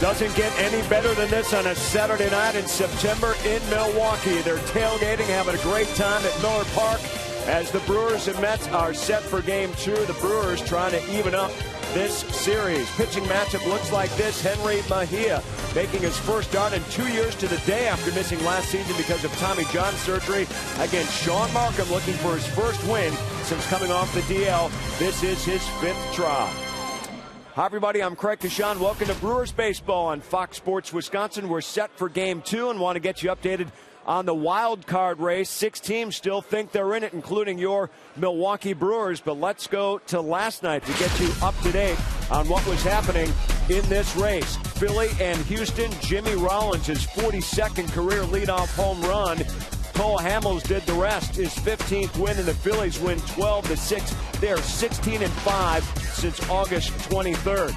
Doesn't get any better than this on a Saturday night in September in Milwaukee. They're tailgating, having a great time at Miller Park as the Brewers and Mets are set for Game 2. The Brewers trying to even up this series. Pitching matchup looks like this. Henry Mejia making his first start in 2 years to the day after missing last season because of Tommy John surgery. Against Sean Markham looking for his first win since coming off the DL. This is his 5th try. Hi, everybody. I'm Craig Kashan. Welcome to Brewers Baseball on Fox Sports Wisconsin. We're set for Game 2 and want to get you updated on the wild card race. 6 teams still think they're in it, including your Milwaukee Brewers. But let's go to last night to get you up to date on what was happening in this race. Philly and Houston. Jimmy Rollins, his 42nd career leadoff home run. Cole Hamels did the rest. His 15th win, and the Phillies win 12-6. They are 16-5 since August 23rd.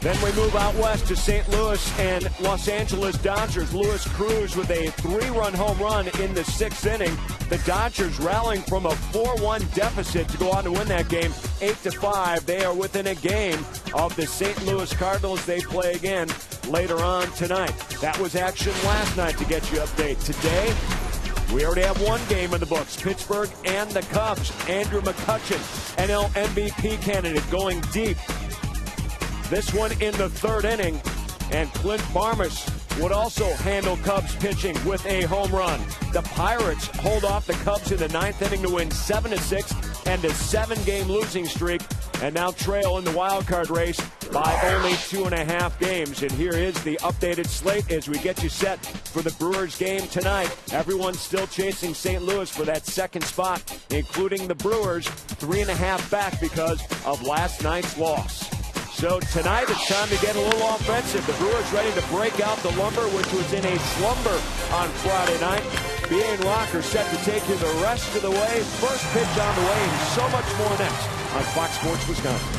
Then we move out west to St. Louis and Los Angeles Dodgers. Luis Cruz with a 3-run home run in the 6th inning. The Dodgers rallying from a 4-1 deficit to go on to win that game 8-5. They are within a game of the St. Louis Cardinals. They play again later on tonight. That was action last night to get you update. Today, we already have one game in the books. Pittsburgh and the Cubs. Andrew McCutchen, NL MVP candidate, going deep. This one in the 3rd inning, and Clint Barmes would also handle Cubs pitching with a home run. The Pirates hold off the Cubs in the 9th inning to win 7-6 and a 7-game losing streak, and now trail in the wild card race by only 2.5 games. And here is the updated slate as we get you set for the Brewers game tonight. Everyone's still chasing St. Louis for that 2nd spot, including the Brewers, 3.5 back because of last night's loss. So tonight it's time to get a little offensive. The Brewers ready to break out the lumber, which was in a slumber on Friday night. B.A. and Rocker set to take you the rest of the way. First pitch on the way, and so much more next on Fox Sports Wisconsin.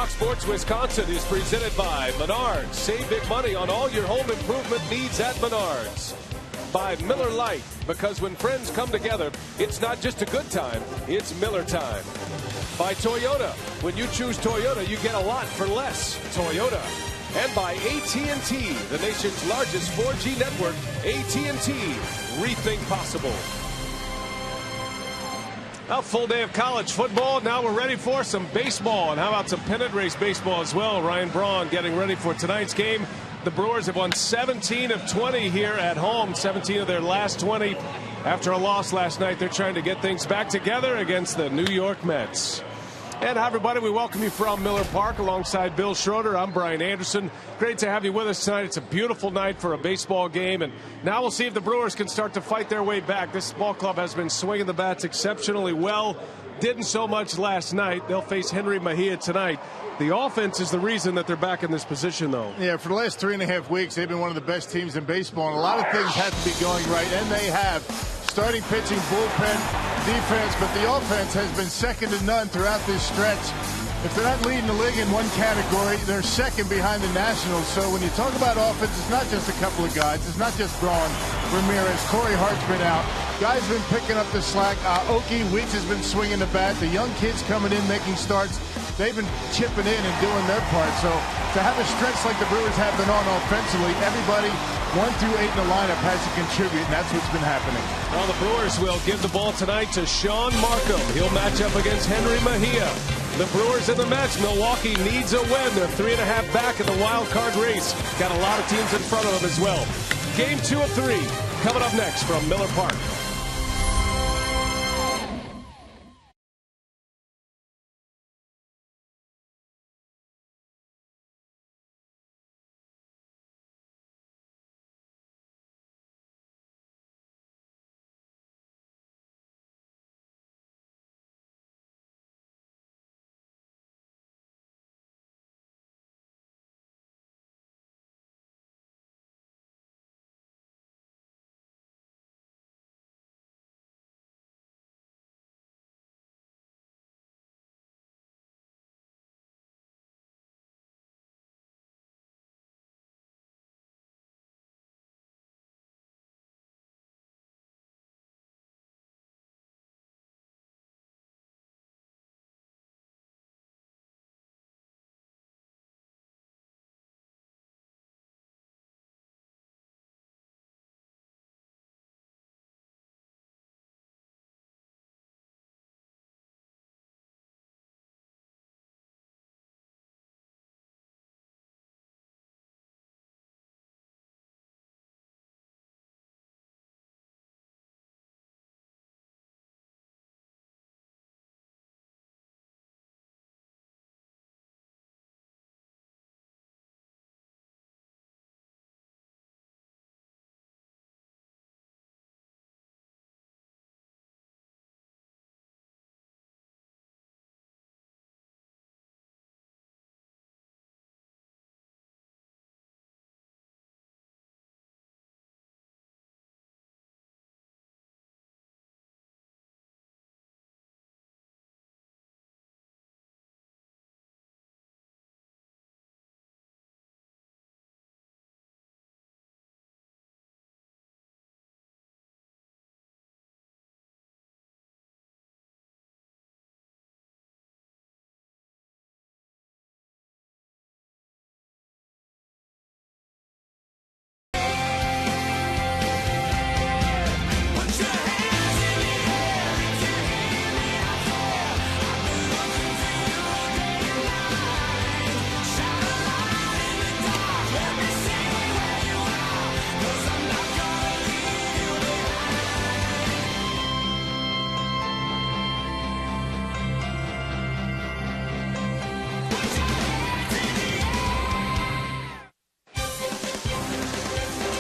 Fox Sports Wisconsin is presented by Menards. Save big money on all your home improvement needs at Menards. By Miller Lite, because when friends come together, it's not just a good time, it's Miller time. By Toyota, when you choose Toyota, you get a lot for less. Toyota. And by AT&T, the nation's largest 4G network. AT&T, rethink possible. A full day of college football. Now we're ready for some baseball. And how about some pennant race baseball as well? Ryan Braun getting ready for tonight's game. The Brewers have won 17 of 20 here at home, 17 of their last 20. After a loss last night, they're trying to get things back together against the New York Mets. And hi, everybody. We welcome you from Miller Park alongside Bill Schroeder. I'm Brian Anderson. Great to have you with us tonight. It's a beautiful night for a baseball game. And now we'll see if the Brewers can start to fight their way back. This ball club has been swinging the bats exceptionally well. Didn't so much last night. They'll face Henry Mejia tonight. The offense is the reason that they're back in this position, though. Yeah, for the last 3.5 weeks, they've been one of the best teams in baseball. And a lot of things have to be going right, and they have. Starting pitching, bullpen, defense, but the offense has been second to none throughout this stretch. If they're not leading the league in one category, they're second behind the Nationals. So when you talk about offense, it's not just a couple of guys. It's not just Braun, Ramirez. Corey Hart's been out. Guys have been picking up the slack. Oki Weeks has been swinging the bat. The young kids coming in, making starts. They've been chipping in and doing their part. So to have a stretch like the Brewers have been on offensively, everybody 1 through 8 in the lineup has to contribute, and that's what's been happening. Well, the Brewers will give the ball tonight to Sean Markham. He'll match up against Henry Mejia. The Brewers and the Mets. Milwaukee needs a win. They're 3.5 back in the wild card race. Got a lot of teams in front of them as well. Game 2 of 3 coming up next from Miller Park.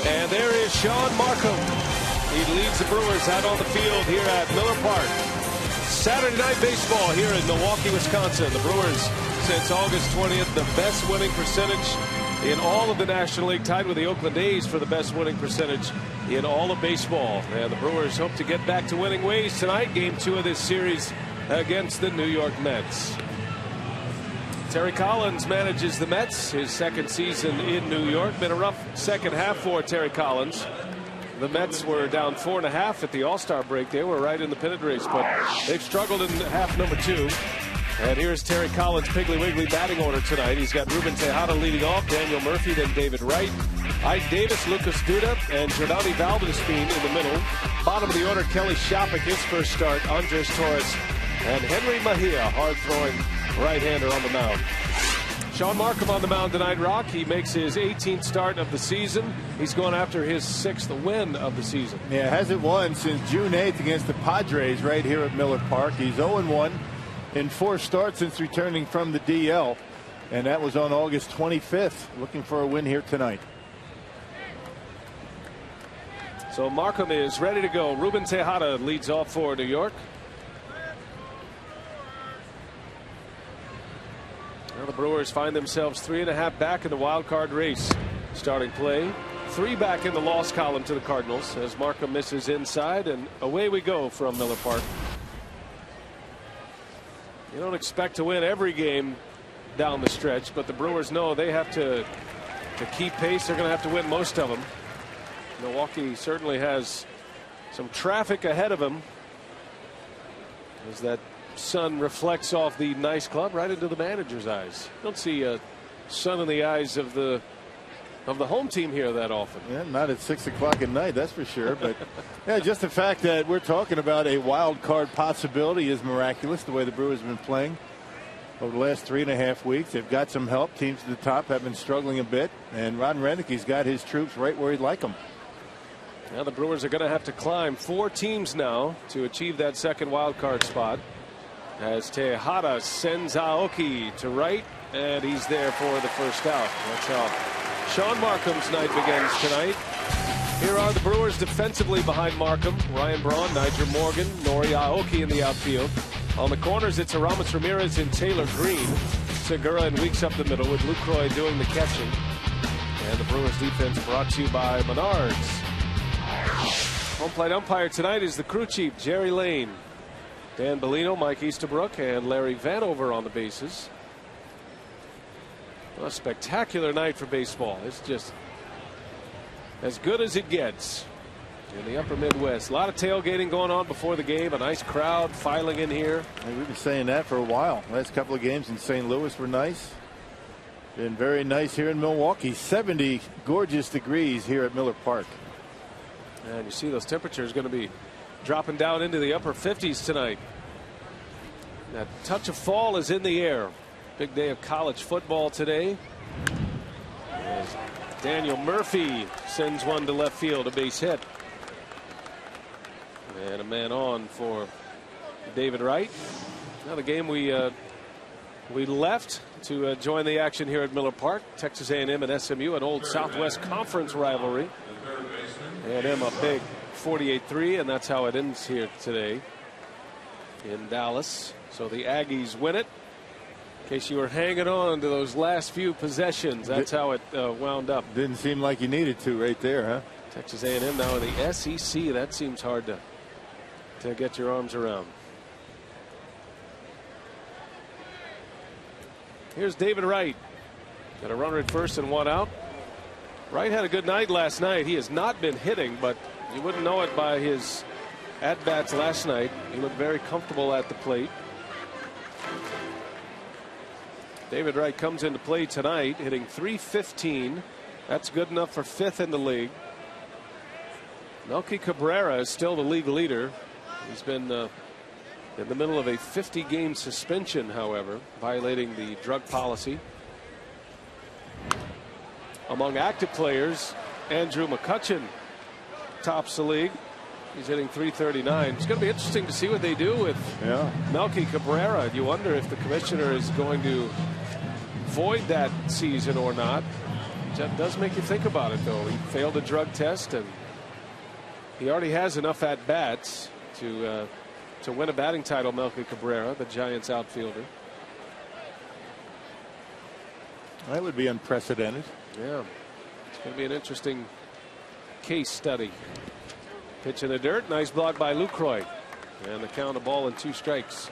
And there is Sean Markham. He leads the Brewers out on the field here at Miller Park. Saturday night baseball here in Milwaukee, Wisconsin. The Brewers, since August 20th, the best winning percentage in all of the National League, tied with the Oakland A's for the best winning percentage in all of baseball. And the Brewers hope to get back to winning ways tonight. Game 2 of this series against the New York Mets. Terry Collins manages the Mets, his second season in New York. Been a rough second half for Terry Collins. The Mets were down 4.5 at the All-Star break. They were right in the pennant race, but they've struggled in half number 2. And here's Terry Collins' Piggly Wiggly batting order tonight. He's got Ruben Tejada leading off, Daniel Murphy, then David Wright, Ike Davis, Lucas Duda, and Jordani Valdespin in the middle. Bottom of the order, Kelly Shoppach, his first start, Andres Torres, and Henry Mejia, hard-throwing right-hander on the mound. Sean Markham on the mound tonight, Rock. He makes his 18th start of the season. He's going after his 6th win of the season. Yeah, hasn't won since June 8th against the Padres right here at Miller Park. He's 0-1 in 4 starts since returning from the DL, and that was on August 25th. Looking for a win here tonight. So Markham is ready to go. Ruben Tejada leads off for New York. Now the Brewers find themselves 3.5 back in the wild card race. Starting play, 3 back in the loss column to the Cardinals as Markham misses inside, and away we go from Miller Park. You don't expect to win every game down the stretch, but the Brewers know they have to keep pace. They're going to have to win most of them. Milwaukee certainly has some traffic ahead of them as that sun reflects off the nice club right into the manager's eyes. You don't see a sun in the eyes of the home team here that often. Yeah, not at 6 o'clock at night, that's for sure. But yeah, just the fact that we're talking about a wild card possibility is miraculous. The way the Brewers have been playing over the last 3.5 weeks, they've got some help. Teams at the top have been struggling a bit, and Ron Renick's got his troops right where he'd like them. Now the Brewers are going to have to climb 4 teams now to achieve that second wild card spot. As Tejada sends Aoki to right, and he's there for the first out. That's how Sean Markham's night begins tonight. Here are the Brewers defensively behind Markham. Ryan Braun, Nyjer Morgan, Nori Aoki in the outfield. On the corners, it's Aramis Ramirez and Taylor Green. Segura and Weeks up the middle with Lucroy doing the catching. And the Brewers defense brought to you by Menards. Home plate umpire tonight is the crew chief, Jerry Lane. Dan Bellino, Mike Easterbrook, and Larry Vanover on the bases. A spectacular night for baseball. It's just as good as it gets in the upper Midwest. A lot of tailgating going on before the game. A nice crowd filing in here. We've been saying that for a while. Last couple of games in St. Louis were nice. Been very nice here in Milwaukee. 70 gorgeous degrees here at Miller Park. And you see those temperatures going to be dropping down into the upper 50s tonight. That touch of fall is in the air. Big day of college football today. As Daniel Murphy sends one to left field, a base hit. And a man on for David Wright. Now the game we left to join the action here at Miller Park. Texas A&M and SMU, an old Southwest Conference rivalry. A&M a big 48-3, and that's how it ends here today in Dallas. So the Aggies win it. In case you were hanging on to those last few possessions, that's how it wound up. Didn't seem like you needed to right there, huh? Texas A&M now in the SEC. That seems hard to get your arms around. Here's David Wright. Got a runner at first and 1 out. Wright had a good night last night. He has not been hitting, but you wouldn't know it by his at-bats last night. He looked very comfortable at the plate. David Wright comes into play tonight, hitting .315. That's good enough for 5th in the league. Melky Cabrera is still the league leader. He's been in the middle of a 50-game suspension, however, violating the drug policy. Among active players, Andrew McCutchen tops the league. He's hitting .339. It's going to be interesting to see what they do with Melky Cabrera. You wonder if the commissioner is going to void that season or not. That does make you think about it, though. He failed a drug test, and he already has enough at-bats to win a batting title, Melky Cabrera, the Giants outfielder. That would be unprecedented. Yeah, it's going to be an interesting case study. Pitch in the dirt. Nice block by Lucroy. And the count, a ball and 2 strikes.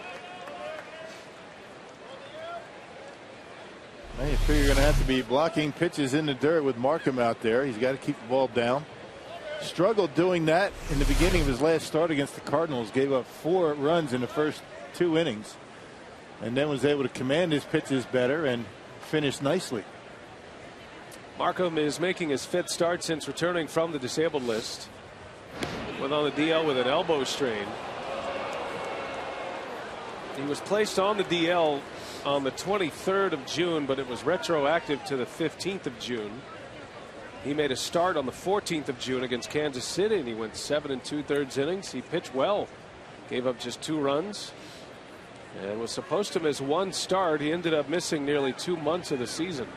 You figure you're going to have to be blocking pitches in the dirt with Markham out there. He's got to keep the ball down. Struggled doing that in the beginning of his last start against the Cardinals. Gave up 4 runs in the first 2 innings. And then was able to command his pitches better and finish nicely. Markham is making his 5th start since returning from the disabled list. Went on the DL with an elbow strain. He was placed on the DL on the 23rd of June, but it was retroactive to the 15th of June. He made a start on the 14th of June against Kansas City, and he went 7 2/3 innings. He pitched well, gave up just 2 runs, and was supposed to miss 1 start. He ended up missing nearly 2 months of the season.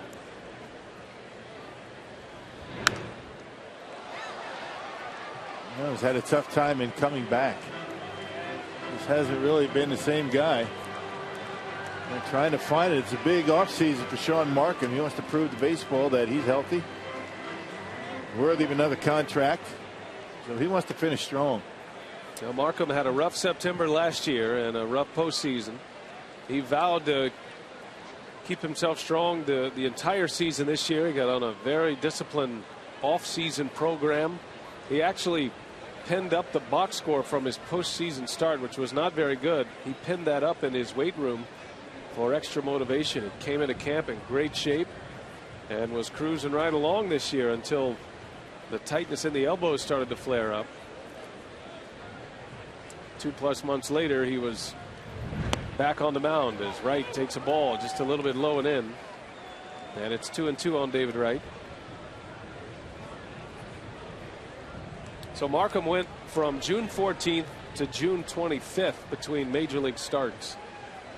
Well, he's had a tough time in coming back. Just hasn't really been the same guy. They're trying to find it. It's a big offseason for Sean Markham. He wants to prove to baseball that he's healthy, worthy of another contract. So he wants to finish strong. Now, Markham had a rough September last year and a rough postseason. He vowed to keep himself strong the entire season this year. He got on a very disciplined off-season program. He actually pinned up the box score from his postseason start, which was not very good. He pinned that up in his weight room for extra motivation. He came into camp in great shape and was cruising right along this year until the tightness in the elbows started to flare up. 2+ months later, he was back on the mound as Wright takes a ball just a little bit low and in, and it's 2-2 on David Wright. So Markham went from June 14th to June 25th between major league starts.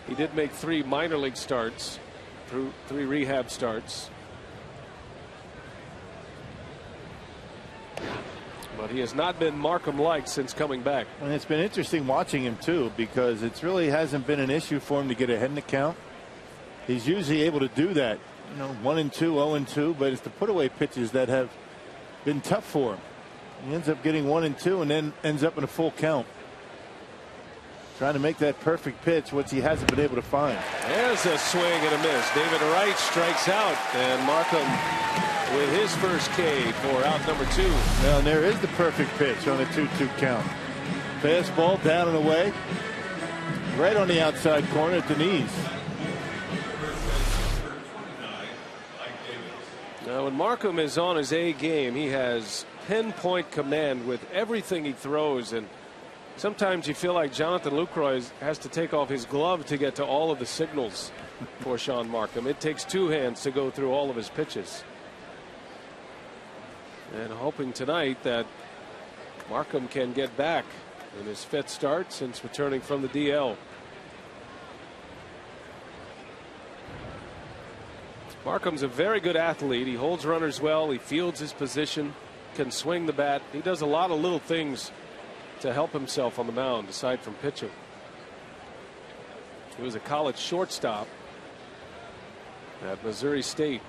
He did make 3 minor league starts, 3 rehab starts. But he has not been Markham-like since coming back. And it's been interesting watching him too, because it's really hasn't been an issue for him to get ahead in the count. He's usually able to do that, 1-2, 0-2, but it's the put away pitches that have been tough for him. He ends up getting 1-2 and then ends up in a full count. Trying to make that perfect pitch, which he hasn't been able to find. There's a swing and a miss. David Wright strikes out, and Markham with his first K for out number 2. Now, and there is the perfect pitch on a 2-2 count. Fastball down and away, right on the outside corner at the knees. Now, when Markham is on his A game, he has pinpoint command with everything he throws, and sometimes you feel like Jonathan Lucroy has to take off his glove to get to all of the signals for Sean Markham. It takes 2 hands to go through all of his pitches. And hoping tonight that Markham can get back in his 5th start since returning from the DL. Markham's a very good athlete. He holds runners well. He fields his position, can swing the bat. He does a lot of little things to help himself on the mound aside from pitching. He was a college shortstop at Missouri State.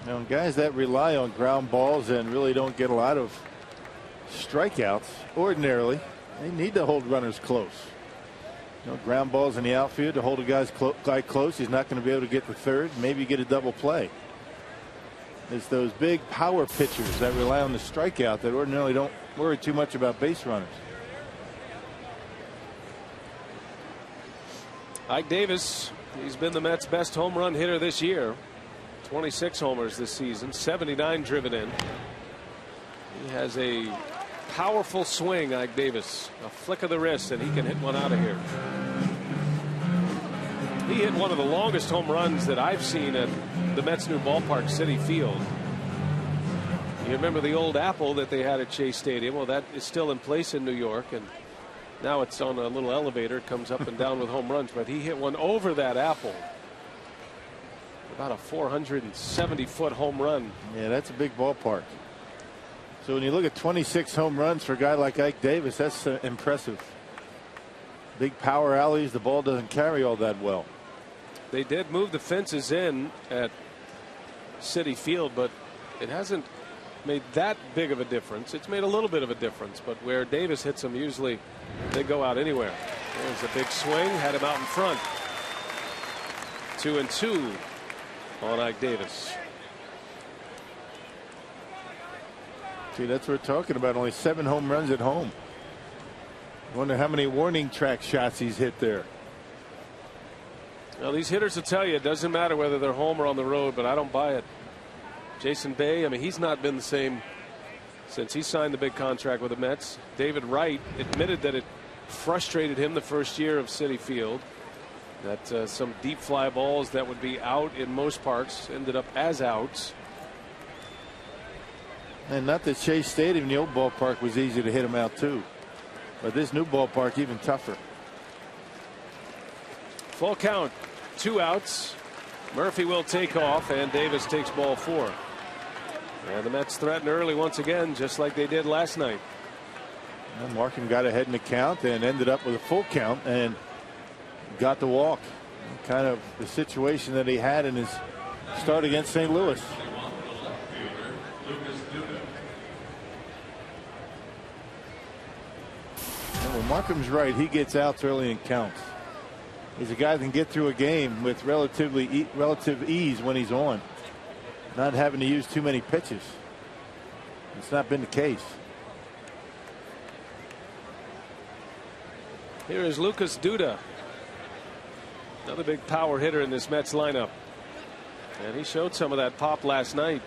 Now, guys that rely on ground balls and really don't get a lot of strikeouts ordinarily, they need to hold runners close. Ground balls in the outfield to hold a guy close. He's not going to be able to get to third, maybe get a double play. It's those big power pitchers that rely on the strikeout that ordinarily don't worry too much about base runners. Ike Davis, he's been the Mets' best home run hitter this year. 26 homers this season, 79 driven in. He has a powerful swing, Ike Davis. A flick of the wrist and he can hit one out of here. He hit one of the longest home runs that I've seen at the Mets' new ballpark, Citi Field. You remember the old apple that they had at Shea Stadium? Well, that is still in place in New York, and now it's on a little elevator. It comes up and down with home runs, but he hit one over that apple. About a 470-foot home run. Yeah, that's a big ballpark. So when you look at 26 home runs for a guy like Ike Davis, that's impressive. Big power alleys. The ball doesn't carry all that well. They did move the fences in at Citi Field, but it hasn't made that big of a difference. It's made a little bit of a difference, but where Davis hits them, usually they go out anywhere. There's a big swing, had him out in front. 2-2 on Ike Davis. See, that's what we're talking about. Only 7 home runs at home. Wonder how many warning track shots he's hit there. Well, these hitters will tell you it doesn't matter whether they're home or on the road, but I don't buy it. Jason Bay, I mean, he's not been the same since he signed the big contract with the Mets. David Wright admitted that it frustrated him the first year of Citi Field, that some deep fly balls that would be out in most parks ended up as outs. And not that Shea Stadium, the old ballpark, was easy to hit him out too, but this new ballpark even tougher. Full count, 2 outs. Murphy will take off, and Davis takes ball 4. And the Mets threaten early once again, just like they did last night. Well, Markham got ahead in the count and ended up with a full count and got the walk. Kind of the situation that he had in his start against St. Louis. And when Markham's right, he gets outs early in counts. He's a guy that can get through a game with relative ease when he's on, not having to use too many pitches. It's not been the case. Here is Lucas Duda, another big power hitter in this Mets lineup, and he showed some of that pop last night.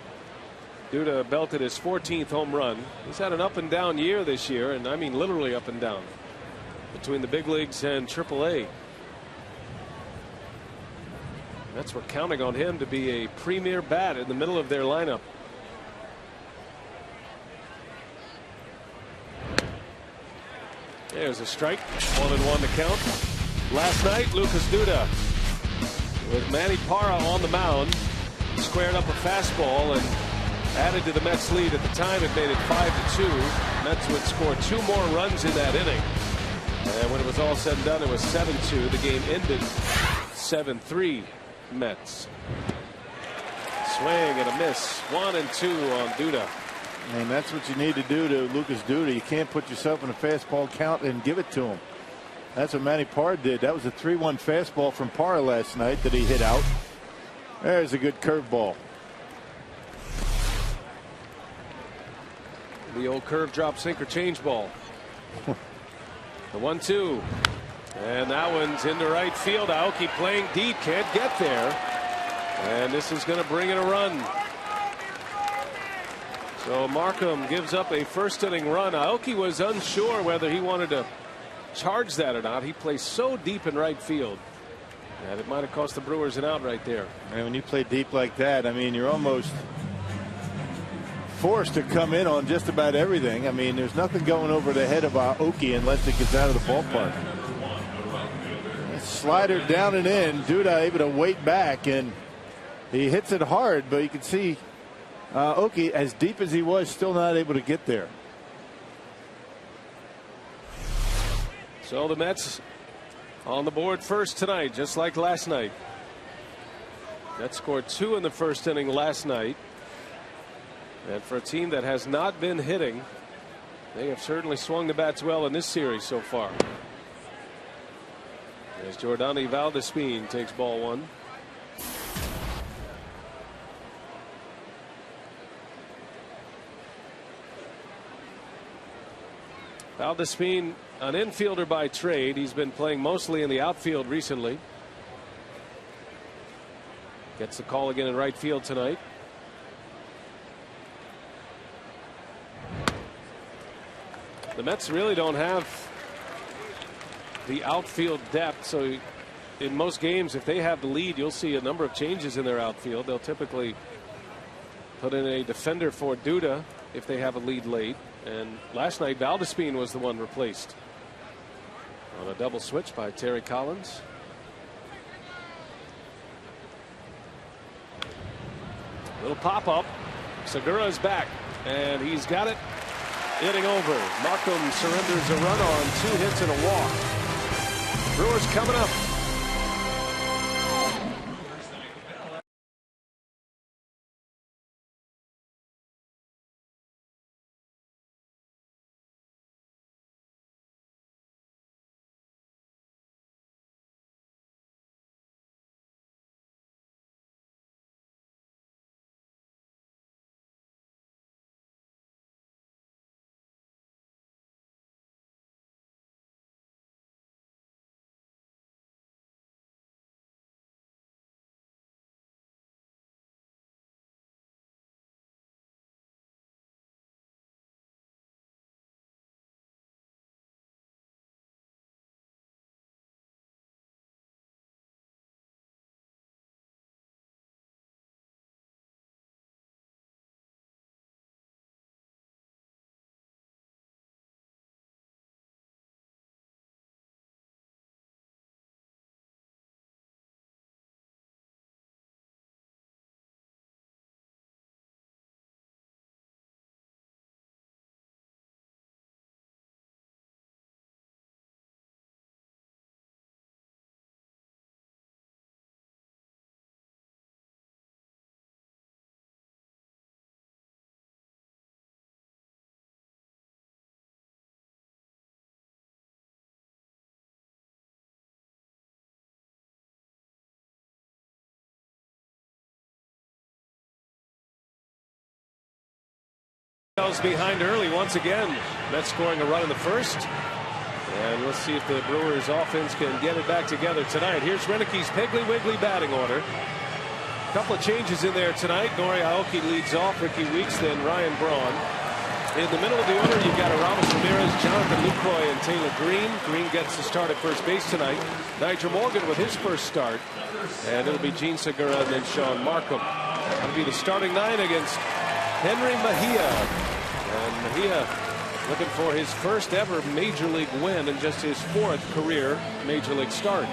Duda belted his 14th home run. He's had an up and down year this year, and I mean literally up and down, between the big leagues and AAA. Mets were counting on him to be a premier bat in the middle of their lineup. There's a strike. 1-1 to count. Last night, Lucas Duda, with Manny Parra on the mound, squared up a fastball and added to the Mets lead. At the time, it made it 5-2. Mets would score 2 more runs in that inning. And when it was all said and done, it was 7-2. The game ended 7-3 Mets. Swing and a miss. 1-2 on Duda. And that's what you need to do to Lucas Duda. You can't put yourself in a fastball count and give it to him. That's what Manny Parra did. That was a 3-1 fastball from Parra last night that he hit out. There's a good curveball. The old curve drop sinker change ball. The 1-2. And that one's into right field. Aoki playing deep, can't get there. And this is going to bring in a run. So Markham gives up a first inning run. Aoki was unsure whether he wanted to charge that or not. He plays so deep in right field, and it might have cost the Brewers an out right there. And when you play deep like that, I mean, you're almost forced to come in on just about everything. I mean, there's nothing going over the head of Aoki unless it gets out of the ballpark. Slider down and in. Duda able to wait back, and he hits it hard, but you can see Aoki, as deep as he was, still not able to get there. So the Mets on the board first tonight, just like last night. Mets scored 2 in the first inning last night. And for a team that has not been hitting, they have certainly swung the bats well in this series so far. As Jordani Valdespin takes ball 1. Valdespin, an infielder by trade. He's been playing mostly in the outfield recently. Gets the call again in right field tonight. The Mets really don't have the outfield depth, so in most games, if they have the lead, you'll see a number of changes in their outfield. They'll typically put in a defender for Duda if they have a lead late. And last night, Valdespin was the one replaced on a double switch by Terry Collins. Little pop up. Segura's back, and he's got it. Inning over. Markham surrenders a run on 2 hits and a walk. Brewers coming up. Behind early once again. Mets scoring a run in the first. And let's see if the Brewers offense can get it back together tonight. Here's Renick's Piggly Wiggly batting order. A couple of changes in there tonight. Nori Aoki leads off. Ricky Weeks, then Ryan Braun. In the middle of the order, you've got Aramis Ramirez, Jonathan Lucroy, and Taylor Green. Green gets the start at first base tonight. Nigel Morgan with his first start. And it'll be Gene Segura and then Sean Markham. That'll be the starting nine against Henry Mejia. And Mejia looking for his first ever major league win and just his fourth career major league start.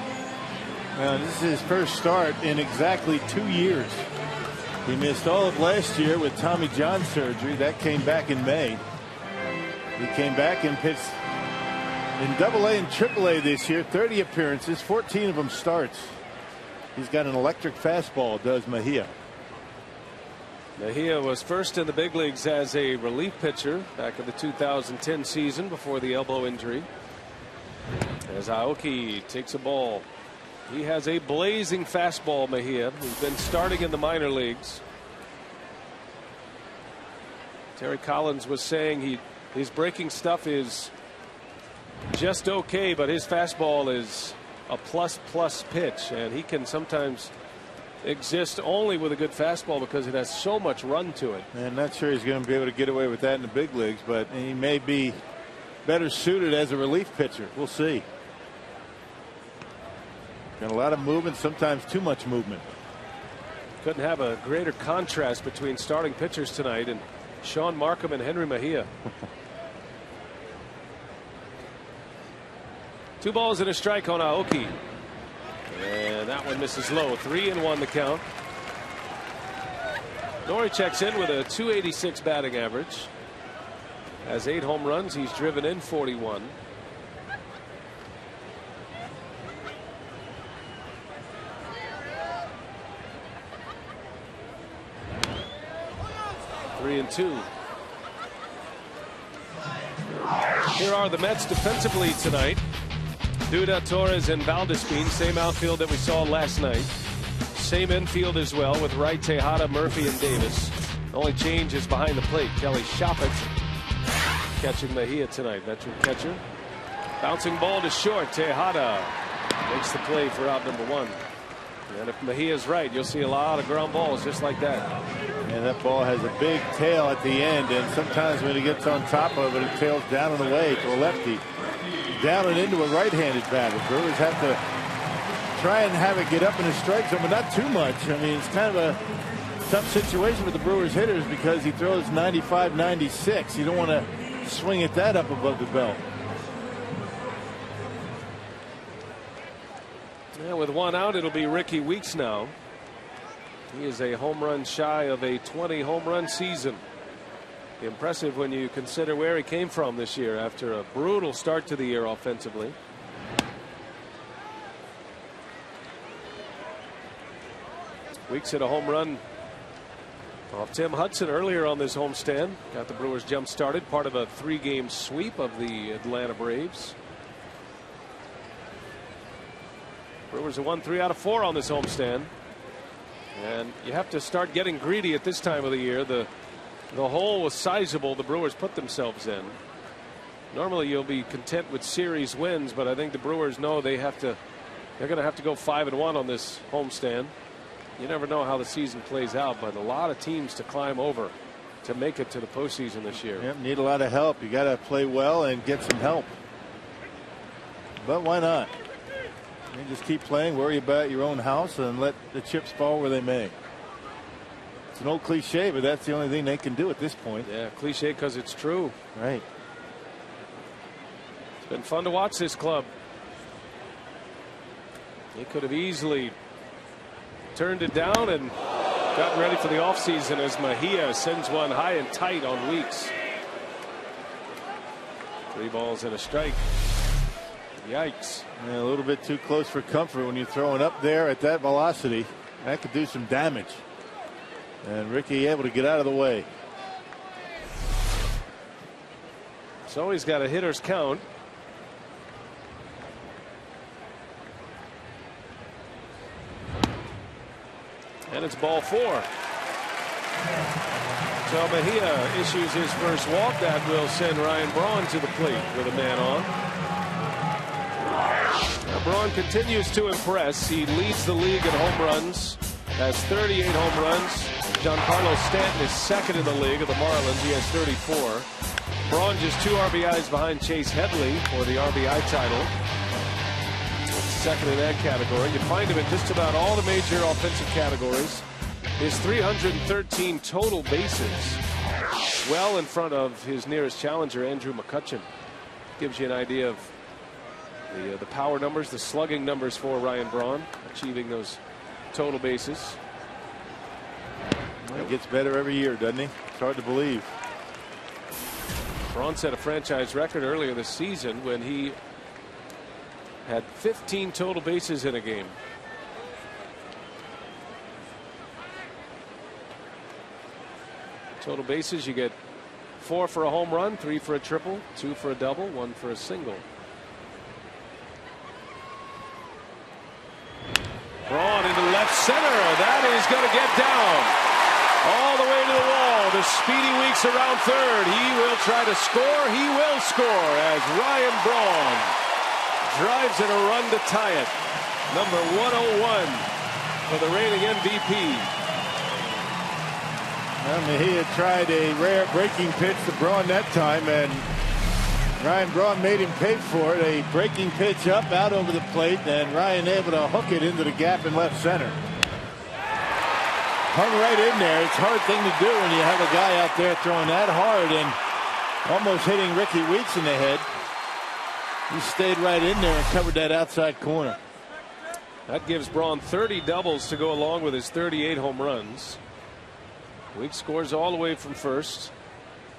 Now, this is his first start in exactly 2 years. He missed all of last year with Tommy John surgery. That came back in May. He came back and pitched in AA and AAA this year. 30 appearances, 14 of them starts. He's got an electric fastball, does Mejia. Mejia was first in the big leagues as a relief pitcher back in the 2010 season before the elbow injury. As Aoki takes a ball. He has a blazing fastball, Mejia. He's been starting in the minor leagues. Terry Collins was saying his breaking stuff is just okay, but his fastball is a plus pitch, and he can sometimes exist only with a good fastball because it has so much run to it. And not sure he's going to be able to get away with that in the big leagues, but he may be better suited as a relief pitcher. We'll see. Got a lot of movement, sometimes too much movement. Couldn't have a greater contrast between starting pitchers tonight and Sean Markham and Henry Mejia. 2 balls and a strike on Aoki. And that one misses low. 3-1 the count. Nori checks in with a .286 batting average. Has 8 home runs. He's driven in 41. Three and 2. Here are the Mets defensively tonight. Duda, Torres, and Valdespin. Same outfield that we saw last night. Same infield as well with Wright, Tejada, Murphy, and Davis. The only change is behind the plate. Kelly Shoppett catching Mejia tonight. Veteran catcher. Bouncing ball to short. Tejada makes the play for out number 1. And if Mejia's right, you'll see a lot of ground balls just like that. And that ball has a big tail at the end, and sometimes when he gets on top of it, it tails down and away to a lefty. Down and into a right-handed batter. Brewers have to try and have it get up in the strike zone, but not too much. I mean, it's kind of a tough situation with the Brewers hitters because he throws 95, 96. You don't want to swing it that up above the belt. Yeah, with 1 out, it'll be Ricky Weeks now. He is a home run shy of a 20 home run season. Impressive when you consider where he came from this year after a brutal start to the year offensively. Weeks hit a home run off Tim Hudson earlier on this homestand. Got the Brewers jump started, part of a 3-game sweep of the Atlanta Braves. Brewers have won 3 out of 4 on this homestand. And you have to start getting greedy at this time of the year. The hole was sizable the Brewers put themselves in. Normally you'll be content with series wins, but I think the Brewers know they're going to have to go 5-1 on this homestand. You never know how the season plays out, but a lot of teams to climb over to make it to the postseason this year. Yep, need a lot of help. You got to play well and get some help. But why not? You just keep playing, worry about your own house, and let the chips fall where they may. It's an old cliche, but that's the only thing they can do at this point. Yeah, cliche because it's true. Right. It's been fun to watch this club. He could have easily turned it down and gotten ready for the offseason as Mejia sends one high and tight on Weeks. 3 balls and a strike. Yikes. Yeah, a little bit too close for comfort when you're throwing up there at that velocity. That could do some damage. And Ricky able to get out of the way. So he's got a hitter's count. And it's ball 4. So Mejia issues his first walk. That will send Ryan Braun to the plate with a man on. Now Braun continues to impress. He leads the league in home runs, has 38 home runs. Giancarlo Stanton is second in the league of the Marlins. He has 34. Braun just 2 RBIs behind Chase Headley for the RBI title. Second in that category. You find him in just about all the major offensive categories. His 313 total bases, well in front of his nearest challenger, Andrew McCutchen. Gives you an idea of the power numbers, the slugging numbers for Ryan Braun, achieving those total bases. He gets better every year, doesn't he? It's hard to believe. Braun set a franchise record earlier this season when he had 15 total bases in a game. Total bases, you get 4 for a home run, 3 for a triple, 2 for a double, 1 for a single. Braun into left center. That is going to get down all the way to the wall. The Speedy Weeks around third. He will try to score. He will score as Ryan Braun drives in a run to tie it. Number 101 for the reigning MVP. Well, Mejia tried a rare breaking pitch to Braun that time, and Ryan Braun made him pay for it. A breaking pitch up, out over the plate, and Ryan able to hook it into the gap in left center. Hung right in there. It's a hard thing to do when you have a guy out there throwing that hard and almost hitting Ricky Weeks in the head. He stayed right in there and covered that outside corner. That gives Braun 30 doubles to go along with his 38 home runs. Weeks scores all the way from first,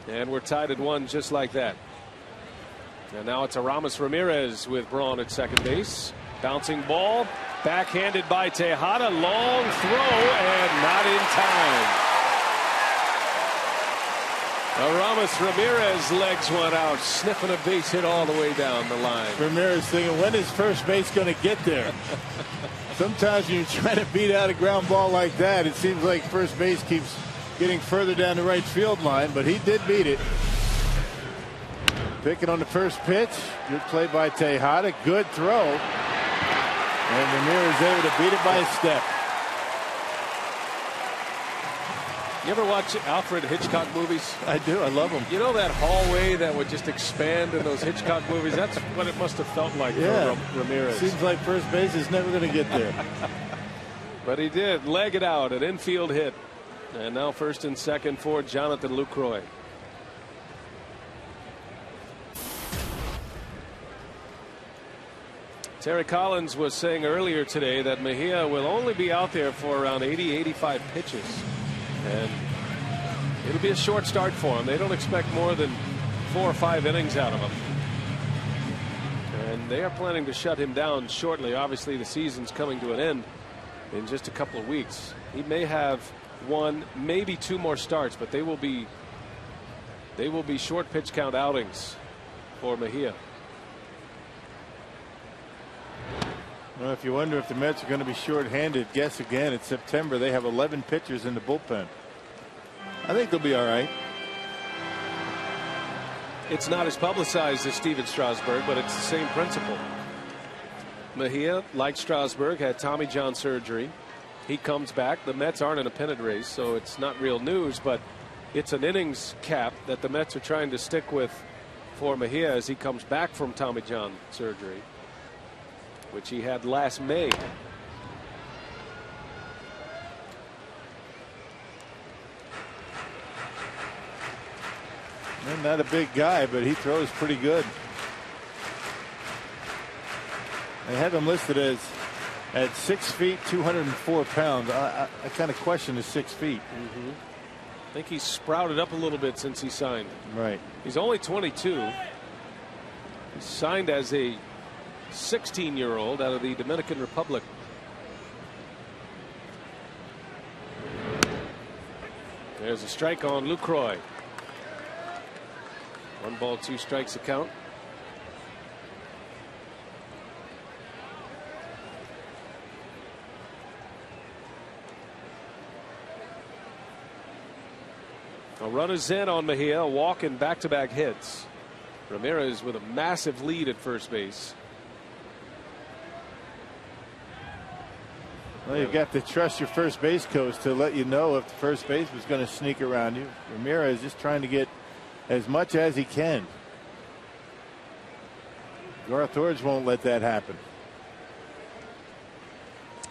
and we're tied at 1 just like that. And now it's Aramis Ramirez with Braun at second base. Bouncing ball, backhanded by Tejada, long throw, and not in time. Aramis Ramirez legs one out, sniffing a base hit all the way down the line. Ramirez thinking, when is first base going to get there? Sometimes when you're trying to beat out a ground ball like that, it seems like first base keeps getting further down the right field line, but he did beat it. Picking on the first pitch. Good play by Tejada. Good throw. And Ramirez able to beat it by a step. You ever watch Alfred Hitchcock movies? I do. I love them. You know that hallway that would just expand in those Hitchcock movies? That's what it must have felt like for Ramirez. Seems like first base is never going to get there. But he did. Leg it out. An infield hit. And now first and second for Jonathan Lucroy. Terry Collins was saying earlier today that Mejia will only be out there for around 80-85 pitches. And it'll be a short start for him. They don't expect more than 4 or 5 innings out of him. And they are planning to shut him down shortly. Obviously, the season's coming to an end in just a couple of weeks. He may have 1, maybe 2 more starts, but they will be short pitch count outings for Mejia. Well, if you wonder if the Mets are going to be short-handed, guess again. It's September. They have 11 pitchers in the bullpen. I think they'll be all right. It's not as publicized as Steven Strasburg, but it's the same principle. Mejia, like Strasburg, had Tommy John surgery. He comes back. The Mets aren't in a pennant race, so it's not real news, but it's an innings cap that the Mets are trying to stick with for Mejia as he comes back from Tommy John surgery, which he had last May. And not a big guy, but he throws pretty good. They have him listed as at 6 feet, 204 pounds. I kind of question his 6 feet. I think he's sprouted up a little bit since he signed. Right. He's only 22. He signed as a 16-year-old out of the Dominican Republic. There's a strike on Lucroy. 1 ball, 2 strikes to count. A run is in on Mejia, a walk and back-to-back hits. Ramirez with a massive lead at first base. Well, you've got to trust your first base coach to let you know if the first base was going to sneak around you. Ramirez just trying to get as much as he can. Garth Orge won't let that happen.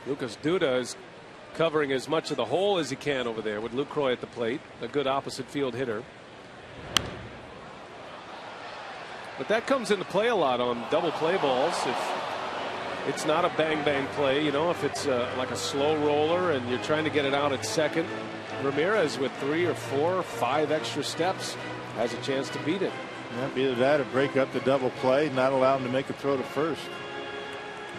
Lucas Duda is covering as much of the hole as he can over there with Lucroy at the plate. A good opposite field hitter. But that comes into play a lot on double play balls. If it's not a bang bang play, you know, if it's like a slow roller and you're trying to get it out at second, Ramirez with 3 or 4 or 5 extra steps has a chance to beat it. Yep, either that or break up the double play, not allow him to make a throw to first.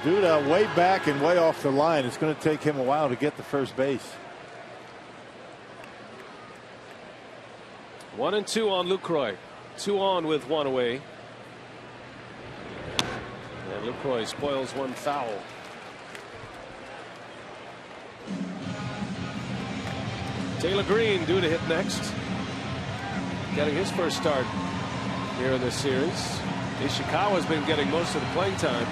Duda way back and way off the line. It's going to take him a while to get to first base. 1-2 on Lucroy. 2 on with 1 away. And Lucroy spoils one foul. Taylor Green due to hit next. Getting his first start here in this series. Ishikawa's been getting most of the playing time.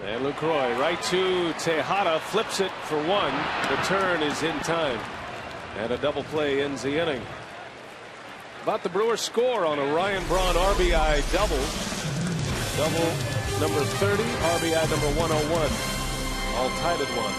And Lucroy right to Tejada, flips it for 1. The turn is in time. And a double play ends the inning. About the Brewers score on a Ryan Braun RBI double. Double number 30, RBI number 101. All tied at 1.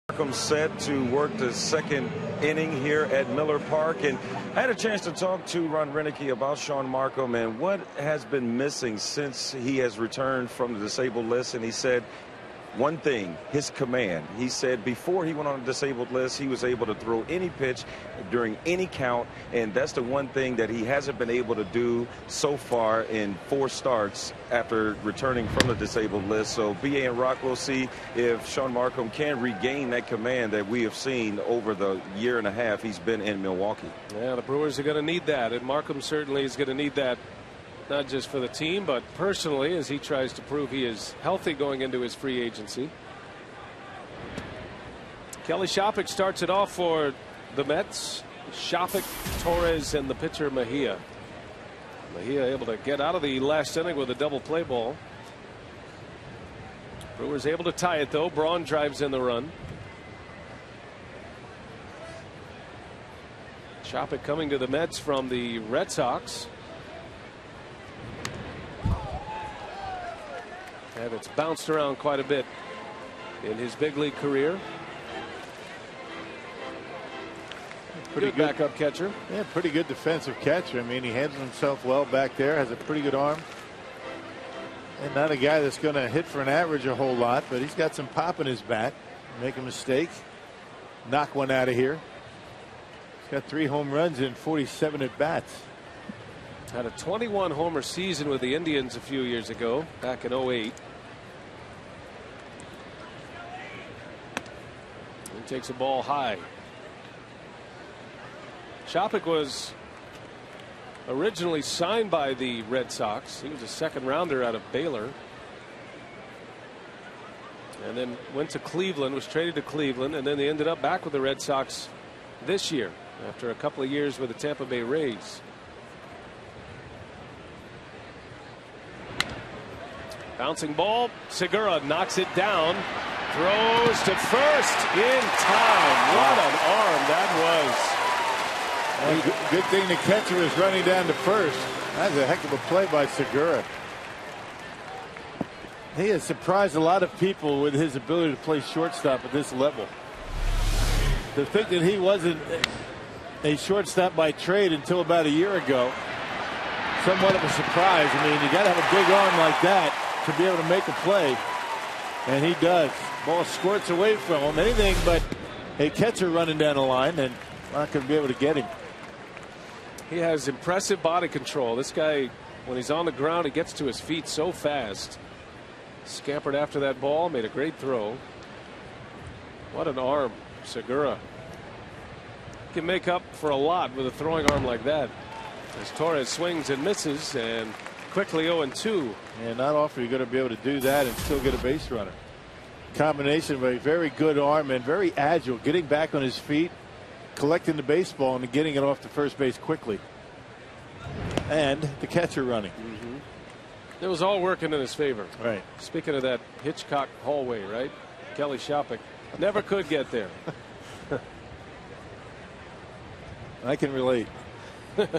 Markham set to work the second inning here at Miller Park, and I had a chance to talk to Ron Renicky about Sean Markham and what has been missing since he has returned from the disabled list. And he said one thing, his command. He said before he went on the disabled list, he was able to throw any pitch during any count, and that's the one thing that he hasn't been able to do so far in 4 starts after returning from the disabled list. So BA and Rock will see if Sean Markham can regain that command that we have seen over the year and a half he's been in Milwaukee. Yeah, the Brewers are going to need that, and Markham certainly is going to need that, not just for the team, but personally, as he tries to prove he is healthy going into his free agency. Kelly Shoppach starts it off for the Mets. Shoppach, Torres, and the pitcher Mejia. Mejia able to get out of the last inning with a double play ball. Brewers able to tie it, though. Braun drives in the run. Shoppach coming to the Mets from the Red Sox. And it's bounced around quite a bit in his big league career. Pretty good backup catcher. Yeah, pretty good defensive catcher. I mean, he handles himself well back there, has a pretty good arm. And not a guy that's going to hit for an average a whole lot, but he's got some pop in his bat. Make a mistake, knock one out of here. He's got 3 home runs in 47 at bats. Had a 21 homer season with the Indians a few years ago, back in 08. He takes a ball high. Chapek was originally signed by the Red Sox. He was a second rounder out of Baylor. And then went to Cleveland, was traded to Cleveland, and then they ended up back with the Red Sox this year after a couple of years with the Tampa Bay Rays. Bouncing ball. Segura knocks it down. Throws to first in time. What an arm that was. Good thing the catcher was running down to first. That's a heck of a play by Segura. He has surprised a lot of people with his ability to play shortstop at this level. To think that he wasn't a shortstop by trade until about a year ago, somewhat of a surprise. I mean, you got to have a big arm like that to be able to make a play, and he does. Ball squirts away from him. Anything but a catcher running down the line, and not going to be able to get him. He has impressive body control. This guy, when he's on the ground, he gets to his feet so fast. Scampered after that ball, made a great throw. What an arm, Segura. Can make up for a lot with a throwing arm like that. As Torres swings and misses, and quickly 0-2. And not often you're going to be able to do that and still get a base runner. Combination of a very good arm and very agile, getting back on his feet, collecting the baseball and getting it off to first base quickly. And the catcher running. It was all working in his favor. Right. Speaking of that Hitchcock hallway, right? Kelly Chapek never could get there. I can relate. And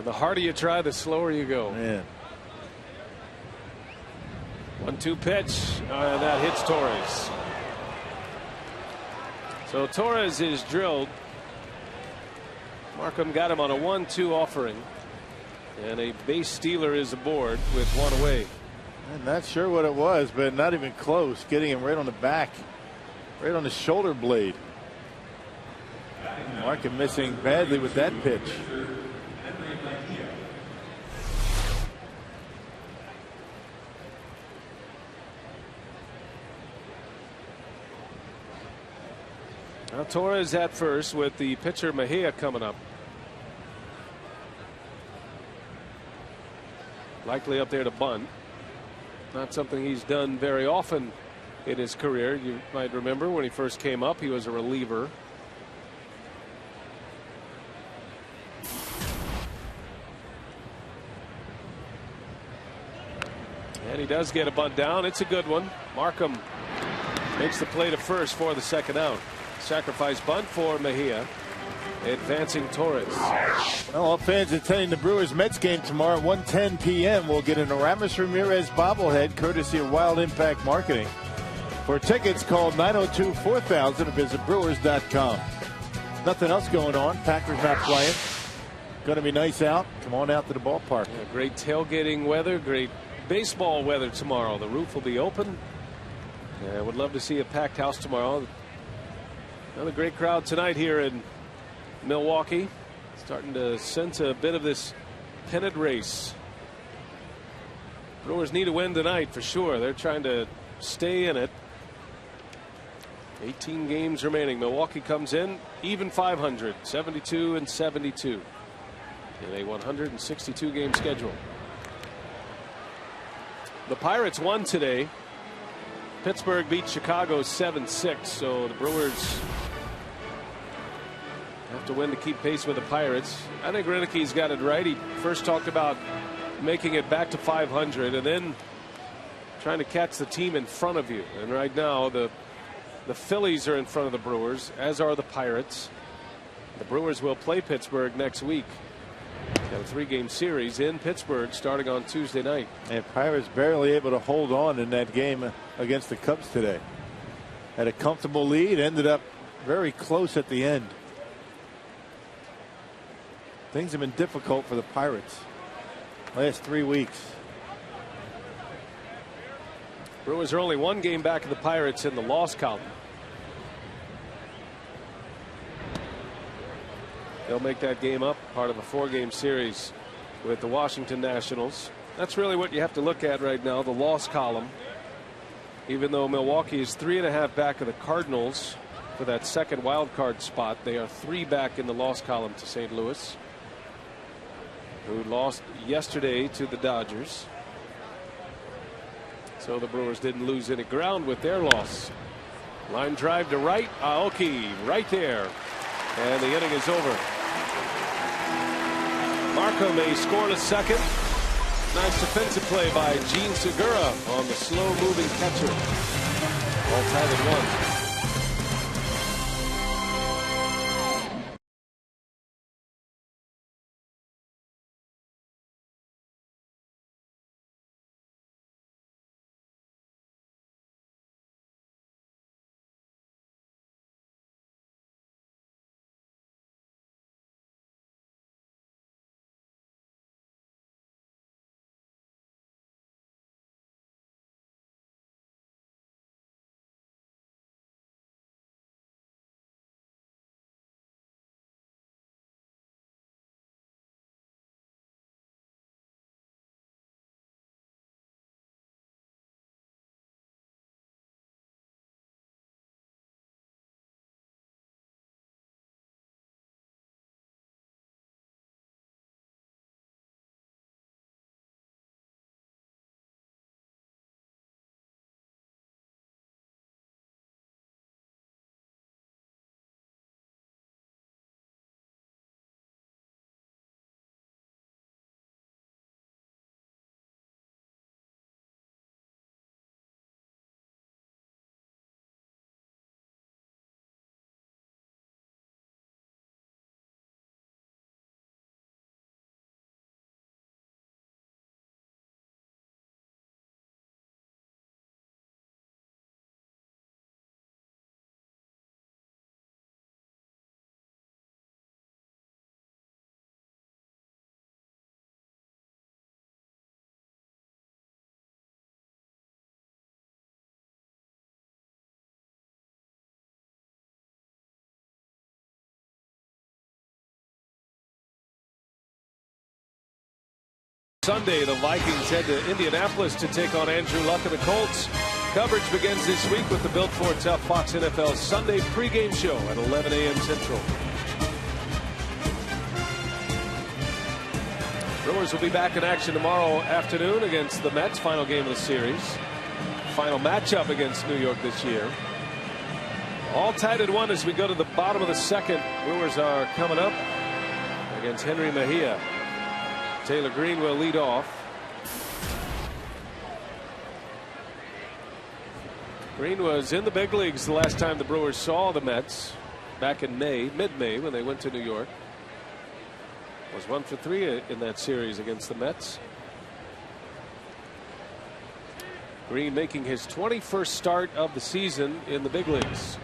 the harder you try, the slower you go. Man. 1-2 pitch. And that hits Torres. So Torres is drilled. Markham got him on a 1-2 offering. And a base stealer is aboard with one away. I'm not sure what it was, but not even close. Getting him right on the back. Right on the shoulder blade. Markham missing badly with that pitch. Now Torres at first with the pitcher Mejia coming up. Likely up there to bunt. Not something he's done very often in his career. You might remember when he first came up, he was a reliever. And he does get a bunt down. It's a good one. Markham makes the play to first for the second out. Sacrifice bunt for Mejia, advancing Torres. Well, all fans attending the Brewers Mets game tomorrow at 1:10 p.m. will get an Aramis Ramirez bobblehead courtesy of Wild Impact Marketing. For tickets, call 902-4000 or visit Brewers.com. Nothing else going on. Packers not playing. Going to be nice out. Come on out to the ballpark. Yeah, great tailgating weather. Great baseball weather tomorrow. The roof will be open. I would love to see a packed house tomorrow. Another great crowd tonight here in Milwaukee. Starting to sense a bit of this pennant race. Brewers need a win tonight for sure. They're trying to stay in it. 18 games remaining. Milwaukee comes in even 500, 72-72 in a 162 game schedule. The Pirates won today. Pittsburgh beat Chicago 7-6, so the Brewers have to win to keep pace with the Pirates. I think Renick's got it right. He first talked about making it back to 500 and then trying to catch the team in front of you. And right now the Phillies are in front of the Brewers, as are the Pirates. The Brewers will play Pittsburgh next week Got a 3-game series in Pittsburgh starting on Tuesday night. And Pirates barely able to hold on in that game against the Cubs today. Had a comfortable lead, ended up very close at the end. Things have been difficult for the Pirates last 3 weeks. Brewers are only 1 game back of the Pirates in the loss column. They'll make that game up part of a 4-game series with the Washington Nationals. That's really what you have to look at right now, the loss column. Even though Milwaukee is 3.5 back of the Cardinals for that second wild card spot, they are 3 back in the loss column to St. Louis, who lost yesterday to the Dodgers. So the Brewers didn't lose any ground with their loss. Line drive to right. Aoki right there. And the inning is over. Markham a scoreless second. Nice defensive play by Gene Segura on the slow moving catcher. All tied at 1. Sunday, the Vikings head to Indianapolis to take on Andrew Luck and the Colts. Coverage begins this week with the Built for Tough Fox NFL Sunday pregame show at 11 a.m. Central. Brewers will be back in action tomorrow afternoon against the Mets. Final game of the series. Final matchup against New York this year. All tied at 1 as we go to the bottom of the second. Brewers are coming up against Henry Mejia. Taylor Green will lead off. Green was in the big leagues the last time the Brewers saw the Mets back in mid-May when they went to New York. Was 1 for 3 in that series against the Mets. Green making his 21st start of the season in the big leagues.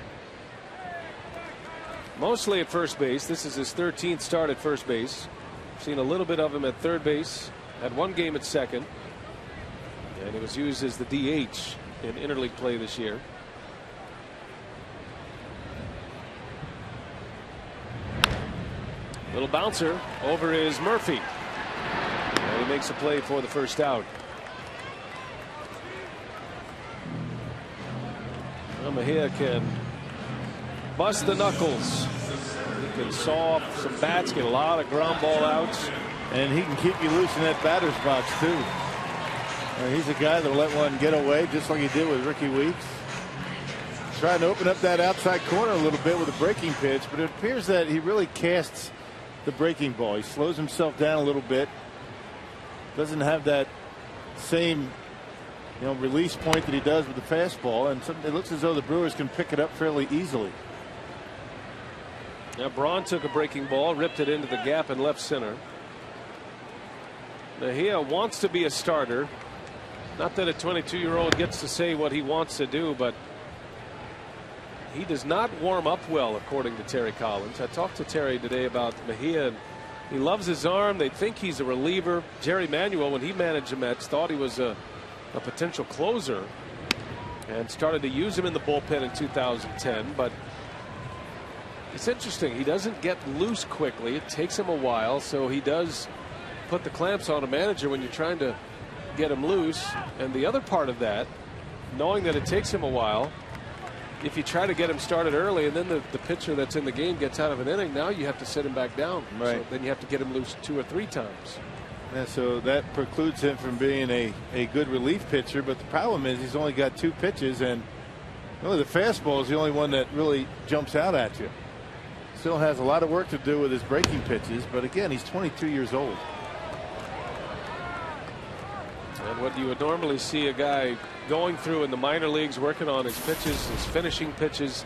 Mostly at first base. This is his 13th start at first base. Seen a little bit of him at third base. Had 1 game at second. And he was used as the DH in interleague play this year. Little bouncer over is Murphy. And he makes a play for the first out. Well, Mejia can bust the knuckles. He can saw off some bats, get a lot of ground ball outs. And he can keep you loose in that batter's box, too. He's a guy that'll let one get away, just like he did with Ricky Weeks. Trying to open up that outside corner a little bit with a breaking pitch, but it appears that he really casts the breaking ball. He slows himself down a little bit. Doesn't have that same release point that he does with the fastball, and it looks as though the Brewers can pick it up fairly easily. Now Braun took a breaking ball, ripped it into the gap in left center. Mejia wants to be a starter. Not that a 22-year-old gets to say what he wants to do, but he does not warm up well, according to Terry Collins. I talked to Terry today about Mejia. He loves his arm. They think he's a reliever. Jerry Manuel, when he managed the Mets, thought he was a potential closer and started to use him in the bullpen in 2010. But it's interesting. He doesn't get loose quickly. It takes him a while. So he does put the clamps on a manager when you're trying to get him loose. And the other part of that, knowing that it takes him a while, if you try to get him started early and then the pitcher that's in the game gets out of an inning, now you have to sit him back down. Right. So then you have to get him loose 2 or 3 times. Yeah, so that precludes him from being a good relief pitcher. But the problem is he's only got 2 pitches, and really the fastball is the only one that really jumps out at you. Still has a lot of work to do with his breaking pitches, but again, he's 22 years old. And what you would normally see a guy going through in the minor leagues, working on his pitches, his finishing pitches,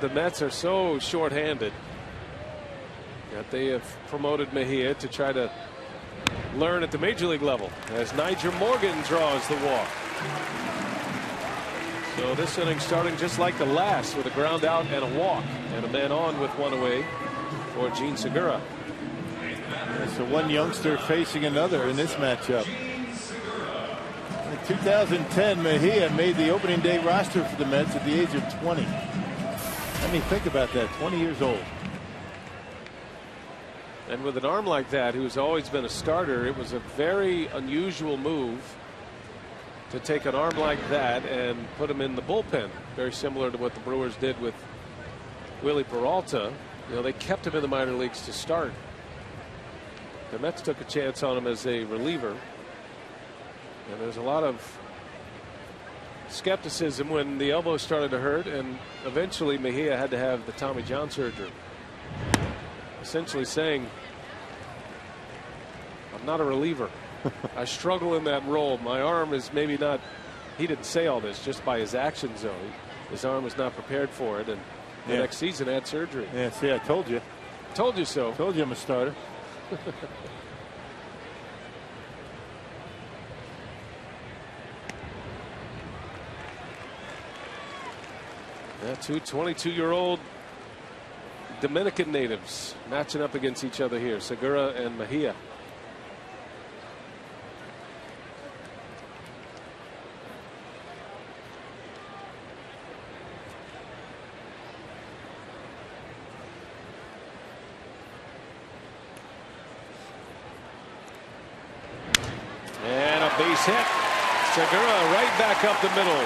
the Mets are so short-handed that they have promoted Mejia to try to learn at the major league level as Nyjer Morgan draws the walk. So this inning starting just like the last, with a ground out and a walk and a man on with 1 away for Gene Segura. So one youngster facing another in this matchup. In 2010, Mejia made the opening day roster for the Mets at the age of 20. I mean, think about that, 20 years old. And with an arm like that, who's always been a starter, it was a very unusual move to take an arm like that and put him in the bullpen. Very similar to what the Brewers did with Willie Peralta. You know, they kept him in the minor leagues to start. The Mets took a chance on him as a reliever. And there's a lot of skepticism when the elbow started to hurt, and eventually Mejia had to have the Tommy John surgery. Essentially saying, I'm not a reliever. I struggle in that role. My arm is maybe not. He didn't say all this, just by his actions, though. His arm was not prepared for it, and the next season had surgery. Yeah, see, I told you. Told you so. Told you I'm a starter. Yeah, 2 22-year-old Dominican natives matching up against each other here, Segura and Mejia. And a base hit. Segura right back up the middle.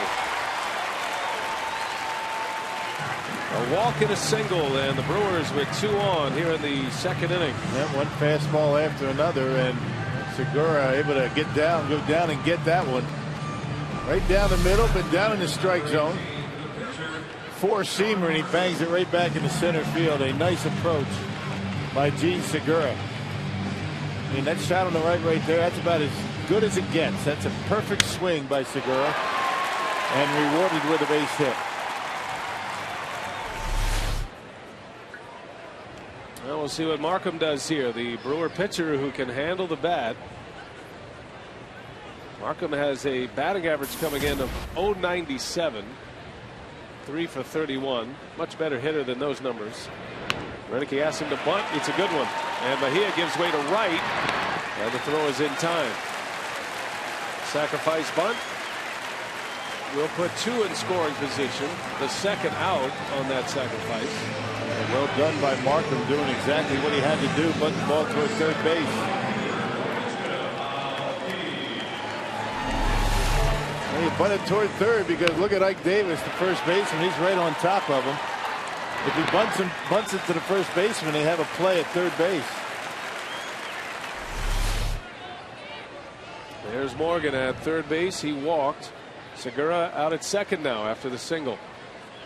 A walk and a single, and the Brewers with 2 on here in the 2nd inning. Yeah, one fastball after another, and Segura able to get down, go down and get that one. Right down the middle, but down in the strike zone. 4-seamer, and he bangs it right back into center field. A nice approach by Gene Segura. I mean, that shot on the right there, that's about as good as it gets. That's a perfect swing by Segura, and rewarded with a base hit. Well, we'll see what Markham does here, the Brewer pitcher who can handle the bat. Markham has a batting average coming in of .097, 3 for 31. Much better hitter than those numbers. Renicky asks him to bunt. It's a good one, and Mejia gives way to right, and the throw is in time. Sacrifice bunt will put 2 in scoring position. The 2nd out on that sacrifice. And well done by Markham, doing exactly what he had to do, bunt the ball toward third base. And he bunted toward third because look at Ike Davis, the first baseman. He's right on top of him. If he bunts it to the first baseman, they have a play at third base. There's Morgan at third base. He walked. Segura out at second now after the single.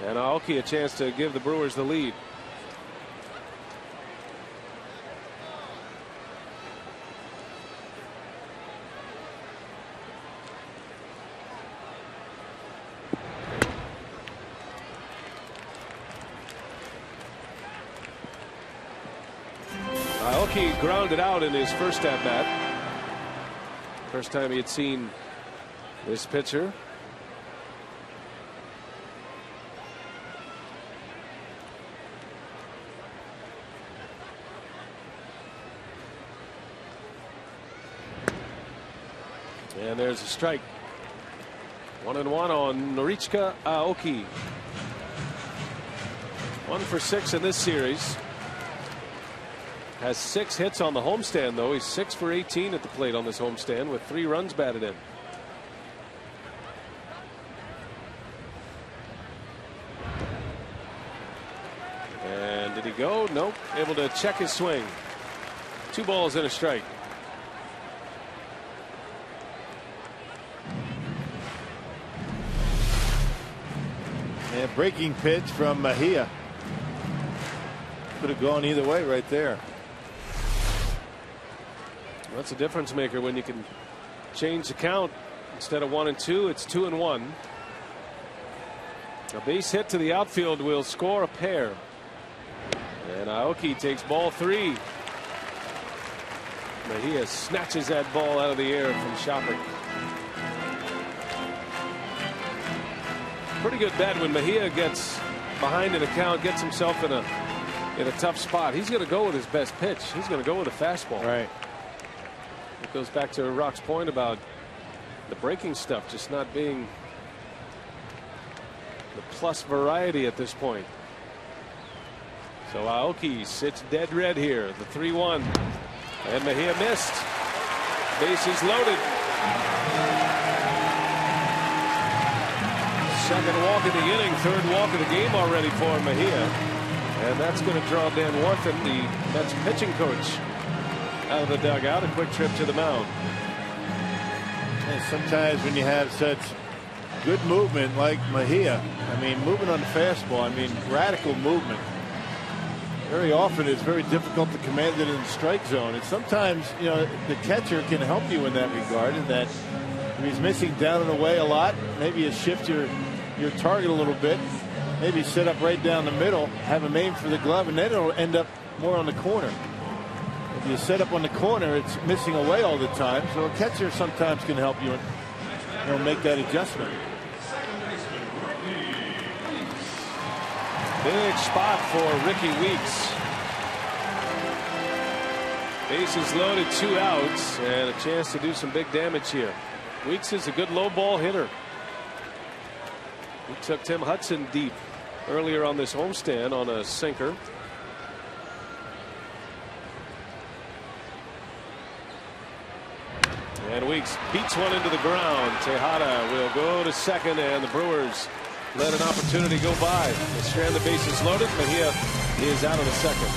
And Aoki a chance to give the Brewers the lead. Aoki grounded out in his first at bat. First time he had seen this pitcher. And there's a strike. 1-1 on Norichika Aoki. 1 for 6 in this series. Has 6 hits on the homestand, though. He's 6 for 18 at the plate on this homestand with 3 runs batted in. And did he go? Nope. Able to check his swing. 2 balls and a strike. And breaking pitch from Mejia. Could have gone either way right there. That's a difference maker when you can change the count. Instead of 1-2, it's 2-1. A base hit to the outfield will score a pair. And Aoki takes ball 3. Mejia snatches that ball out of the air from Shopper. Pretty good bet when Mejia gets behind in a count, gets himself in a tough spot. He's going to go with his best pitch. He's going to go with a fastball. Right. It goes back to Rock's point about the breaking stuff just not being the plus variety at this point. So Aoki sits dead red here. The 3-1. And Mejia missed. Bases loaded. Second walk of the inning, 3rd walk of the game already for Mejia. And that's going to draw Dan Warthen, the Mets pitching coach, out of the dugout. A quick trip to the mound. And sometimes when you have such good movement like Mejia, I mean, movement on the fastball, I mean, radical movement, very often it's very difficult to command it in the strike zone. And sometimes, you know, the catcher can help you in that regard, in that if he's missing down and away a lot, maybe you shift your target a little bit, maybe set up right down the middle, have him aim for the glove, and then it'll end up more on the corner. If you set up on the corner, it's missing away all the time, so a catcher sometimes can help you, make that adjustment. Big spot for Ricky Weeks. Bases loaded, 2 outs, and a chance to do some big damage here. Weeks is a good low ball hitter. He took Tim Hudson deep earlier on this homestand on a sinker. And Weeks beats one into the ground. Tejada will go to second, and the Brewers let an opportunity go by. They strand the bases loaded. Mejia is out of the second.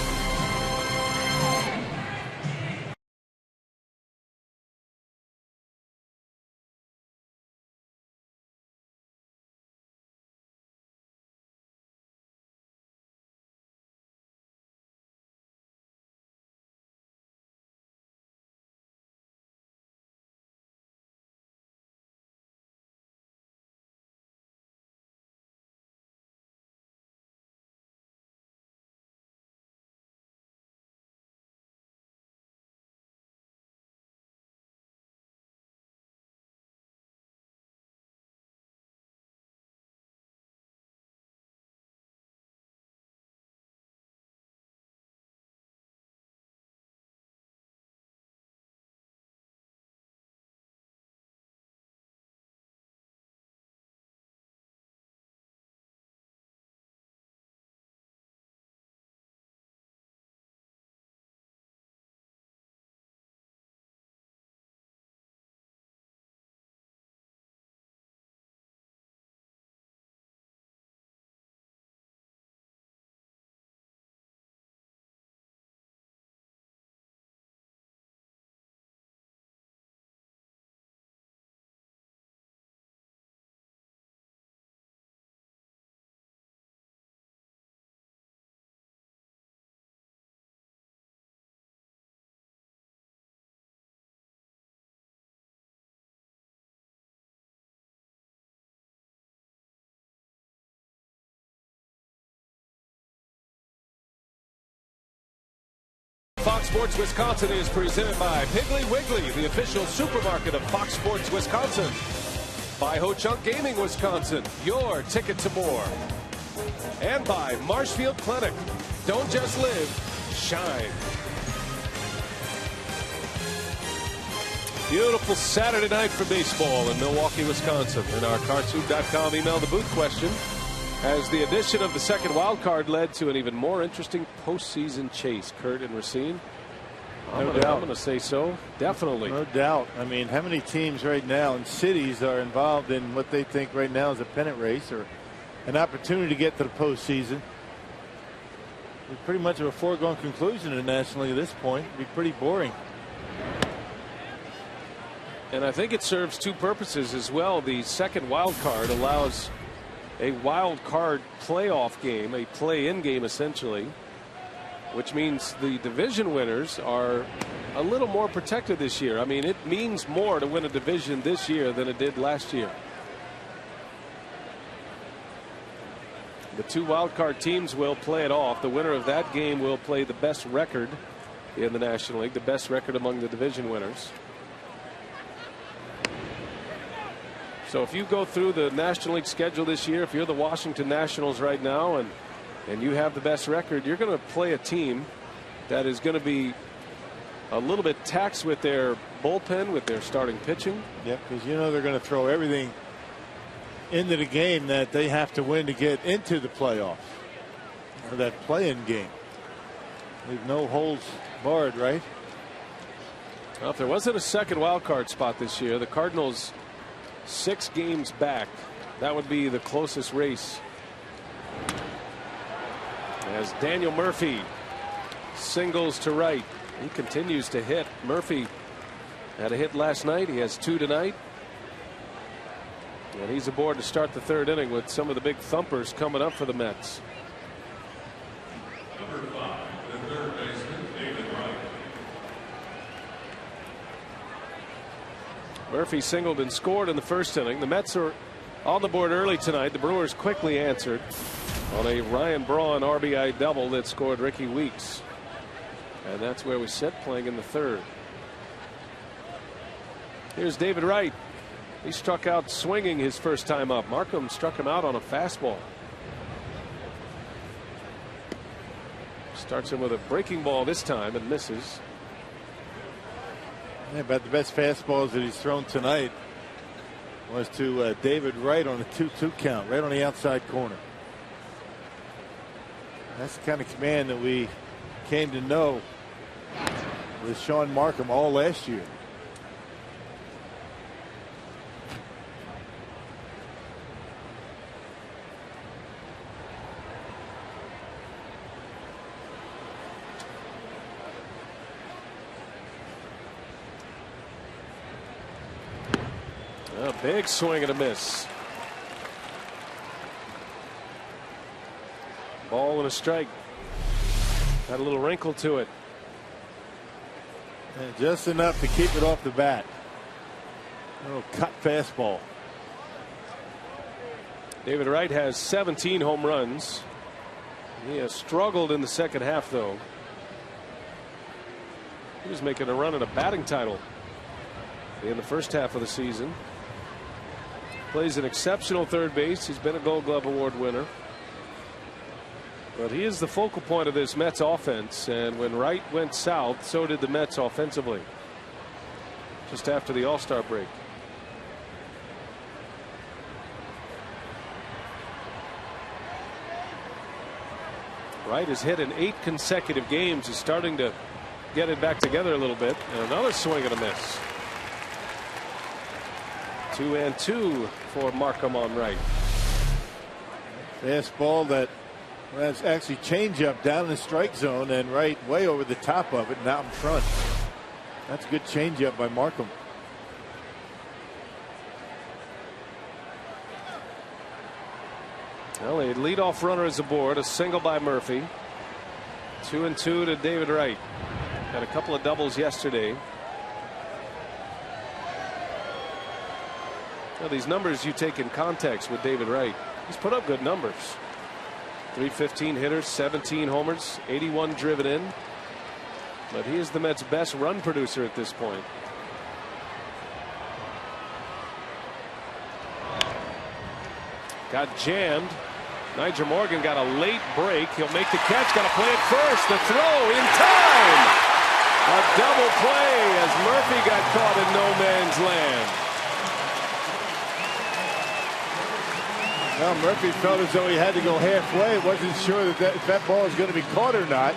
Fox Sports Wisconsin is presented by Piggly Wiggly, the official supermarket of Fox Sports Wisconsin. By Ho-Chunk Gaming Wisconsin, your ticket to more. And by Marshfield Clinic. Don't just live, shine. Beautiful Saturday night for baseball in Milwaukee, Wisconsin. In our Cartoon.com email the booth question, as the addition of the second wild card led to an even more interesting postseason chase. Kurt and Racine? I'm going to say so. Definitely. No doubt. I mean, how many teams right now and cities are involved in what they think right now is a pennant race or an opportunity to get to the postseason? It's pretty much of a foregone conclusion in the National League at this point. It'd be pretty boring. And I think it serves two purposes as well. The second wild card allows a wild card playoff game, a play-in game essentially, which means the division winners are a little more protected this year. I mean, it means more to win a division this year than it did last year. The two wild card teams will play it off. The winner of that game will play the best record in the National League, the best record among the division winners. So if you go through the National League schedule this year, if you're the Washington Nationals right now and you have the best record, you're going to play a team that is going to be a little bit taxed with their bullpen, with their starting pitching. Yep, because you know they're going to throw everything into the game that they have to win to get into the playoffs, or that play-in game. Leave no holds barred, right? Well, if there wasn't a second wild card spot this year, the Cardinals 6 games back, that would be the closest race. As Daniel Murphy singles to right, he continues to hit. Murphy had a hit last night. He has 2 tonight. And he's aboard to start the third inning with some of the big thumpers coming up for the Mets. Number 5, the third baseman, David Wright. Murphy singled and scored in the first inning. The Mets are on the board early tonight. The Brewers quickly answered on a Ryan Braun RBI double that scored Ricky Weeks. And that's where we sit, playing in the third. Here's David Wright. He struck out swinging his first time up. Markham struck him out on a fastball. Starts him with a breaking ball this time and misses. Yeah, about the best fastballs that he's thrown tonight was to David Wright on a 2-2 count, right on the outside corner. That's the kind of command that we came to know with Sean Markham all last year. A big swing and a miss. Ball and a strike. Got a little wrinkle to it. And just enough to keep it off the bat. A little cut fastball. David Wright has 17 home runs. He has struggled in the second half, though. He was making a run at a batting title in the first half of the season. Plays an exceptional third base. He's been a Gold Glove Award winner. But he is the focal point of this Mets offense. And when Wright went south, so did the Mets offensively. Just after the All-Star break. Wright has hit in 8 consecutive games. He's starting to get it back together a little bit. And another swing and a miss. 2-2 for Markham on Wright. Fastball that was actually changeup down in the strike zone, and Wright way over the top of it and out in front. That's a good changeup by Markham. Well, a leadoff runner is aboard, a single by Murphy. 2-2 to David Wright. Had a couple of doubles yesterday. Now, these numbers you take in context with David Wright. He's put up good numbers. 315 hitters, 17 homers, 81 driven in. But he is the Mets' best run producer at this point. Got jammed. Nyjer Morgan got a late break. He'll make the catch. Got to play it first. The throw in time. A double play as Murphy got caught in no man's land. Well, Murphy felt as though he had to go halfway. Wasn't sure that if that ball was going to be caught or not.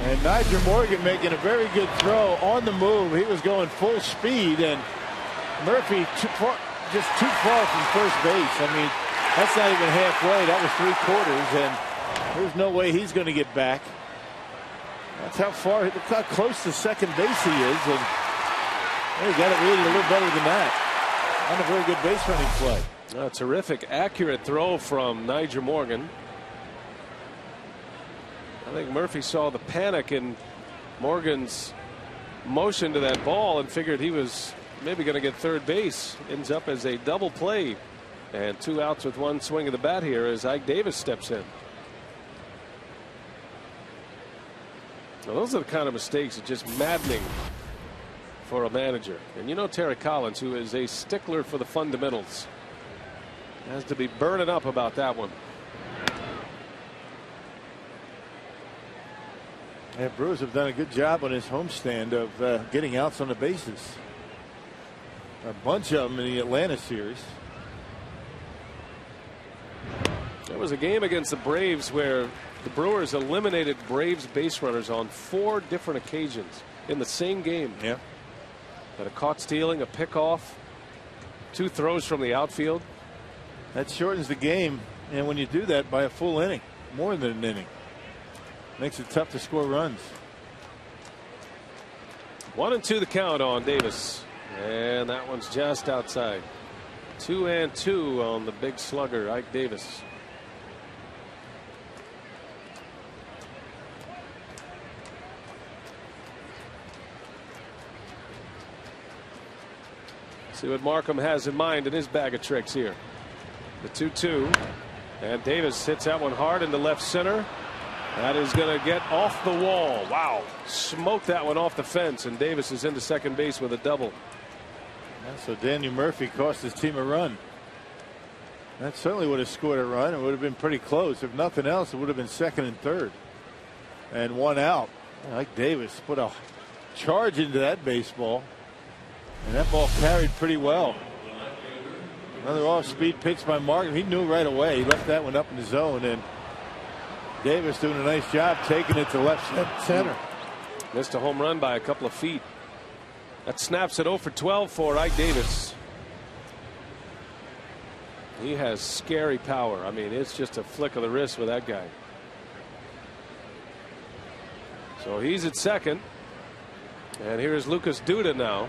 And Nyjer Morgan making a very good throw on the move. He was going full speed, and Murphy just too far from first base. I mean, that's not even halfway. That was 3/4, and there's no way he's going to get back. That's how far, look how close to second base he is, and he got it really a little better than that. Not a very good base running play. A terrific, accurate throw from Nyjer Morgan. I think Murphy saw the panic in Morgan's motion to that ball and figured he was maybe going to get third base. Ends up as a double play, and 2 outs with 1 swing of the bat here as Ike Davis steps in. Now, those are the kind of mistakes that are just maddening for a manager. And you know Terry Collins, who is a stickler for the fundamentals, has to be burning up about that one. Yeah, Brewers have done a good job on his homestand of getting outs on the bases. A bunch of them in the Atlanta series. There was a game against the Braves where the Brewers eliminated Braves base runners on 4 different occasions in the same game. Yeah. Had a caught stealing, a pickoff, 2 throws from the outfield. That shortens the game, and when you do that by a full inning, more than an inning, makes it tough to score runs. 1-2 the count on Davis, and that one's just outside. 2-2 on the big slugger Ike Davis. See what Markham has in mind in his bag of tricks here. The 2-2, and Davis hits that one hard into left center. That is going to get off the wall. Wow, smoked that one off the fence, and Davis is into second base with a double. Yeah, so Daniel Murphy cost his team a run. That certainly would have scored a run. It would have been pretty close. If nothing else, it would have been second and third, and 1 out. Like Davis put a charge into that baseball, and that ball carried pretty well. Another off-speed pitch by Markham. He knew right away. He left that one up in the zone, and Davis doing a nice job taking it to left center. Missed a home run by a couple of feet. That snaps it 0 for 12 for Ike Davis. He has scary power. I mean, it's just a flick of the wrist with that guy. So he's at second, and here's Lucas Duda now.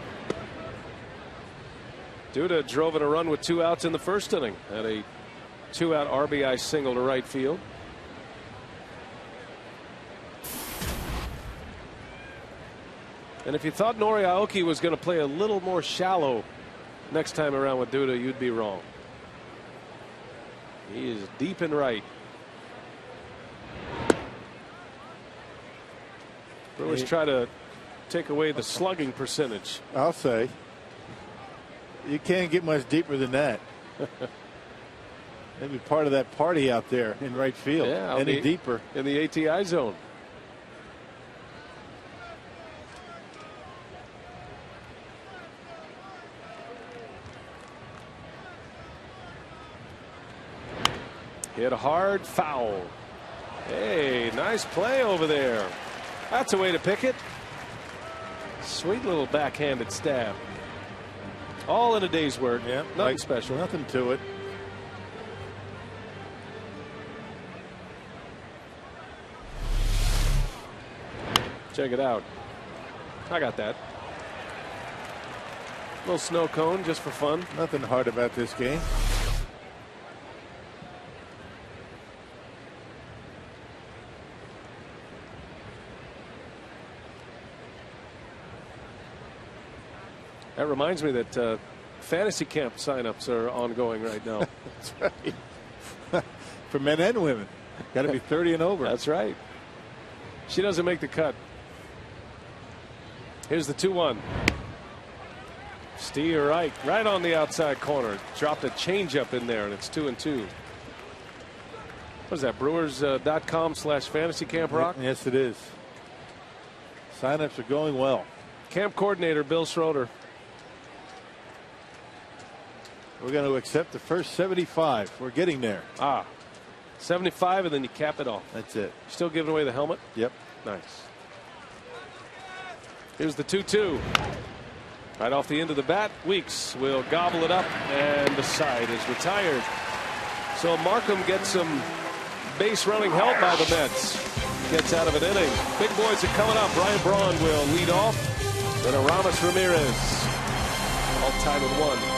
Duda drove in a run with 2 outs in the first inning, and a 2-out RBI single to right field. And if you thought Nori Aoki was going to play a little more shallow next time around with Duda, you'd be wrong. He is deep in right. Brewers try to take away the slugging percentage. I'll say. You can't get much deeper than that. Maybe part of that party out there in right field. Yeah, any deeper in the ATI zone. Hit a hard foul. Hey, nice play over there. That's a way to pick it. Sweet little backhanded stab. All in a day's work. Yeah, nothing special. Nothing to it. Check it out. I got that. Little snow cone just for fun. Nothing hard about this game. That reminds me that fantasy camp signups are ongoing right now. That's right. For men and women. Got to be 30 and over. That's right. She doesn't make the cut. Here's the 2-1. Steer right on the outside corner. Dropped a changeup in there, and it's 2-2. What is that? Brewers.com/fantasy camp, Rock? Yes, it is. Signups are going well. Camp coordinator Bill Schroeder. We're going to accept the first 75. We're getting there. 75, and then you cap it off. That's it. Still giving away the helmet? Yep. Nice. Here's the 2-2. Right off the end of the bat. Weeks will gobble it up, and the side is retired. So Markham gets some base running help by the Mets. Gets out of an inning. Big boys are coming up. Ryan Braun will lead off. Then Aramis Ramirez. All tied at 1.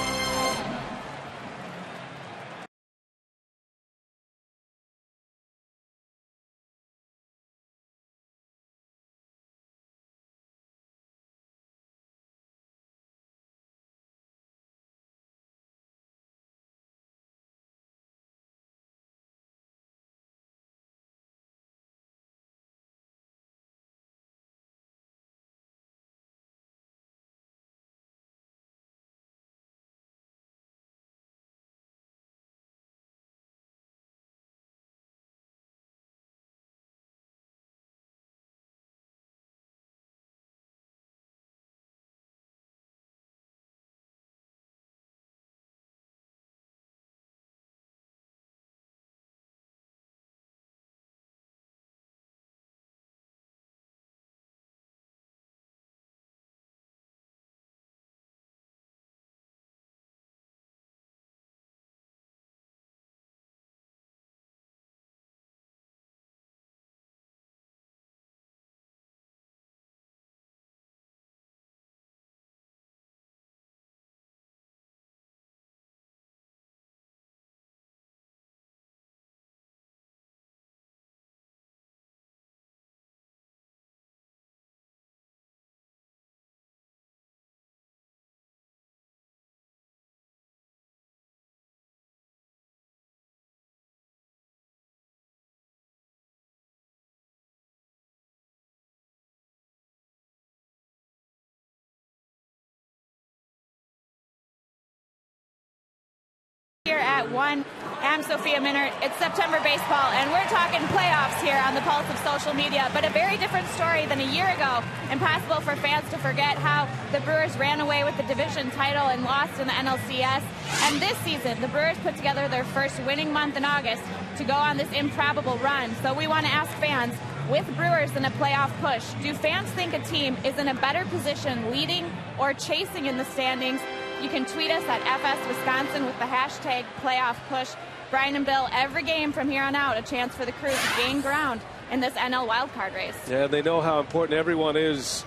Here at 1, I'm Sophia Minert. It's September baseball, and we're talking playoffs here on the pulse of social media, but a very different story than a year ago. Impossible for fans to forget how the Brewers ran away with the division title and lost in the NLCS. And this season, the Brewers put together their first winning month in August to go on this improbable run. So we want to ask fans, with Brewers in a playoff push, do fans think a team is in a better position leading or chasing in the standings? You can tweet us at FS Wisconsin with the hashtag playoff push. Brian and Bill, every game from here on out, a chance for the Crew to gain ground in this NL wildcard race. Yeah, they know how important everyone is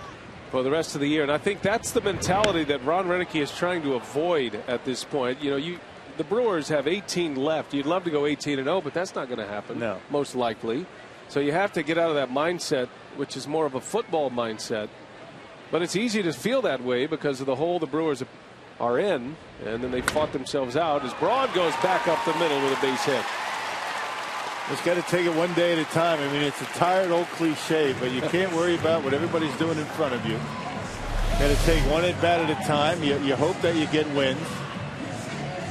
for the rest of the year. And I think that's the mentality that Ron Renicky is trying to avoid at this point. You know, the Brewers have 18 left. You'd love to go 18-0, but that's not going to happen. No. Most likely. So you have to get out of that mindset, which is more of a football mindset. But it's easy to feel that way because of the hole the Brewers are in, and then they fought themselves out as Braun goes back up the middle with a base hit. Just got to take it one day at a time. I mean, it's a tired old cliche, but you can't worry about what everybody's doing in front of you. Got to take one at bat at a time. You hope that you get wins.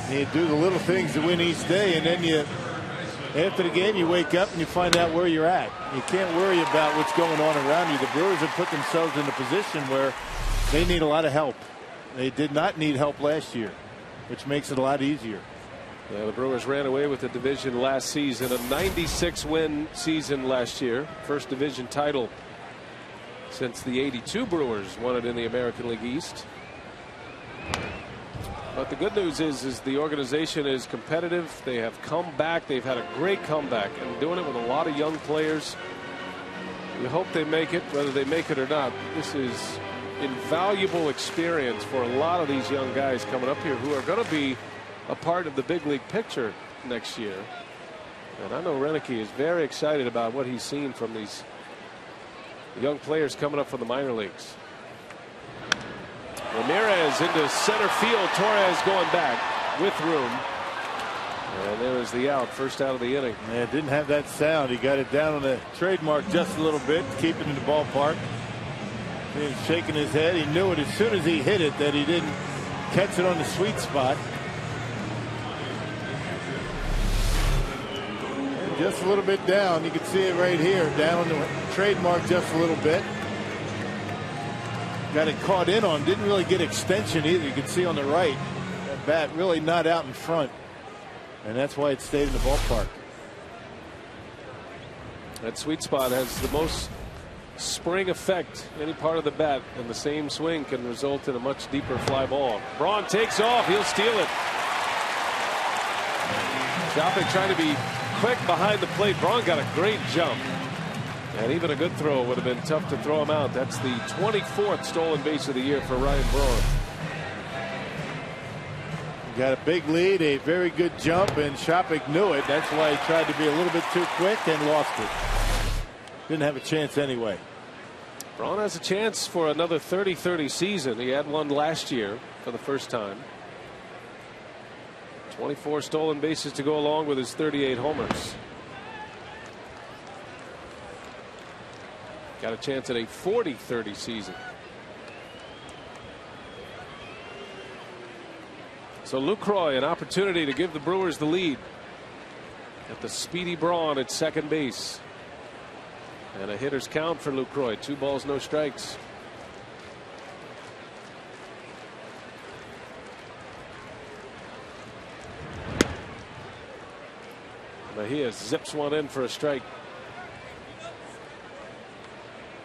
And you do the little things to win each day, and then after the game you wake up and you find out where you're at. You can't worry about what's going on around you. The Brewers have put themselves in a position where they need a lot of help. They did not need help last year, which makes it a lot easier. Yeah, the Brewers ran away with the division last season, a 96-win season last year. First division title since the '82 Brewers won it in the American League East. But the good news is the organization is competitive. They have come back. They've had a great comeback and doing it with a lot of young players. You hope they make it, whether they make it or not. This is invaluable experience for a lot of these young guys coming up here who are going to be a part of the big league picture next year. And I know Renicky is very excited about what he's seen from these young players coming up from the minor leagues. Ramirez into center field. Torres going back with room. And there is the out. First out of the inning. Yeah, didn't have that sound. He got it down on the trademark just a little bit to keep it in the ballpark. He's shaking his head. He knew it as soon as he hit it that he didn't catch it on the sweet spot. And just a little bit down. You can see it right here. Down on the trademark just a little bit. Got it caught in on. Didn't really get extension either. You can see on the right. That bat really not out in front. And that's why it stayed in the ballpark. That sweet spot has the most spring effect. Any part of the bat and the same swing can result in a much deeper fly ball. Braun takes off. He'll steal it. Shopping trying to be quick behind the plate. Braun got a great jump. And even a good throw would have been tough to throw him out. That's the 24th stolen base of the year for Ryan Braun. Got a big lead, a very good jump, and Shopping knew it. That's why he tried to be a little bit too quick and lost it. Didn't have a chance anyway. Braun has a chance for another 30-30 season. He had one last year for the first time. 24 stolen bases to go along with his 38 homers. Got a chance at a 40-30 season. So Lucroy, an opportunity to give the Brewers the lead. At the speedy Braun at second base. And a hitter's count for Lucroy. 2 balls, no strikes. Mejia zips one in for a strike.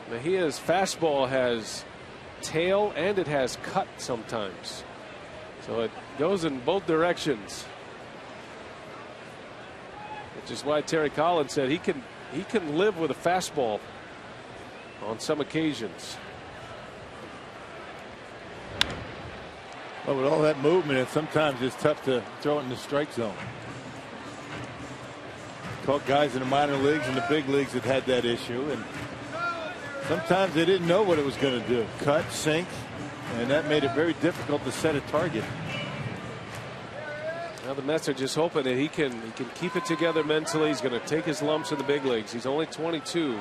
Mejia's fastball has tail and it has cut sometimes. So it goes in both directions. Which is why Terry Collins said he can live with a fastball on some occasions. Well, with all that movement, and sometimes it's tough to throw it in the strike zone. Caught guys in the minor leagues and the big leagues that had that issue, and sometimes they didn't know what it was going to do. Cut, sink, and that made it very difficult to set a target. Now the Mets are just hoping that he can keep it together mentally. He's going to take his lumps in the big leagues. He's only 22,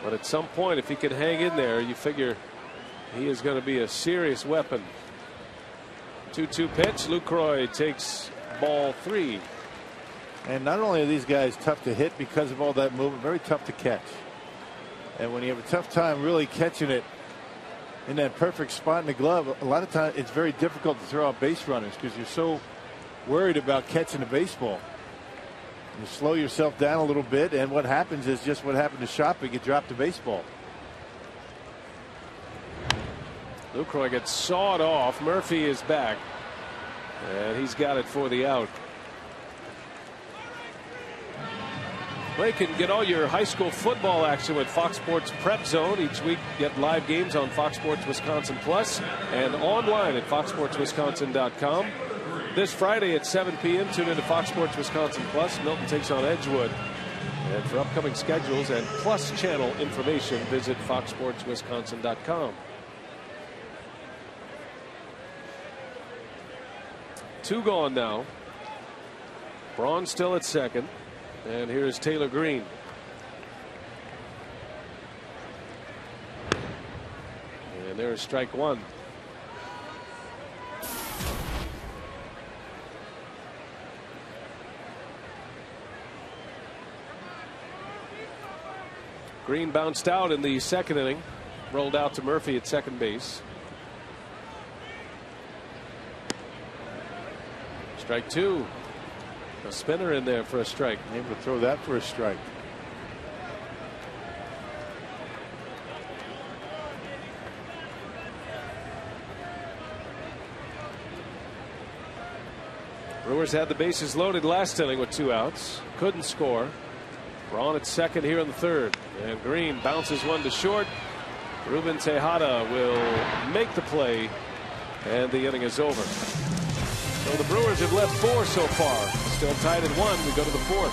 but at some point, if he can hang in there, you figure he is going to be a serious weapon. 2-2 pitch. Lucroy takes ball 3. And not only are these guys tough to hit because of all that movement, very tough to catch. And when you have a tough time really catching it in that perfect spot in the glove, a lot of times it's very difficult to throw out base runners because you're so worried about catching the baseball. You slow yourself down a little bit, and what happens is just what happened to Shopping. You drop the baseball. Lucroy gets sawed off. Murphy is back, and he's got it for the out. Well, you can get all your high school football action with Fox Sports Prep Zone. Each week, get live games on Fox Sports Wisconsin Plus and online at foxsportswisconsin.com. This Friday at 7 p.m., tune into Fox Sports Wisconsin Plus. Milton takes on Edgewood. And for upcoming schedules and Plus channel information, visit foxsportswisconsin.com. 2 gone now. Braun still at second. And here's Taylor Green. And there's strike 1. Green bounced out in the second inning. Rolled out to Murphy at second base. Strike 2. A spinner in there for a strike. Able to throw that for a strike. Brewers had the bases loaded last inning with 2 outs. Couldn't score. Braun at second here in the third. And Green bounces one to short. Ruben Tejada will make the play. And the inning is over. So the Brewers have left 4 so far. Still tied at 1. We go to the 4th.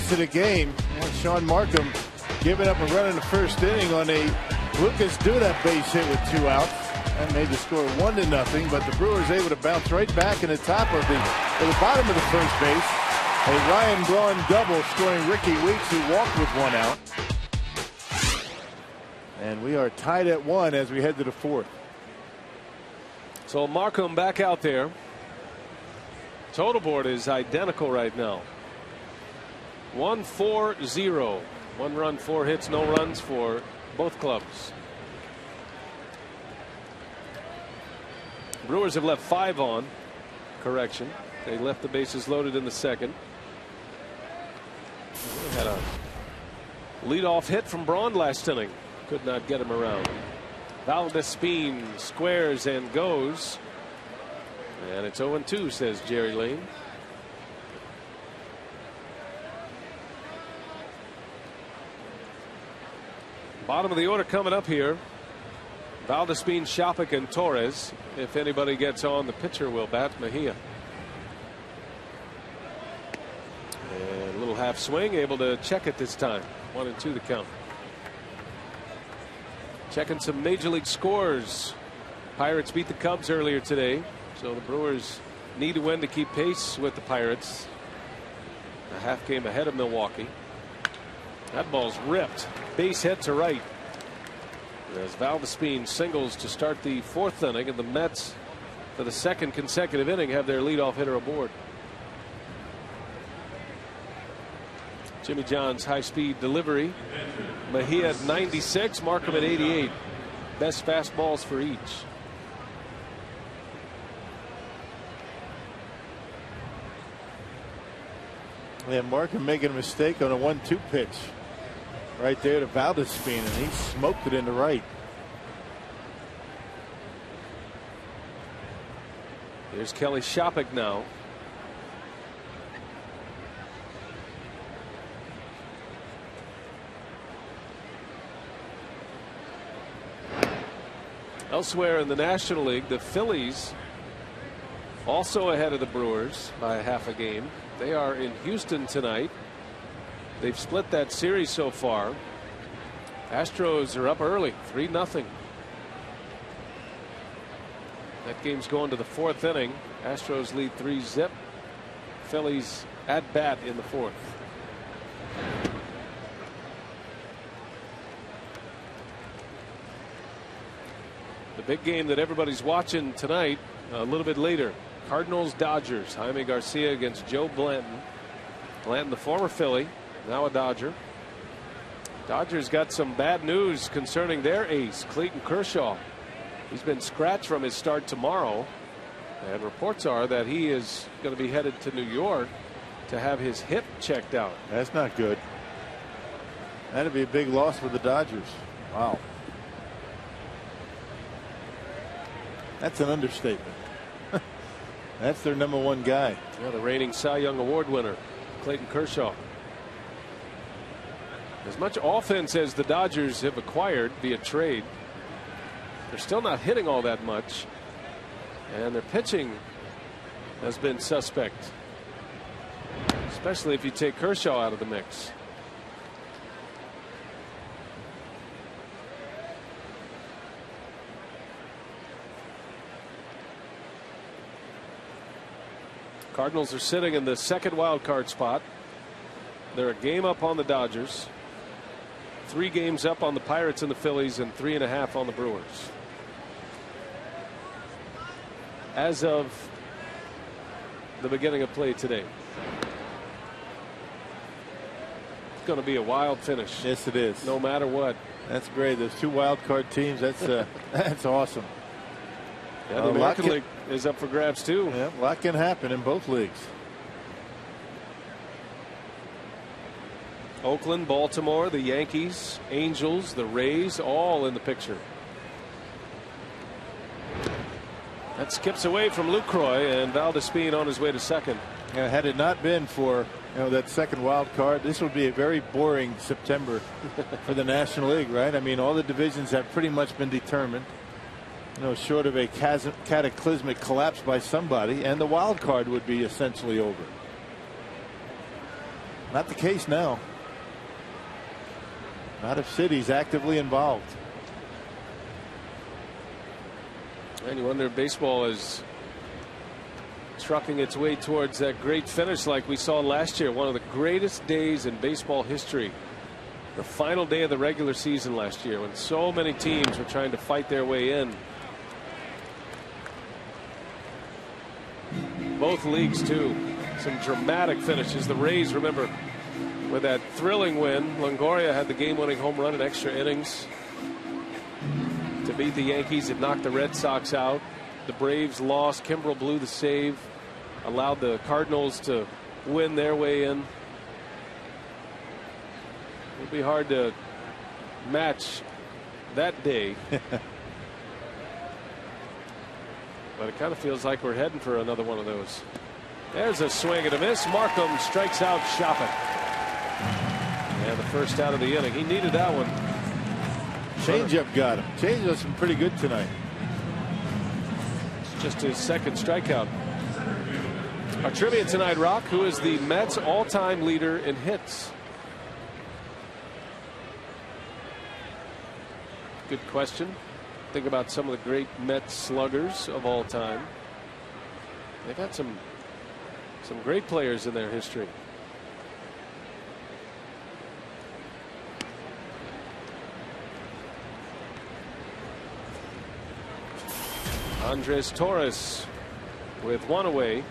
base of the game. And Sean Markham giving up a run in the first inning on a Lucas Duda base hit with 2 outs. That made the score 1-0, but the Brewers able to bounce right back in the top of the bottom of the first base. A Ryan Braun double scoring Ricky Weeks, who walked with 1 out. And we are tied at 1 as we head to the 4th. So Markham back out there. Total board is identical right now. 1-4-0. 1 run, 4 hits, no runs for both clubs. Brewers have left 5 on. Correction. They left the bases loaded in the second. They had a leadoff hit from Braun last inning. Could not get him around. Valdespin squares and goes. And it's 0-2, says Jerry Lane. Bottom of the order coming up here. Valdespin, Shopik, and Torres. If anybody gets on, the pitcher will bat. Mejia. And a little half swing, able to check it this time. 1-2 the count. Checking some major league scores. Pirates beat the Cubs earlier today, so the Brewers need to win to keep pace with the Pirates. A half game ahead of Milwaukee. That ball's ripped. Base hit to right. As Valdespin singles to start the 4th inning, and the Mets, for the 2nd consecutive inning, have their leadoff hitter aboard. Jimmy John's high-speed delivery. Mejia at 96, Markham at 88. Best fastballs for each. Yeah, Markham making a mistake on a 1-2 pitch. Right there to Valdespin, and he smoked it into right. Here's Kelly Shopik now. Elsewhere in the National League, the Phillies also ahead of the Brewers by half a game. They are in Houston tonight. They've split that series so far. Astros are up early, 3-0. That game's going to the 4th inning. Astros lead 3-0. Phillies at bat in the 4th. The big game that everybody's watching tonight, a little bit later. Cardinals Dodgers. Jaime Garcia against Joe Blanton. Blanton, the former Philly, now a Dodger. Dodgers got some bad news concerning their ace, Clayton Kershaw. He's been scratched from his start tomorrow, and reports are that he is going to be headed to New York to have his hip checked out. That's not good. That'd be a big loss for the Dodgers. Wow. That's an understatement. That's their #1 guy. Yeah, the reigning Cy Young Award winner, Clayton Kershaw. As much offense as the Dodgers have acquired via trade, they're still not hitting all that much, and their pitching has been suspect, especially if you take Kershaw out of the mix. Cardinals are sitting in the 2nd wild card spot. They're a game up on the Dodgers, 3 games up on the Pirates and the Phillies, and 3.5 on the Brewers. As of the beginning of play today. It's going to be a wild finish. Yes, it is. No matter what. That's great. Those 2 wild card teams. That's that's awesome. Yeah, the American League is up for grabs too. Yeah, a lot can happen in both leagues. Oakland, Baltimore, the Yankees, Angels, the Rays, all in the picture. That skips away from Lucroy, and Valdespin on his way to second. Yeah, had it not been for that 2nd wild card, this would be a very boring September for the National League, right? I mean, all the divisions have pretty much been determined. Short of a cataclysmic collapse by somebody, and the wild card would be essentially over. Not the case now. Not if City's actively involved. And you wonder if baseball is trucking its way towards that great finish like we saw last year. One of the greatest days in baseball history. The final day of the regular season last year when so many teams were trying to fight their way in. Both leagues too. Some dramatic finishes. The Rays, remember, with that thrilling win, Longoria had the game-winning home run in extra innings to beat the Yankees. It knocked the Red Sox out. The Braves lost. Kimbrel blew the save, allowed the Cardinals to win their way in. It'll be hard to match that day. But it kind of feels like we're heading for another one of those. There's a swing and a miss. Markham strikes out Shopping. And the first out of the inning. He needed that one. Changeup got him. Changeup's been pretty good tonight. It's just his second strikeout. Our trivia tonight, Rock, who is the Mets all-time leader in hits? Good question. Think about some of the great Mets sluggers of all time. They've had some great players in their history. Andres Torres with one away.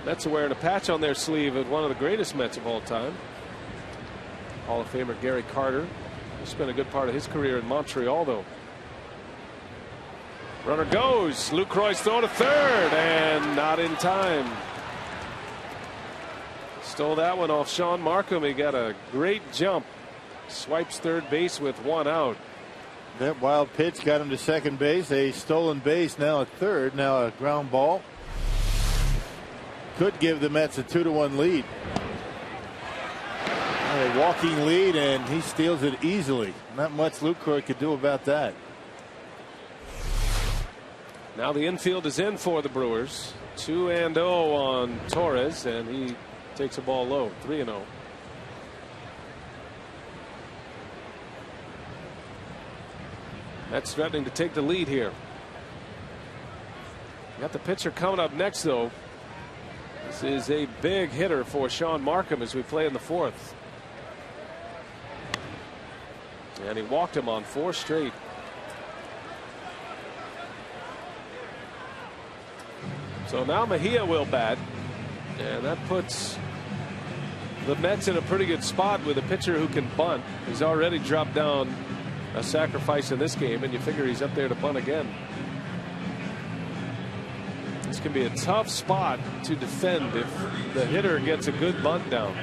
Mets are wearing a patch on their sleeve of one of the greatest Mets of all time. Hall of Famer Gary Carter. He spent a good part of his career in Montreal, though. Runner goes. Lucroy's throw to third, and not in time. Stole that one off Sean Markham. He got a great jump. Swipes third base with one out. That wild pitch got him to second base. A stolen base, now at third. Now a ground ball. Could give the Mets a 2-1 lead. A walking lead, and he steals it easily. Not much Lucroy could do about that. Now the infield is in for the Brewers. 2-0 on Torres, and he takes a ball low. 3-0. That's threatening to take the lead here. Got the pitcher coming up next, though. This is a big hitter for Sean Markham as we play in the fourth. And he walked him on 4 straight. So now Mejia will bat. And that puts the Mets in a pretty good spot with a pitcher who can bunt. He's already dropped down a sacrifice in this game, and you figure he's up there to bunt again. This can be a tough spot to defend if the hitter gets a good bunt down.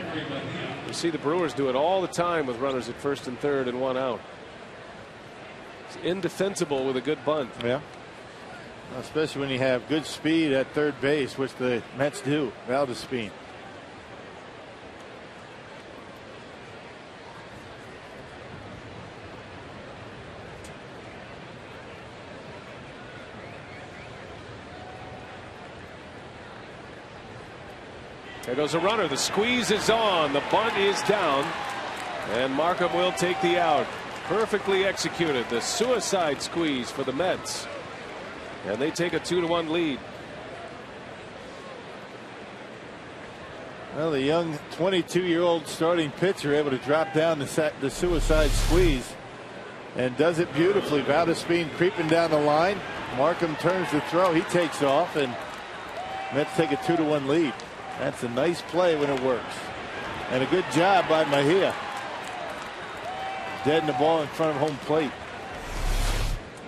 You see the Brewers do it all the time with runners at first and third and one out. It's indefensible with a good bunt. Yeah. Especially when you have good speed at third base, which the Mets do. Valdespin. There goes a runner. The squeeze is on. The bunt is down. And Markham will take the out. Perfectly executed. The suicide squeeze for the Mets. And they take a 2-1 lead. Well, the young 22-year-old starting pitcher able to drop down the suicide squeeze and does it beautifully. Valdespin creeping down the line. Markham turns the throw. He takes off, and Mets take a 2-1 lead. That's a nice play when it works. And a good job by Mejia. Deading the ball in front of home plate.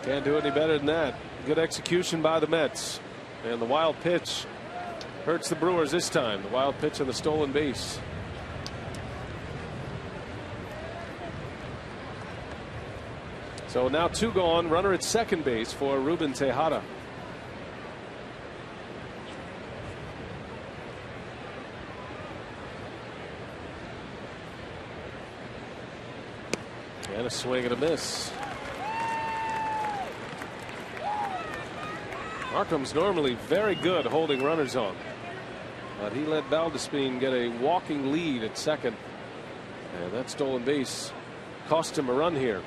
Can't do any better than that. Good execution by the Mets. And the wild pitch hurts the Brewers this time. The wild pitch on the stolen base. So now 2 gone. Runner at second base for Ruben Tejada. And a swing and a miss. Markham's normally very good holding runners on. But he let Valdespin get a walking lead at second. And that stolen base cost him a run here.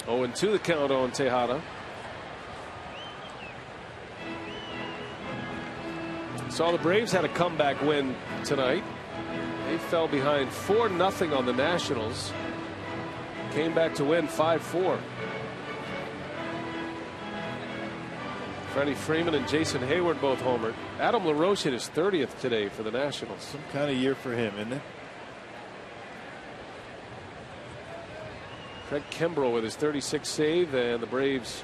Oh, and 2 the count on Tejada. Saw the Braves had a comeback win tonight. They fell behind 4-0 on the Nationals. Came back to win 5-4. Freddie Freeman and Jason Hayward both homered. Adam LaRoche hit his 30th today for the Nationals. Some kind of year for him, isn't it? Craig Kimbrell with his 36th save, and the Braves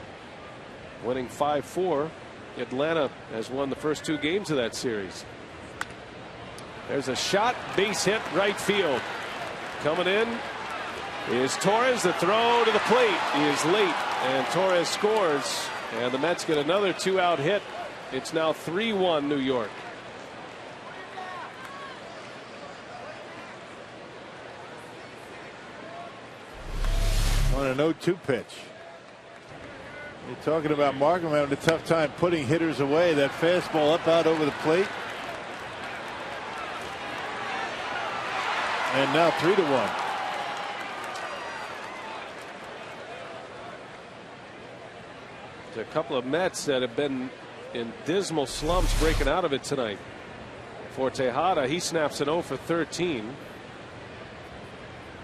winning 5-4. Atlanta has won the first 2 games of that series. There's a shot, base hit, right field. Coming in is Torres. The throw to the plate is late, and Torres scores. And the Mets get another 2-out hit. It's now 3-1 New York. On an 0-2 pitch. You're talking about Markham having a tough time putting hitters away. That fastball up out over the plate. And now 3-1. A couple of Mets that have been in dismal slumps breaking out of it tonight. For Tejada, he snaps an 0 for 13.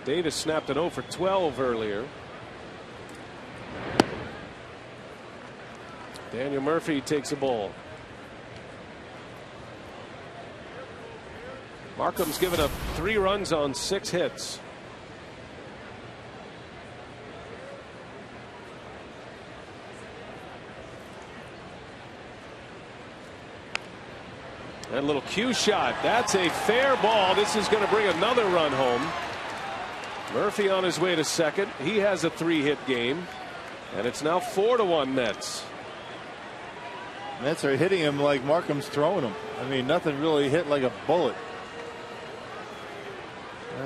Davis snapped an 0 for 12 earlier. Daniel Murphy takes a ball. Markham's given up 3 runs on 6 hits. That little cue shot. That's a fair ball. This is going to bring another run home. Murphy on his way to second. He has a 3-hit game. And it's now 4-1 Mets. Mets are hitting him like Markham's throwing them. I mean, nothing really hit like a bullet.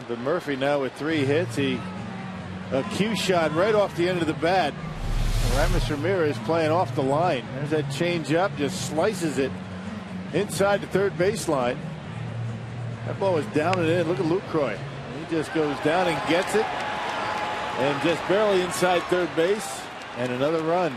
But Murphy now with 3 hits. A cue shot right off the end of the bat. Ramis Ramirez playing off the line. There's that change up. Just slices it inside the third baseline. That ball was down and in. Look at Lucroy. He just goes down and gets it. And just barely inside third base. And another run.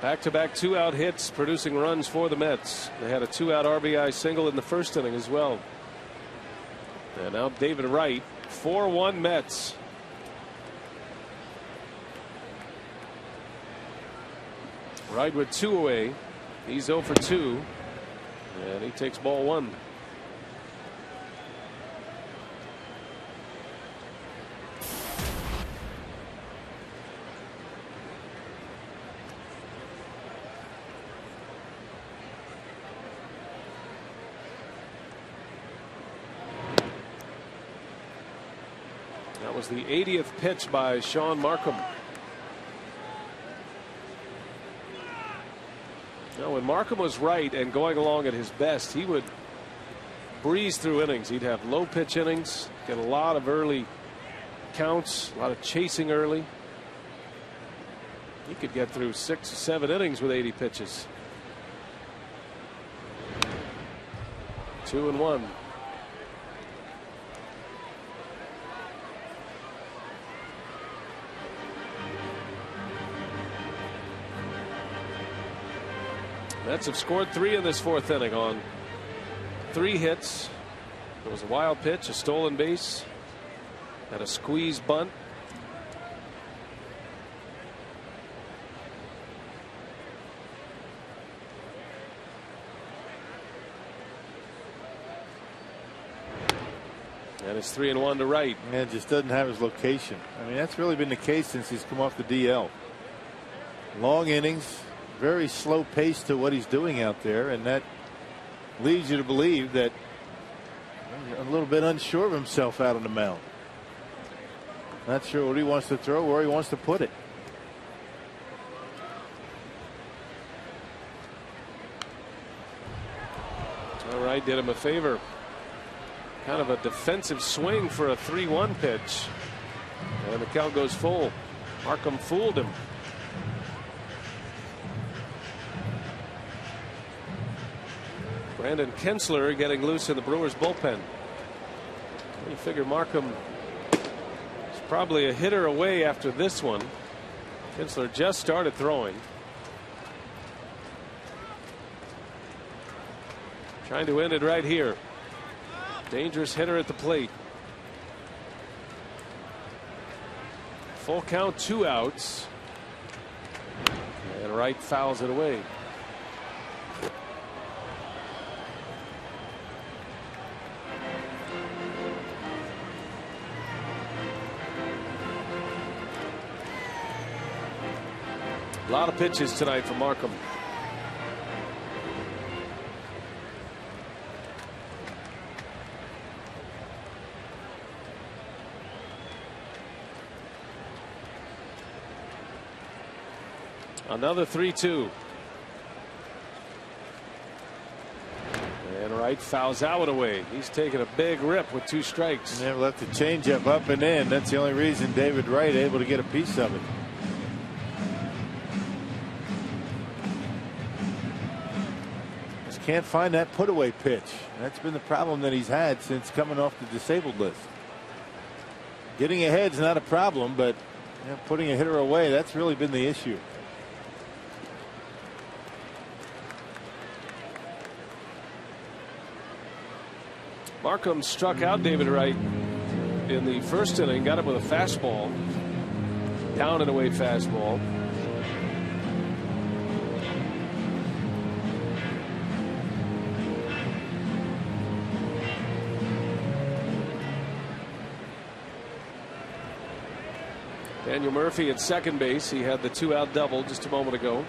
Back-to-back 2-out hits producing runs for the Mets. They had a 2-out RBI single in the first inning as well. And now David Wright. 4-1 Mets. Wright with 2 away. He's 0 for 2. And he takes ball 1. That was the 80th pitch by Sean Markham. Now, when Markham was right and going along at his best, he would breeze through innings. He'd have low pitch innings, get a lot of early counts, a lot of chasing early. He could get through 6 or 7 innings with 80 pitches. 2-1. Mets have scored 3 in this 4th inning on 3 hits. There was a wild pitch, a stolen base, and a squeeze bunt. And it's 3-1 to Wright. And just doesn't have his location. I mean, that's really been the case since he's come off the DL. Long innings. Very slow pace to what he's doing out there, and that leads you to believe that he's a little bit unsure of himself out on the mound. Not sure what he wants to throw, where he wants to put it. All right, did him a favor. Kind of a defensive swing for a 3-1 pitch. And the count goes full. Markham fooled him. Brandon Kinsler getting loose in the Brewers bullpen. You figure Markham is probably a hitter away after this one. Kinsler just started throwing. Trying to end it right here. Dangerous hitter at the plate. Full count, 2 outs. And Wright fouls it away. A lot of pitches tonight for Markham. Another 3-2. And Wright fouls out away. He's taking a big rip with 2 strikes. Never left the changeup up and in. That's the only reason David Wright able to get a piece of it. Just can't find that put away pitch. That's been the problem that he's had since coming off the disabled list. Getting ahead's not a problem, but putting a hitter away, that's really been the issue. Markham struck out David Wright in the first inning, got him with a fastball, down and away fastball. Daniel Murphy at second base. He had the 2-out double just a moment ago.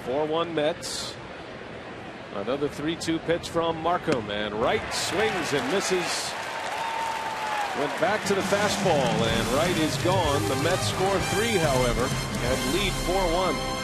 4-1 Mets. Another 3-2 pitch from Markham, and Wright swings and misses. Went back to the fastball, and Wright is gone. The Mets score 3, however, and lead 4-1.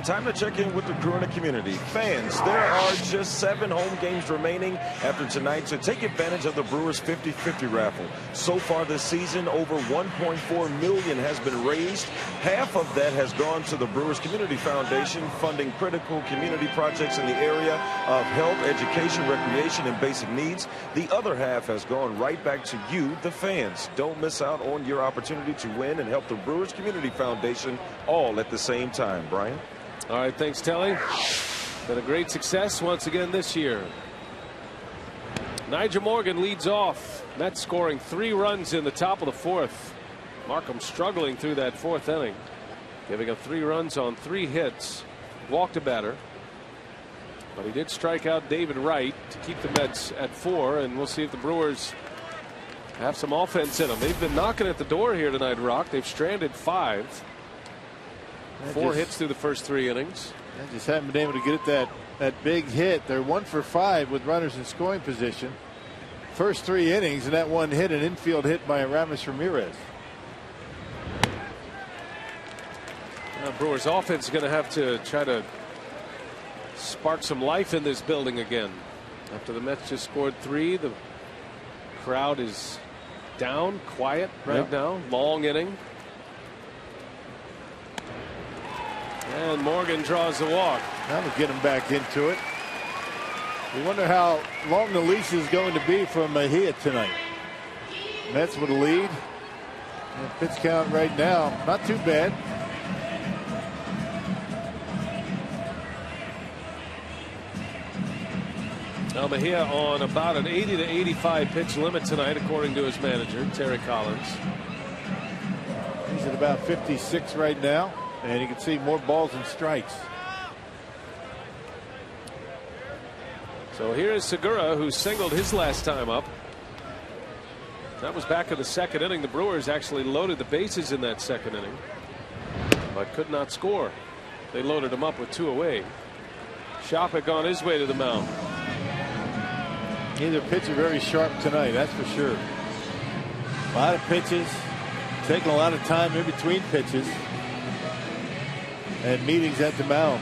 Time to check in with the crew and the community. Fans, there are just 7 home games remaining after tonight, so take advantage of the Brewers 50-50 raffle. So far this season, over $1.4 million has been raised. Half of that has gone to the Brewers Community Foundation, funding critical community projects in the area of health, education, recreation, and basic needs. The other half has gone right back to you, the fans. Don't miss out on your opportunity to win and help the Brewers Community Foundation all at the same time. Brian? All right, thanks, Telly. Been a great success once again this year. Nigel Morgan leads off. Mets scoring 3 runs in the top of the 4th. Markham struggling through that 4th inning, giving up 3 runs on 3 hits. Walked a batter. But he did strike out David Wright to keep the Mets at 4, and we'll see if the Brewers have some offense in them. They've been knocking at the door here tonight, Rock. They've stranded 5. 4 hits through the first 3 innings. They just haven't been able to get at that big hit. They're 1 for 5 with runners in scoring position. First 3 innings, and that one hit, an infield hit by Aramis Ramirez. Brewers offense is going to have to try to spark some life in this building again. After the Mets just scored 3, the crowd is down, quiet right now. Long inning. And Morgan draws the walk. That'll get him back into it. We wonder how long the leash is going to be from Mejia tonight. Mets with a lead. And pitch count right now, not too bad. Now Mejia on about an 80 to 85 pitch limit tonight, according to his manager, Terry Collins. He's at about 56 right now, and you can see more balls and strikes. So here is Segura, who singled his last time up. That was back in the 2nd inning. The Brewers actually loaded the bases in that 2nd inning, but could not score. They loaded him up with 2 away. Shopik on his way to the mound. Neither pitcher very sharp tonight, that's for sure. A lot of pitches, taking a lot of time in between pitches, and meetings at the mound.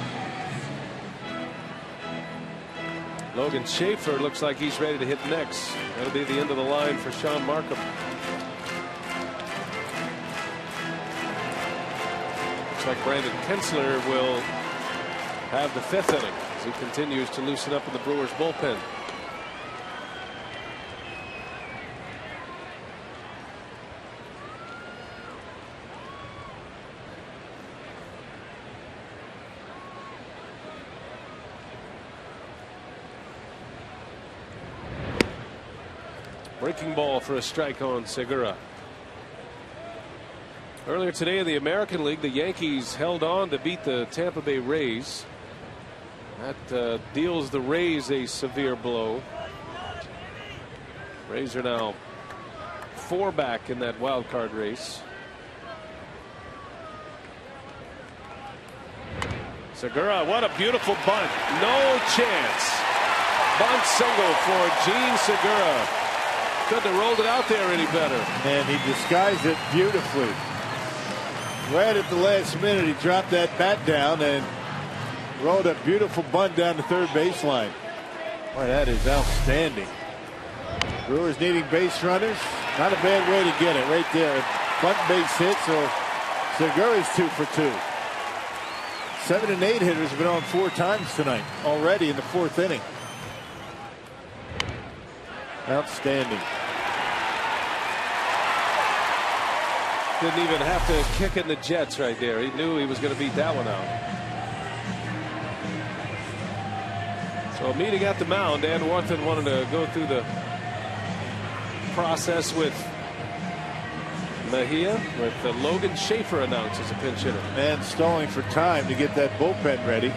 Logan Schaefer looks like he's ready to hit next. That'll be the end of the line for Sean Markham. Looks like Brandon Kensler will have the 5th inning as he continues to loosen up in the Brewers bullpen. Breaking ball for a strike on Segura. Earlier today in the American League, the Yankees held on to beat the Tampa Bay Rays. That deals the Rays a severe blow. Rays are now 4 back in that wild card race. Segura, what a beautiful bunt. No chance. Bunt single for Gene Segura. Couldn't have rolled it out there any better. And he disguised it beautifully. Right at the last minute, he dropped that bat down and rolled a beautiful bunt down the 3rd baseline. Boy, that is outstanding. Brewers needing base runners. Not a bad way to get it right there. Bunt base hit, so Segura's 2 for 2. 7 and 8 hitters have been on 4 times tonight already in the 4th inning. Outstanding. Didn't even have to kick in the Jets right there. He knew he was going to beat that one out. So a meeting at the mound. Dan Warthen wanted to go through the process with Mejia, with Logan Schaefer announced as a pinch hitter. And stalling for time to get that bullpen ready.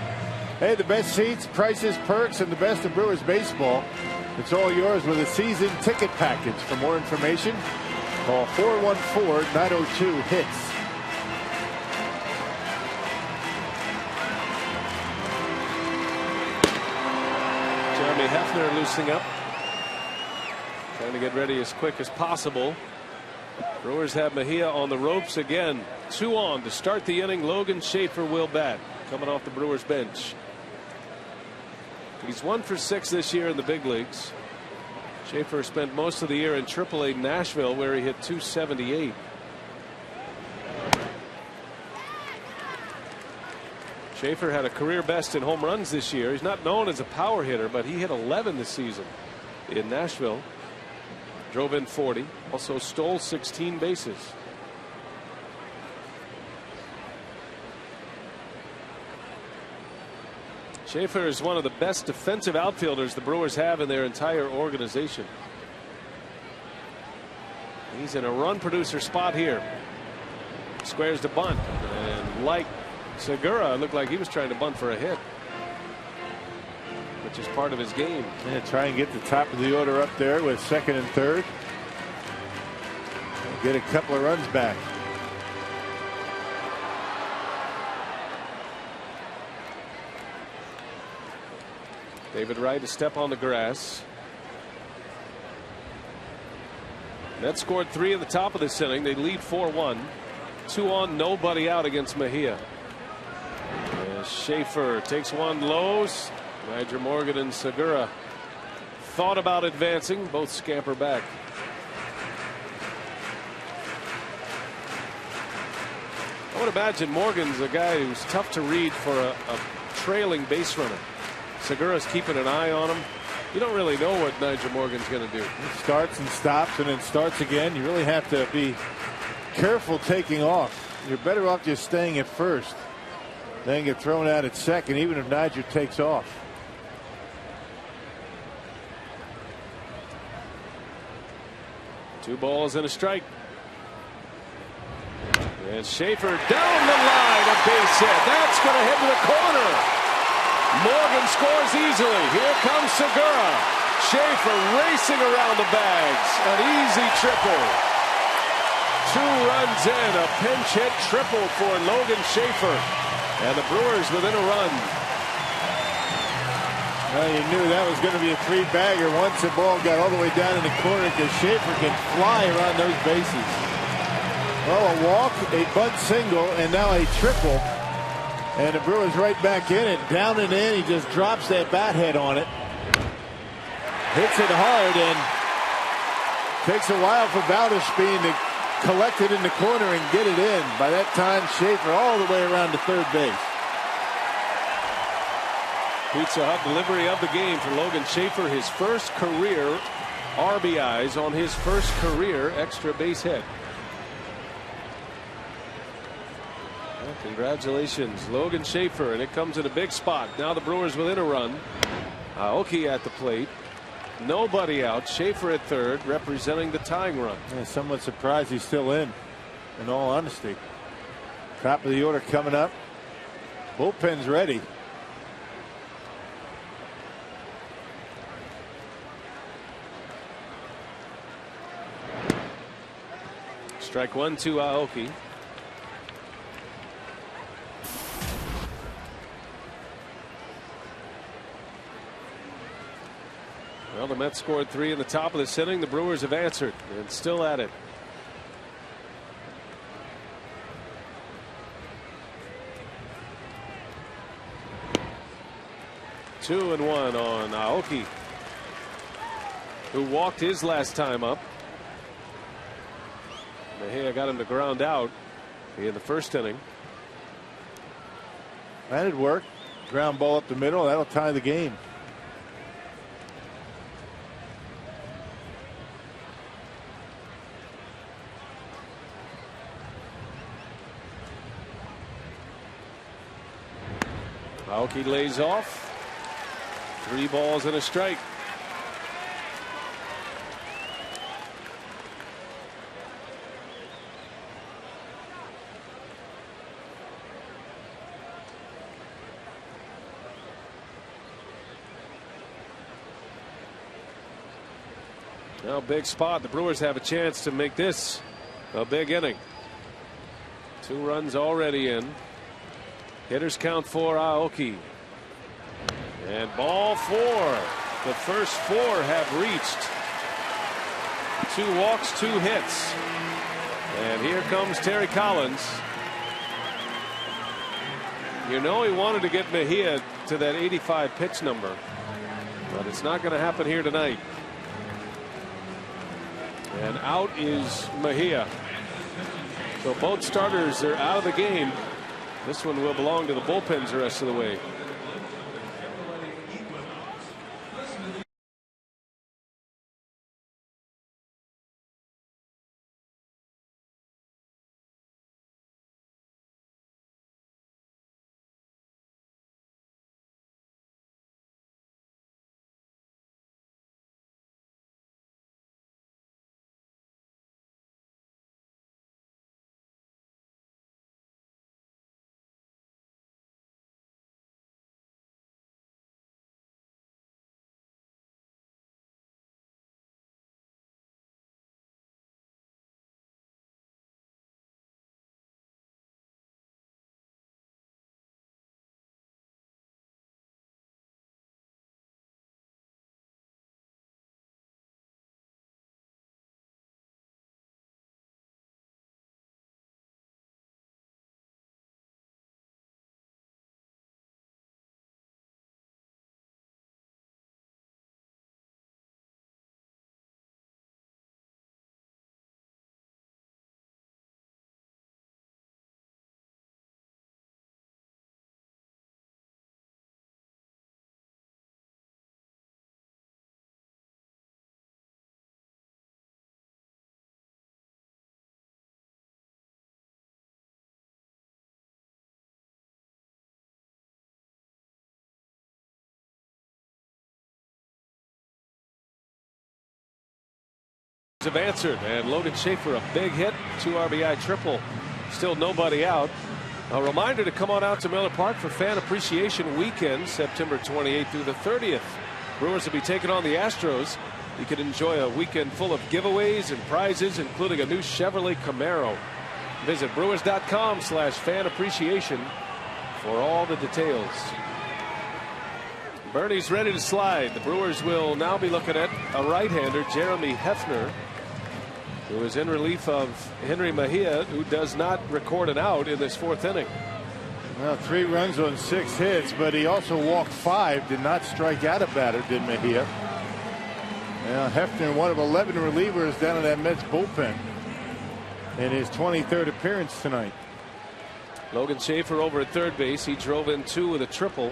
Hey, the best seats, prices, perks, and the best of Brewers baseball. It's all yours with a season ticket package. For more information, call 414-902-HITS. Jeremy Hefner loosening up, trying to get ready as quick as possible. Brewers have Mejia on the ropes again. 2 on to start the inning. Logan Schaefer will bat, coming off the Brewers bench. He's 1 for 6 this year in the big leagues. Schaefer spent most of the year in AAA Nashville, where he hit .278. Schaefer had a career best in home runs this year. He's not known as a power hitter, but he hit 11 this season in Nashville. Drove in 40. Also stole 16 bases. Schaefer is one of the best defensive outfielders the Brewers have in their entire organization. He's in a run producer spot here. Squares the bunt, and like Segura, it looked like he was trying to bunt for a hit. which is part of his game. Yeah, try and get the top of the order up there with second and third. Get a couple of runs back. David Wright a step on the grass. Mets scored 3 in the top of this inning. They lead 4-1. 2 on, nobody out against Mejia. Schaefer takes one lows. Nyjer Morgan and Segura thought about advancing. Both scamper back. I would imagine Morgan's a guy who's tough to read for a trailing base runner. Segura's keeping an eye on him. You don't really know what Nyjer Morgan's going to do. He starts and stops and then starts again. You really have to be careful taking off. You're better off just staying at first. Then get thrown out at second, even if Nyjer takes off. Two balls and a strike. And Schaefer down the line, a base hit. That's going to hit to the corner. Morgan scores easily. Here comes Segura. Schaefer racing around the bags. An easy triple. 2 runs in, a pinch hit triple for Logan Schaefer. And the Brewers within a run. Well, you knew that was going to be a 3-bagger once the ball got all the way down in the corner, because Schaefer can fly around those bases. Well, a walk, a bunt single, and now a triple. And the Brewers right back in it, down and in. He just drops that bat head on it. Hits it hard, and takes a while for Balderspian to collect it in the corner and get it in. By that time, Schaefer all the way around to third base. Pizza Hut delivery of the game for Logan Schaefer. His first career RBIs on his first career extra base hit. Well, congratulations, Logan Schaefer, and it comes in a big spot. Now the Brewers within a run. Aoki at the plate. Nobody out. Schaefer at third, representing the tying run. Yeah, somewhat surprised he's still in all honesty. Top of the order coming up. Bullpen's ready. Strike 1 to Aoki. Well, the Mets scored 3 in the top of this inning. The Brewers have answered and still at it. Two and one on Aoki, who walked his last time up. Mejia got him to ground out in the first inning. That'd work. Ground ball up the middle. That'll tie the game. Aoki lays off. 3 balls and a strike. Now big spot. The Brewers have a chance to make this a big inning. 2 runs already in. Hitters count for Aoki. And ball 4. The first 4 have reached. 2 walks, 2 hits. And here comes Terry Collins. You know he wanted to get Mejia to that 85 pitch number, but it's not going to happen here tonight. And out is Mejia. So both starters are out of the game. This one will belong to the bullpens the rest of the way. Have answered, and Logan Schaefer a big hit, 2 RBI triple, still nobody out. A reminder to come on out to Miller Park for Fan Appreciation Weekend, September 28th through the 30th. Brewers will be taking on the Astros. You can enjoy a weekend full of giveaways and prizes, including a new Chevrolet Camaro. Visit brewers.com/fan appreciation for all the details. Bernie's ready to slide. The Brewers will now be looking at a right-hander, Jeremy Hefner, who is in relief of Henry Mejia, who does not record an out in this 4th inning. Well, 3 runs on 6 hits, but he also walked 5, did not strike out a batter, did Mejia. Now, Hefner, one of 11 relievers down in that Mets bullpen in his 23rd appearance tonight. Logan Schaefer over at third base. He drove in 2 with a triple.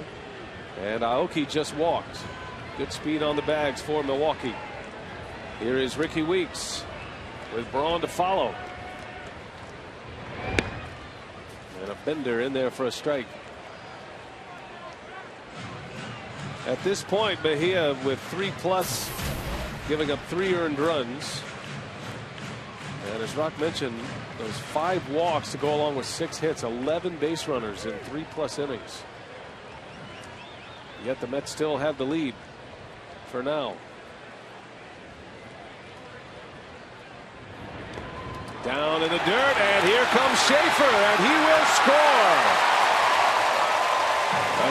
And Aoki just walked. Good speed on the bags for Milwaukee. Here is Ricky Weeks with Braun to follow. And a bender in there for a strike. At this point, Mejia with 3+, giving up 3 earned runs. And as Rock mentioned, those 5 walks to go along with 6 hits, 11 base runners in 3+ innings. Yet the Mets still have the lead for now. Down in the dirt, and here comes Schaefer, and he will score.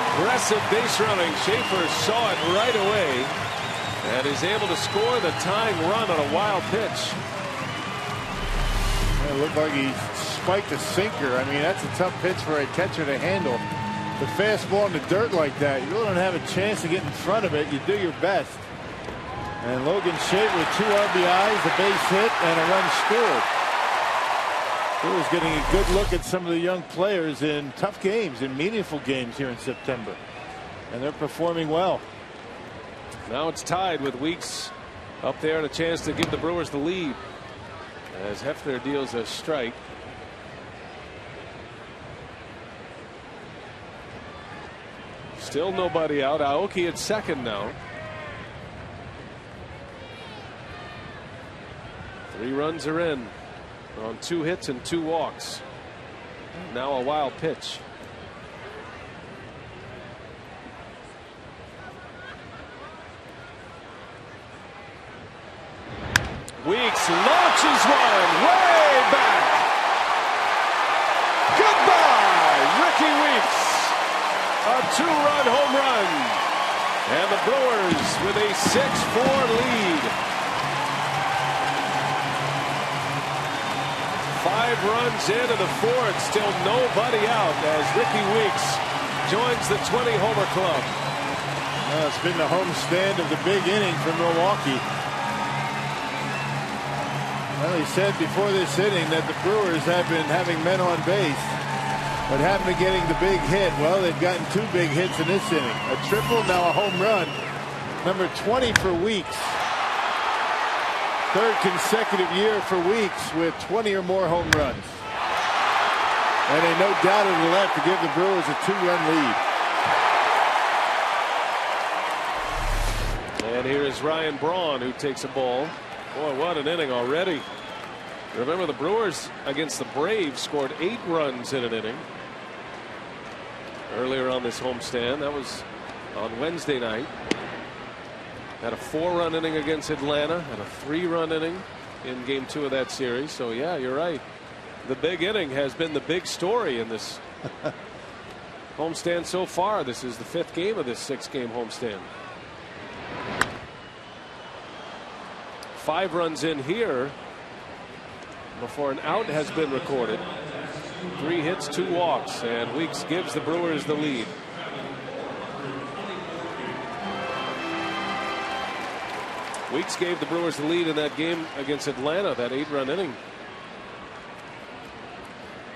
Aggressive base running. Schaefer saw it right away and is able to score the tying run on a wild pitch. It looked like he spiked a sinker. I mean, that's a tough pitch for a catcher to handle. The fastball in the dirt like that, you really don't have a chance to get in front of it. You do your best. And Logan Schaefer with 2 RBIs, a base hit, and a run scored. He was getting a good look at some of the young players in tough games, in meaningful games here in September. And they're performing well. Now it's tied with Weeks up there and a chance to give the Brewers the lead as Hefner deals a strike. Still nobody out. Aoki at second now. 3 runs are in on 2 hits and 2 walks. Now a wild pitch. Weeks launches one way back. Goodbye, Ricky Weeks. A 2-run home run. And the Brewers with a 6-4 lead. 5 runs into the 4th. Still nobody out as Ricky Weeks joins the 20-homer club. Well, it's been the homestand of the big inning for Milwaukee. Well, he said before this inning that the Brewers have been having men on base, but haven't been getting the big hit. Well, they've gotten 2 big hits in this inning. A triple, now a home run. Number 20 for Weeks. 3rd consecutive year for Weeks with 20 or more home runs. And a no doubter to the left to give the Brewers a 2-run lead. And here is Ryan Braun, who takes a ball. Boy, what an inning already. Remember, the Brewers against the Braves scored 8 runs in an inning earlier on this homestand. That was on Wednesday night. Had a 4-run inning against Atlanta and a 3-run inning in game 2 of that series. So yeah, you're right. The big inning has been the big story in this homestand so far. This is the 5th game of this 6-game homestand. 5 runs in here before an out has been recorded. 3 hits, 2 walks, and Weeks gives the Brewers the lead. Weeks gave the Brewers the lead in that game against Atlanta, that 8-run inning.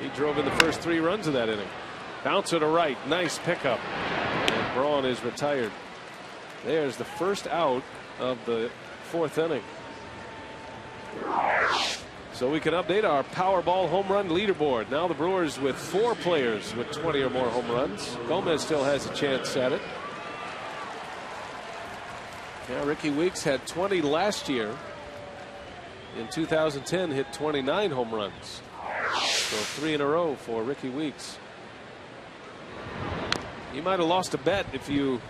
He drove in the first 3 runs of that inning. Bouncer to right, nice pickup, and Braun is retired. There's the first out of the 4th inning. So we can update our Powerball home run leaderboard. Now the Brewers with 4 players with 20 or more home runs. Gomez still has a chance at it. Yeah, Ricky Weeks had 20 last year. in 2010 hit 29 home runs. So 3 in a row for Ricky Weeks. You might have lost a bet if you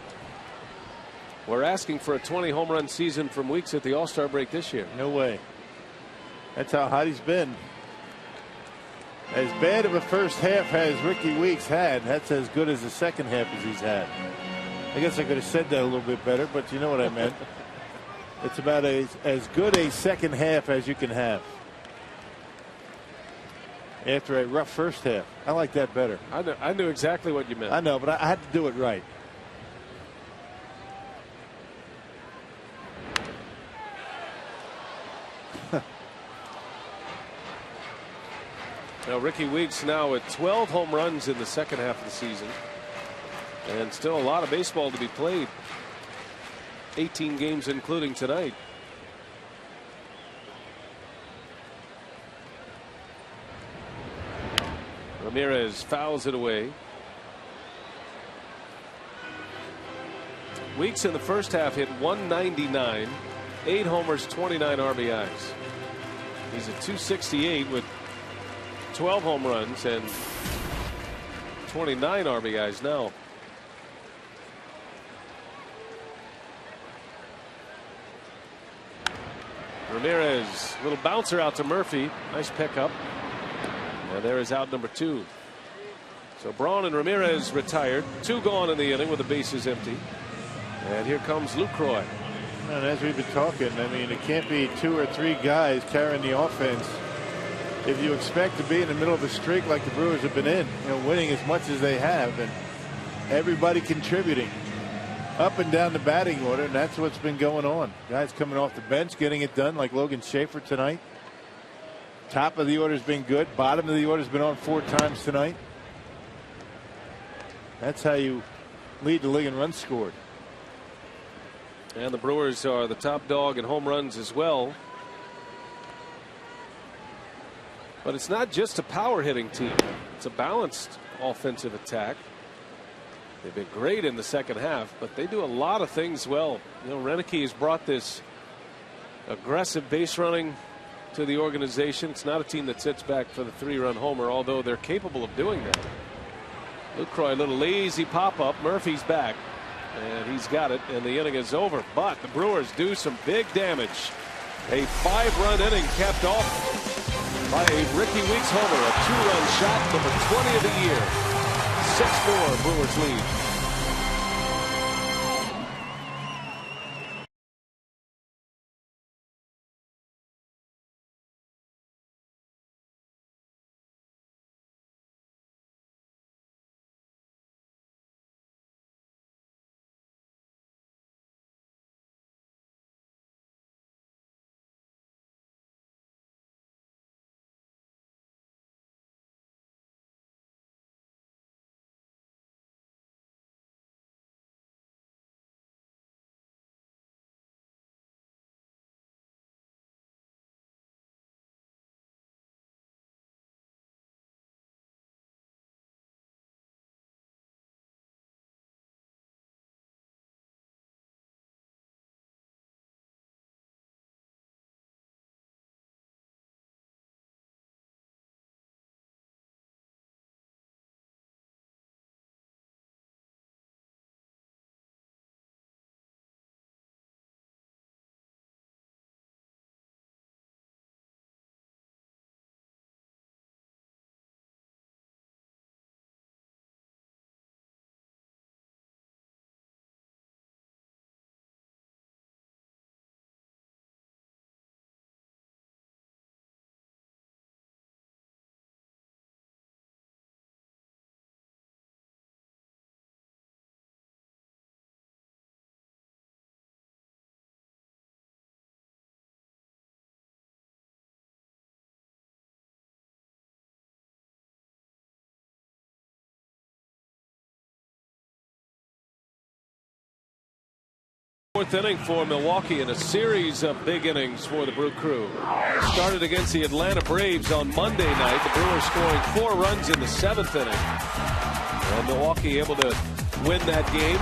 were asking for a 20 home run season from Weeks at the All-Star break this year. No way. That's how hot he's been. As bad of a first half as Ricky Weeks had, that's as good as the second half as he's had. I guess I could have said that a little bit better, but you know what I meant. It's about as good a second half as you can have after a rough first half. I like that better. I knew exactly what you meant. I know, but I had to do it right. Now Ricky Weeks now at 12 home runs in the second half of the season. And still a lot of baseball to be played. 18 games including tonight. Ramirez fouls it away. Weeks in the first half hit 199, 8 homers, 29 RBIs. He's at 268 with 12 home runs and 29 RBIs now. Ramirez, little bouncer out to Murphy. Nice pickup. And there is out number 2. So Braun and Ramirez retired. 2 gone in the inning with the bases empty. And here comes Lucroy. And as we've been talking, I mean, it can't be 2 or 3 guys carrying the offense if you expect to be in the middle of a streak like the Brewers have been in, you know, winning as much as they have, and everybody contributing up and down the batting order, and that's what's been going on. Guys coming off the bench, getting it done, like Logan Schaefer tonight. Top of the order's been good. Bottom of the order's been on 4 times tonight. That's how you lead the league in runs scored. And the Brewers are the top dog in home runs as well. But it's not just a power hitting team. It's a balanced offensive attack. They've been great in the second half, but they do a lot of things well. You know, Renicky has brought this aggressive base running to the organization. It's not a team that sits back for the 3-run homer, although they're capable of doing that. Lucroy, a little lazy pop-up. Murphy's back, and he's got it, and the inning is over. But the Brewers do some big damage. A 5-run inning capped off by a Ricky Weeks homer, a 2-run shot, number 20 of the year. 6-4 Brewers lead. Fourth inning for Milwaukee in a series of big innings for the Brew Crew. Started against the Atlanta Braves on Monday night. The Brewers scoring 4 runs in the 7th inning. And Milwaukee able to win that game,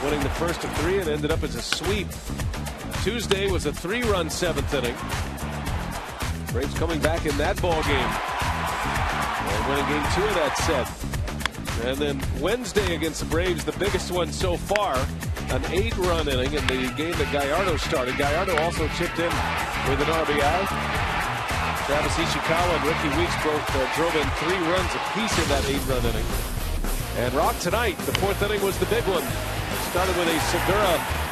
winning the first of 3, and ended up as a sweep Tuesday was a 3-run 7th inning. Braves coming back in that ball game and winning game 2 of that set. And then Wednesday against the Braves, the biggest one so far, an 8-run inning in the game that Gallardo started. Gallardo also chipped in with an RBI. Travis Ishikawa and Ricky Weeks both drove in 3 runs apiece in that 8-run inning. And Rock tonight, the 4th inning was the big one. It started with a Segura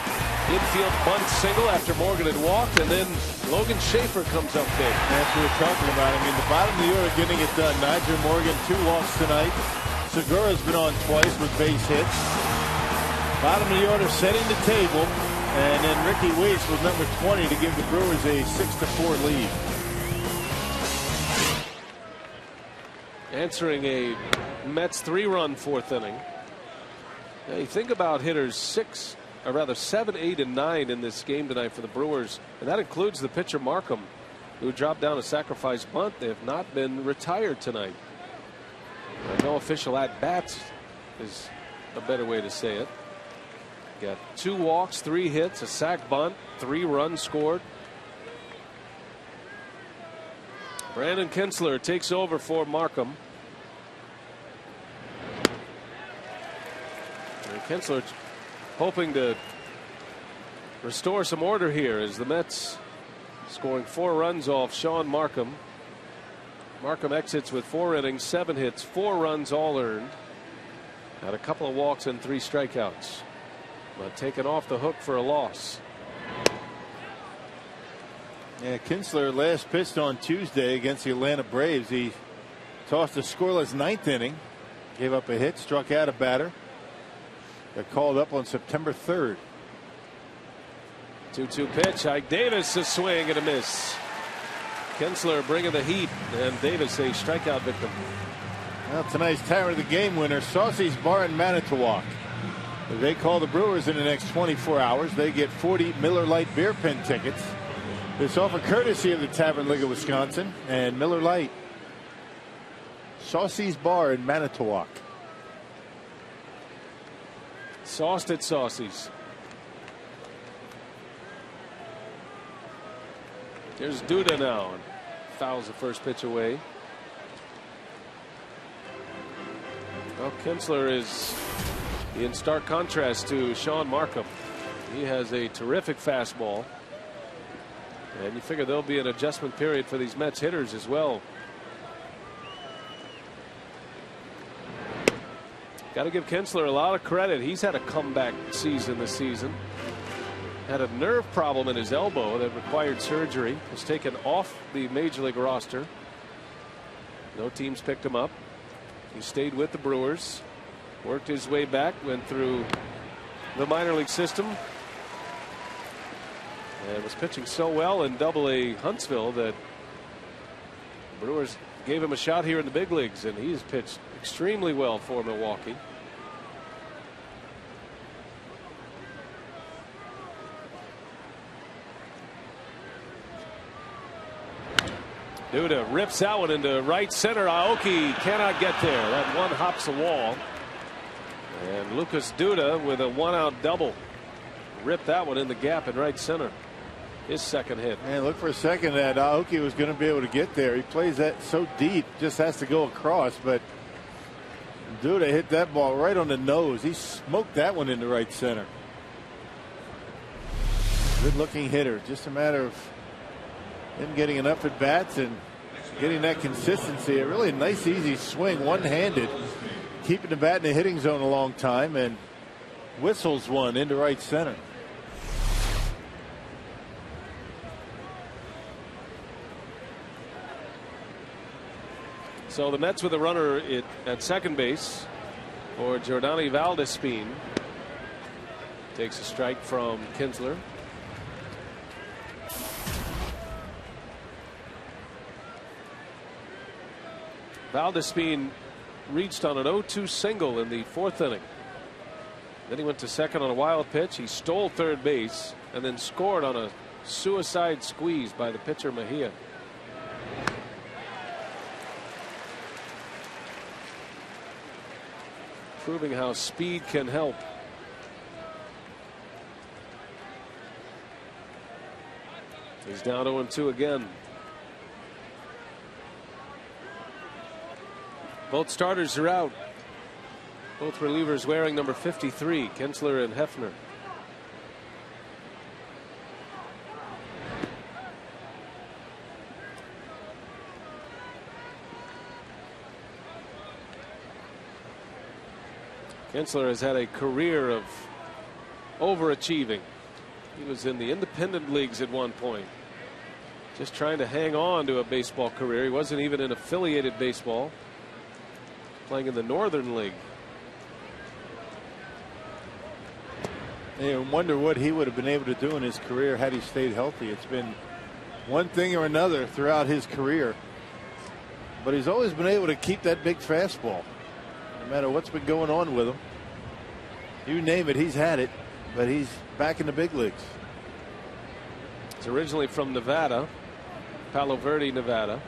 infield bunt single after Morgan had walked, and then Logan Schaefer comes up big. That's what we're talking about. I mean, the bottom of the order getting it done. Nigel Morgan 2 walks tonight. Segura's been on twice with base hits. Bottom of the order setting the table, and then Ricky Weeks was number 20 to give the Brewers a 6-4 lead. Answering a Mets 3-run 4th inning. Now you think about hitters 7, 8, and 9 in this game tonight for the Brewers, and that includes the pitcher Markham, who dropped down a sacrifice bunt. They have not been retired tonight. No official at bats is a better way to say it. Got 2 walks, 3 hits, a sac bunt, 3 runs scored. Brandon Kinsler takes over for Markham. And Kinsler hoping to restore some order here as the Mets scoring 4 runs off Sean Markham. Markham exits with 4 innings, 7 hits, 4 runs all earned. Had a couple of walks and 3 strikeouts, but taken off the hook for a loss. Yeah, Kinsler last pitched on Tuesday against the Atlanta Braves. He tossed a scoreless 9th inning, gave up a hit, struck out a batter. Got called up on September 3rd. 2-2 pitch. Ike Davis a swing and a miss. Kinsler bringing the heat, and Davis a strikeout victim. Well, tonight's Tower of the Game winner, Saucy's Bar in Manitowoc. If they call the Brewers in the next 24 hours, they get 40 Miller Lite beer pen tickets. This offer courtesy of the Tavern League of Wisconsin and Miller Lite. Saucy's Bar in Manitowoc. Sauced at Saucy's. There's Duda now, and fouls the first pitch away. Well, Kinsler is in stark contrast to Sean Markham. He has a terrific fastball. And you figure there'll be an adjustment period for these Mets hitters as well. Got to give Kinsler a lot of credit. He's had a comeback season this season. Had a nerve problem in his elbow that required surgery. Was taken off the major league roster. No teams picked him up. He stayed with the Brewers. Worked his way back. Went through the minor league system. And was pitching so well in Double-A Huntsville that the Brewers gave him a shot here in the big leagues, and he's pitched extremely well for Milwaukee. Duda rips that one into right center. Aoki cannot get there. That one hops the wall. And Lucas Duda with a 1-out double. Ripped that one in the gap in right center. His second hit. And look for a second that Aoki was going to be able to get there. He plays that so deep, just has to go across. But Duda hit that ball right on the nose. He smoked that one into right center. Good looking hitter. Just a matter of him getting enough at bats and getting that consistency. A really nice, easy swing, one-handed, keeping the bat in the hitting zone a long time, and whistles one into right center. So the Mets with a runner at second base for Jordani Valdespin. Takes a strike from Kinsler. Valdespin reached on an 0-2 single in the 4th inning. Then he went to second on a wild pitch. He stole third base and then scored on a suicide squeeze by the pitcher Mejia. Proving how speed can help. He's down 0-2 again. Both starters are out. Both relievers wearing number 53, Kinsler and Hefner. Kinsler has had a career of overachieving. He was in the independent leagues at one point, just trying to hang on to a baseball career. He wasn't even in affiliated baseball, playing in the Northern League. You wonder what he would have been able to do in his career had he stayed healthy. It's been one thing or another throughout his career, but he's always been able to keep that big fastball, no matter what's been going on with him. You name it, he's had it, but he's back in the big leagues. He's originally from Nevada, Palo Verde, Nevada.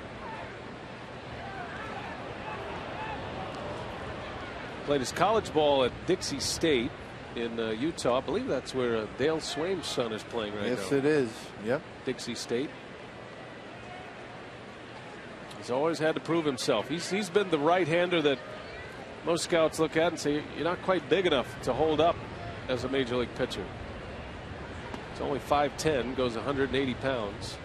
Played his college ball at Dixie State in Utah. I believe that's where Dale Swaim's son is playing right now. Yes, it is. Yep. Dixie State. He's always had to prove himself. He's been the right-hander that most scouts look at and say, you're not quite big enough to hold up as a major league pitcher. He's only 5'10", goes 180 pounds.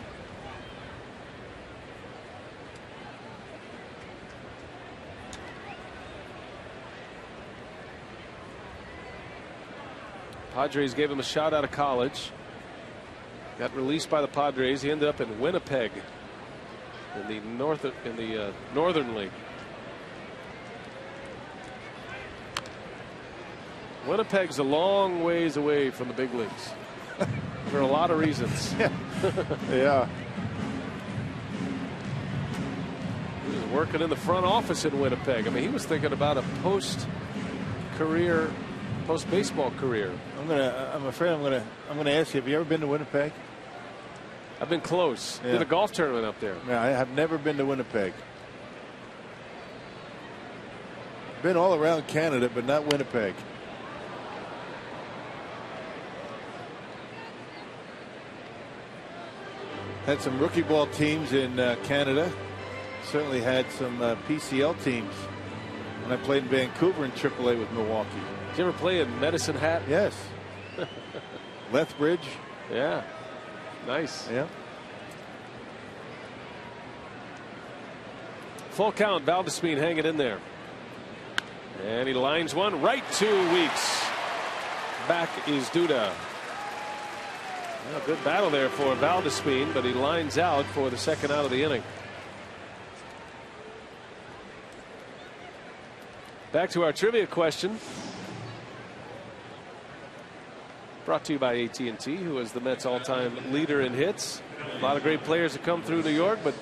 Padres gave him a shot out of college. Got released by the Padres. He ended up in Winnipeg in the Northern League. Winnipeg's a long ways away from the big leagues for a lot of reasons. Yeah. He was working in the front office in Winnipeg. I mean, he was thinking about a post-baseball career. I'm afraid I'm gonna ask you, have you ever been to Winnipeg? I've been close. Yeah. Did a golf tournament up there. Yeah, I have never been to Winnipeg. Been all around Canada, but not Winnipeg. Had some rookie ball teams in Canada. Certainly had some PCL teams. When I played in Vancouver in AAA with Milwaukee. Did you ever play in Medicine Hat? Yes. Lethbridge. Yeah. Nice. Yeah. Full count. Valdespin hanging in there. And he lines one right to Weeks. Back is Duda. Well, good battle there for Valdespin, but he lines out for the second out of the inning. Back to our trivia question. Brought to you by AT&T, who is the Mets all-time leader in hits. A lot of great players that come through New York, but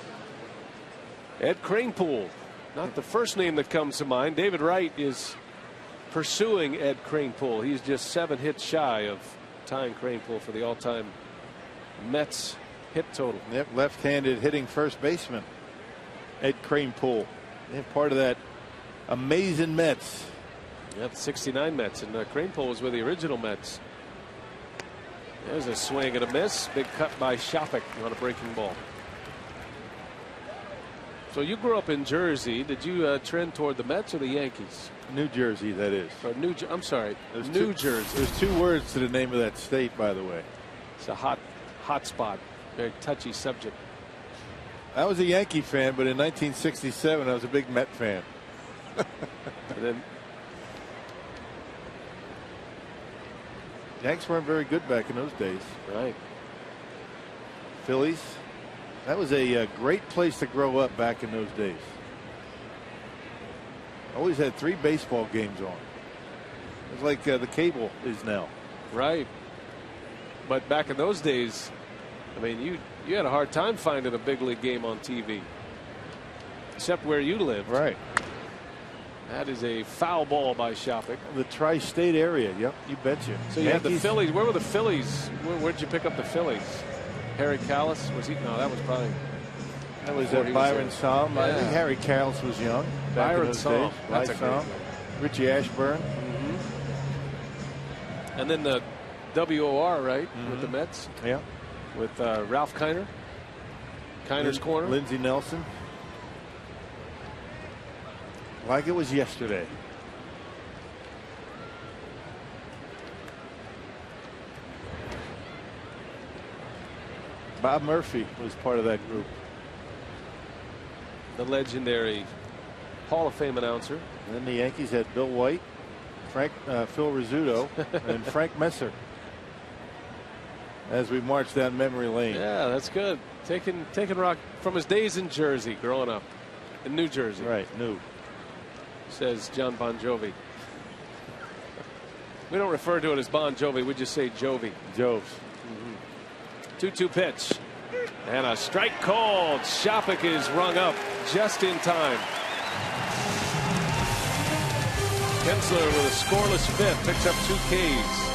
Ed Kranepool, not the first name that comes to mind. David Wright is pursuing Ed Kranepool. He's just 7 hits shy of tying Kranepool for the all-time Mets hit total. Yep, left-handed hitting first baseman, Ed Kranepool. They're part of that amazing Mets. Yep, 69 Mets, and Kranepool was with the original Mets. There's a swing and a miss. Big cut by Shopik on a breaking ball. So you grew up in Jersey. Did you trend toward the Mets or the Yankees? New Jersey, that is. Or I'm sorry, New Jersey. There's 2 words to the name of that state, by the way. It's a hot spot. Very touchy subject. I was a Yankee fan, but in 1967 I was a big Met fan. And then Yanks weren't very good back in those days. right. Phillies. That was a great place to grow up back in those days. Always had 3 baseball games on. It was like the cable is now. Right. But back in those days, I mean, you had a hard time finding a big league game on TV, except where you lived. Right. That is a foul ball by Shopik. The tri-state area. Yep, you betcha. So you had the Phillies. Where were the Phillies? Where'd you pick up the Phillies? Harry Callis? Was he? No, that was probably. That was before he Byron Salm. Yeah. I think Harry Callis was young. Byron Salm. That's a great Salm. name. Richie Ashburn. And then the WOR, right, with the Mets. Yeah. with Ralph Kiner. Kiner's corner. Lindsey Nelson. Like it was yesterday. Bob Murphy was part of that group. The legendary Hall of Fame announcer. And then the Yankees had Bill White, Phil Rizzuto, and Frank Messer. As we march down memory lane. Yeah, that's good. Taking Rock from his days in Jersey, growing up in New Jersey. Right, new. Says John Bon Jovi. We don't refer to it as Bon Jovi. We just say Jovi. Joves. 2-2 pitch. And a strike called. Shopik is rung up just in time. Kinsler with a scoreless fifth picks up 2 Ks.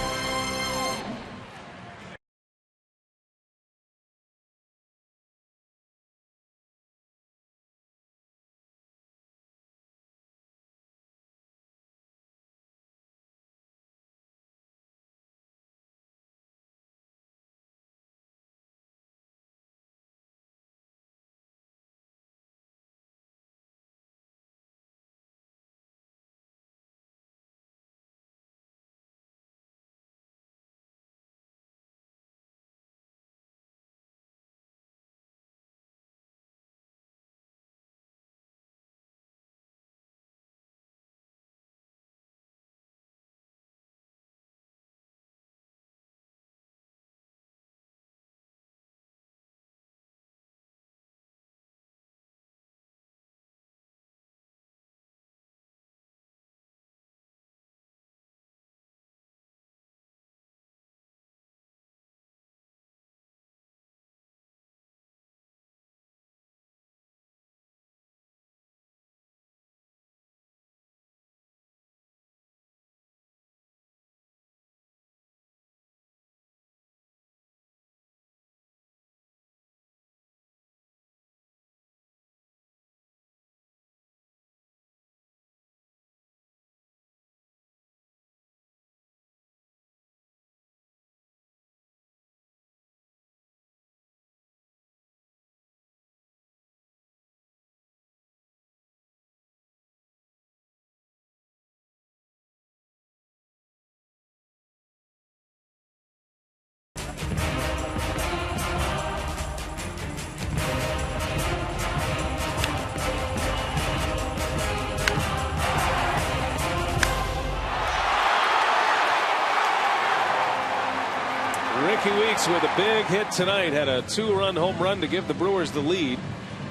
Ricky Weeks with a big hit tonight. Had a 2-run home run to give the Brewers the lead.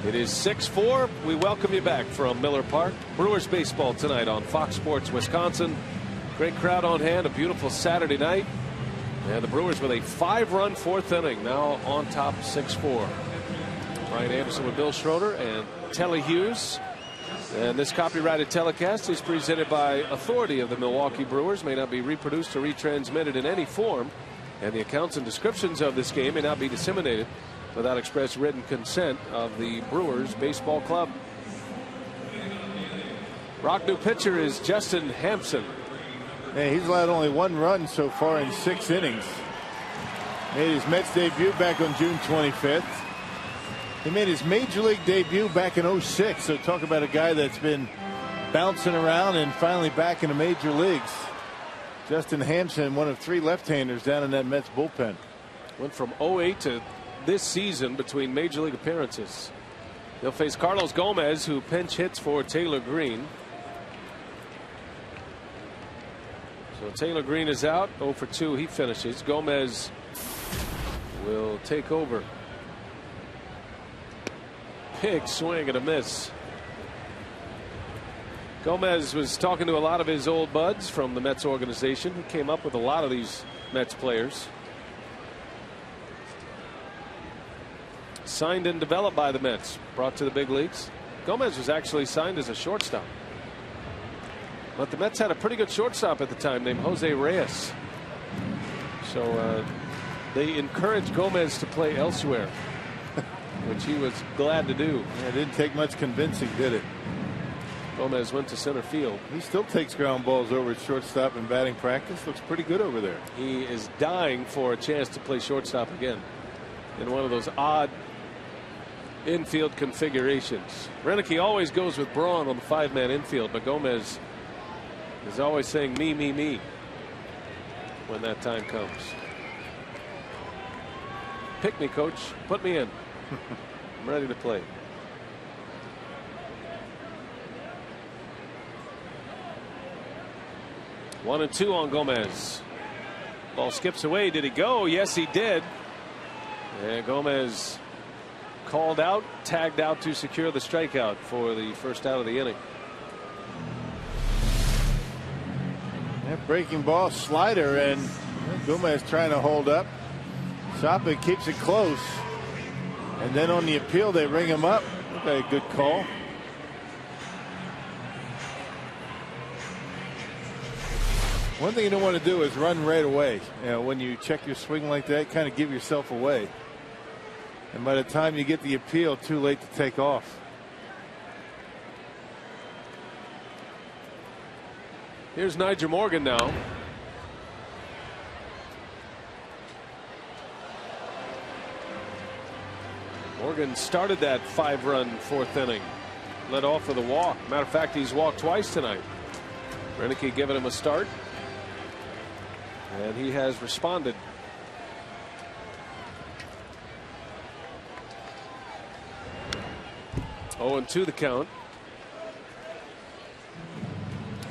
It is 6-4. We welcome you back from Miller Park. Brewers baseball tonight on Fox Sports Wisconsin. Great crowd on hand. A beautiful Saturday night. And the Brewers with a 5-run 4th inning. Now on top 6-4. Brian Anderson with Bill Schroeder and Telly Hughes. And this copyrighted telecast is presented by authority of the Milwaukee Brewers. May not be reproduced or retransmitted in any form. And the accounts and descriptions of this game may not be disseminated without express written consent of the Brewers Baseball Club. Rock new pitcher is Justin Hampson. Yeah, he's allowed only 1 run so far in 6 innings. Made his Mets debut back on June 25th. He made his major league debut back in 06. So talk about a guy that's been bouncing around and finally back in the major leagues. Justin Hampson, one of 3 left-handers down in that Mets bullpen. Went from 08 to this season between major league appearances. They'll face Carlos Gomez, who pinch hits for Taylor Green. So Taylor Green is out. 0 for 2. He finishes. Gomez will take over. Big swing and a miss. Gomez was talking to a lot of his old buds from the Mets organization. He came up with a lot of these Mets players. Signed and developed by the Mets, brought to the big leagues. Gomez was actually signed as a shortstop. But the Mets had a pretty good shortstop at the time named Jose Reyes. So they encouraged Gomez to play elsewhere, which he was glad to do. Yeah, it didn't take much convincing, did it? Gomez went to center field. He still takes ground balls over at shortstop in batting practice. Looks pretty good over there. He is dying for a chance to play shortstop again. in one of those odd infield configurations. Renicky always goes with Braun on the 5-man infield, but Gomez is always saying me, me, me when that time comes. Pick me, coach. Put me in. I'm ready to play. One and two on Gomez. Ball skips away. Did he go? Yes, he did. And Gomez called out, tagged out to secure the strikeout for the first out of the inning. That breaking ball slider, and Gomez trying to hold up. Shopik keeps it close, and then on the appeal they ring him up. Okay, good call. One thing you don't want to do is run right away. You know, when you check your swing like that, kind of give yourself away. And by the time you get the appeal, too late to take off. Here's Nigel Morgan now. Morgan started that 5-run 4th inning. Led off with a walk. Matter of fact, he's walked twice tonight. Renicky giving him a start. And he has responded. Oh, and 2 the count.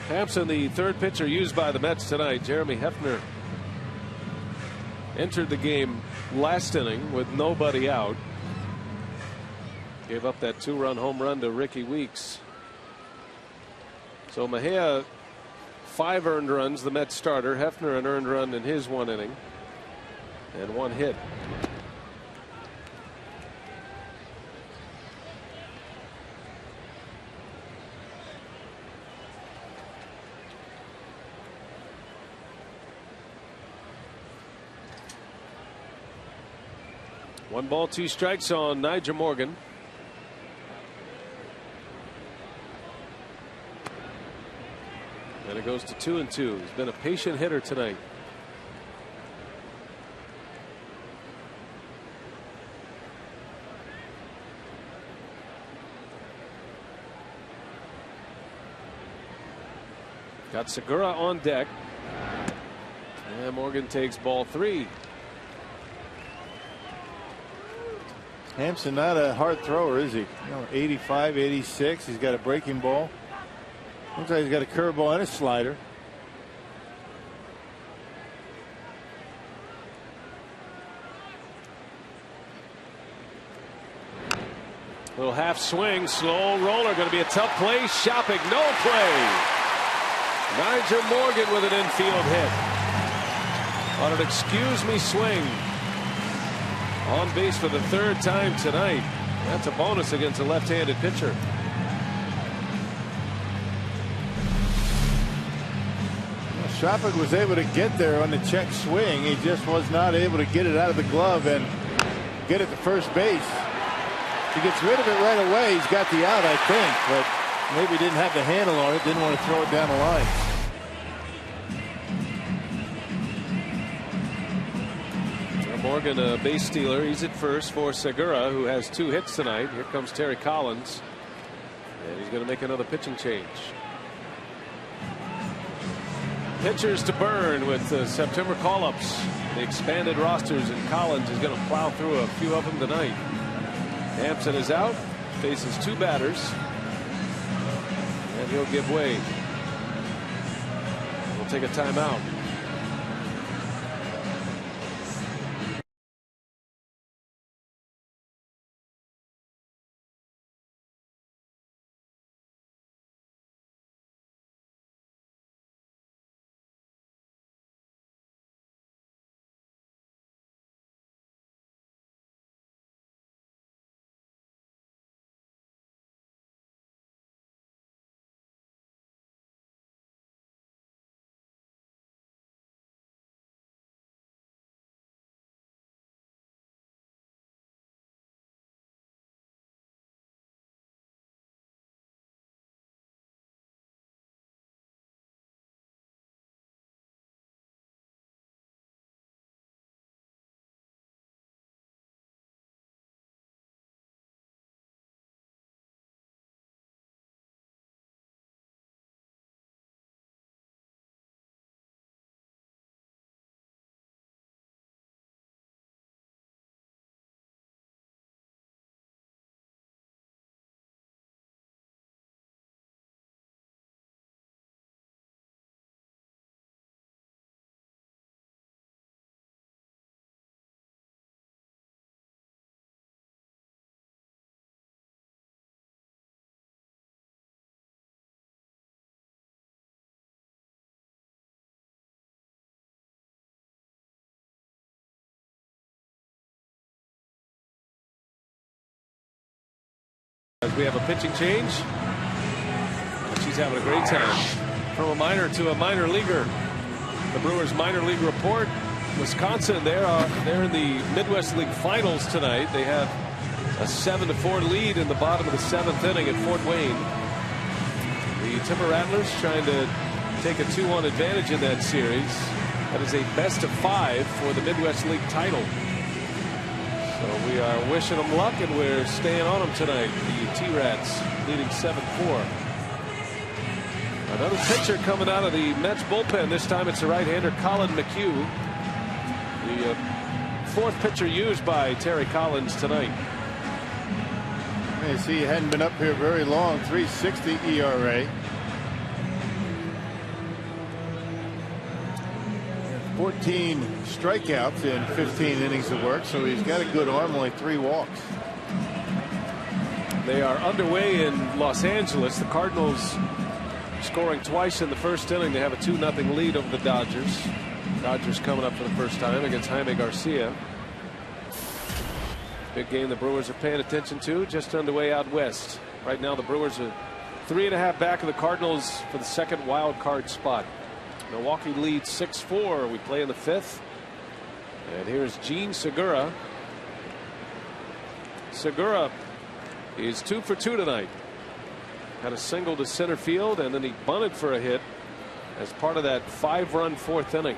Hampson, the third pitcher used by the Mets tonight. Jeremy Hefner entered the game last inning with nobody out. Gave up that 2-run home run to Ricky Weeks. So Mejia, 5 earned runs, the Mets starter. Hefner an earned run in his 1 inning and 1 hit. One ball, 2 strikes on Nigel Morgan. And it goes to 2-2. He's been a patient hitter tonight. Got Segura on deck. And Morgan takes ball 3. Hampson not a hard thrower, is he? You know, 85, 86. He's got a breaking ball. Looks like he's got a curveball and a slider. Little half swing, slow roller, going to be a tough play. Shopik, no play. Nigel Morgan with an infield hit on an excuse me swing. On base for the 3rd time tonight. That's a bonus against a left-handed pitcher. Shopik was able to get there on the check swing. He just was not able to get it out of the glove and get it to first base. If he gets rid of it right away, he's got the out, I think, but maybe didn't have the handle on it, didn't want to throw it down the line. Morgan, a base stealer. He's at first for Segura, who has 2 hits tonight. Here comes Terry Collins, and he's going to make another pitching change. Pitchers to burn with the September call-ups, the expanded rosters, and Collins is going to plow through a few of them tonight. Hampson is out, faces 2 batters, and he'll give way. We'll take a timeout. As we have a pitching change. She's having a great time. From a minor to a minor leaguer. The Brewers minor league report. Wisconsin, they're in the Midwest League Finals tonight. They have a 7-4 lead in the bottom of the 7th inning at Fort Wayne. The Timber Rattlers trying to take a 2-1 advantage in that series. That is a best-of-5 for the Midwest League title. So we are wishing them luck, and we're staying on them tonight. The T-Rats leading 7-4. Another pitcher coming out of the Mets bullpen. This time it's the right-hander Colin McHugh. The fourth pitcher used by Terry Collins tonight. You see, he hadn't been up here very long. 3.60 ERA. 14 strikeouts in 15 innings of work, so he's got a good arm, only 3 walks. They are underway in Los Angeles. The Cardinals scoring twice in the first inning. They have a 2-0 lead over the Dodgers. Dodgers coming up for the first time against Jaime Garcia. Big game the Brewers are paying attention to, just underway out west. Right now the Brewers are 3.5 back of the Cardinals for the second wild card spot. Milwaukee leads 6-4. We play in the 5th. And here's Gene Segura. Segura is 2 for 2 tonight. Had a single to center field, and then he bunted for a hit as part of that 5-run 4th inning.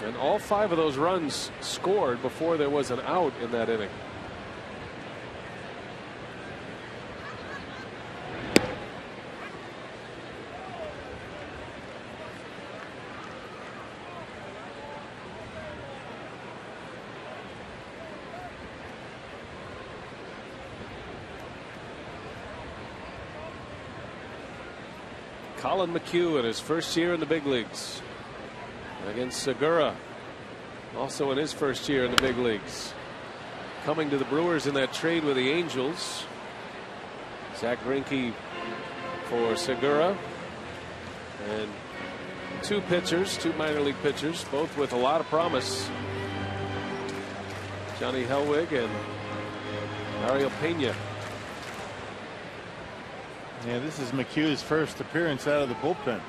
And all 5 of those runs scored before there was an out in that inning. Colin McHugh in his first year in the big leagues against Segura, also in his first year in the big leagues. Coming to the Brewers in that trade with the Angels. Zach Greinke for Segura, and 2 pitchers, 2 minor league pitchers, both with a lot of promise. Johnny Helwig and Ariel Pena. Yeah, this is McHugh's first appearance out of the bullpen.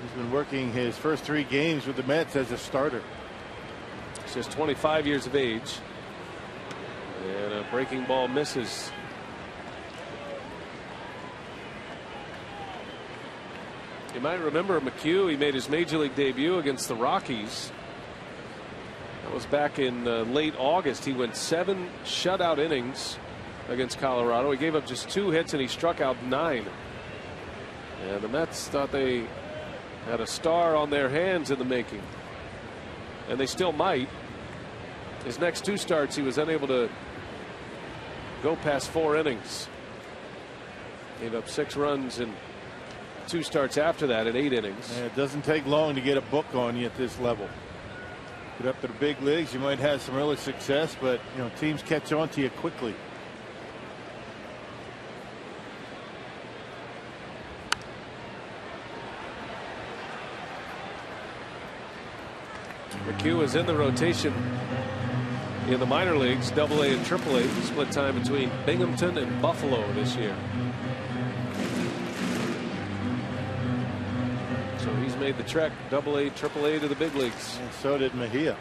He's been working his first 3 games with the Mets as a starter. He's just 25 years of age. And a breaking ball misses. You might remember McHugh. He made his major league debut against the Rockies. That was back in late August. He went 7 shutout innings against Colorado. He gave up just 2 hits and he struck out 9. And the Mets thought they had a star on their hands in the making, and they still might. His next 2 starts, he was unable to go past 4 innings. Gave up 6 runs in 2 starts after that in 8 innings. Yeah, it doesn't take long to get a book on you at this level. Get up to the big leagues, you might have some early success, but teams catch on to you quickly. McHugh is in the rotation in the minor leagues, AA and AAA, split time between Binghamton and Buffalo this year. So he's made the trek, AA, AAA to the big leagues. And so did Mejia.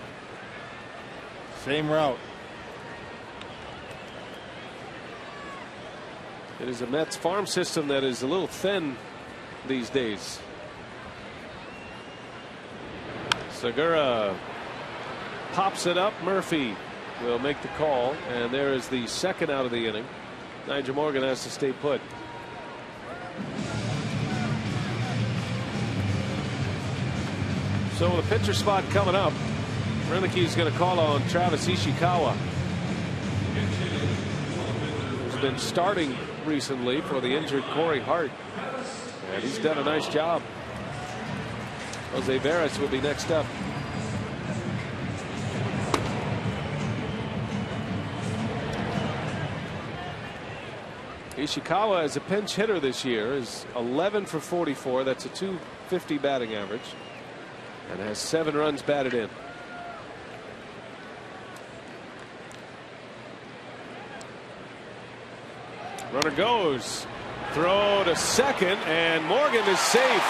Same route. It is a Mets farm system that is a little thin these days. Segura pops it up. Murphy will make the call, and there is the second out of the inning. Nigel Morgan has to stay put. So the pitcher spot coming up, Renicky is going to call on Travis Ishikawa, who's been starting recently for the injured Corey Hart, and he's done a nice job. Jose Veras will be next up. Ishikawa as a pinch hitter this year is 11 for 44. That's a .250 batting average, and has 7 runs batted in. Runner goes. Throw to second, and Morgan is safe.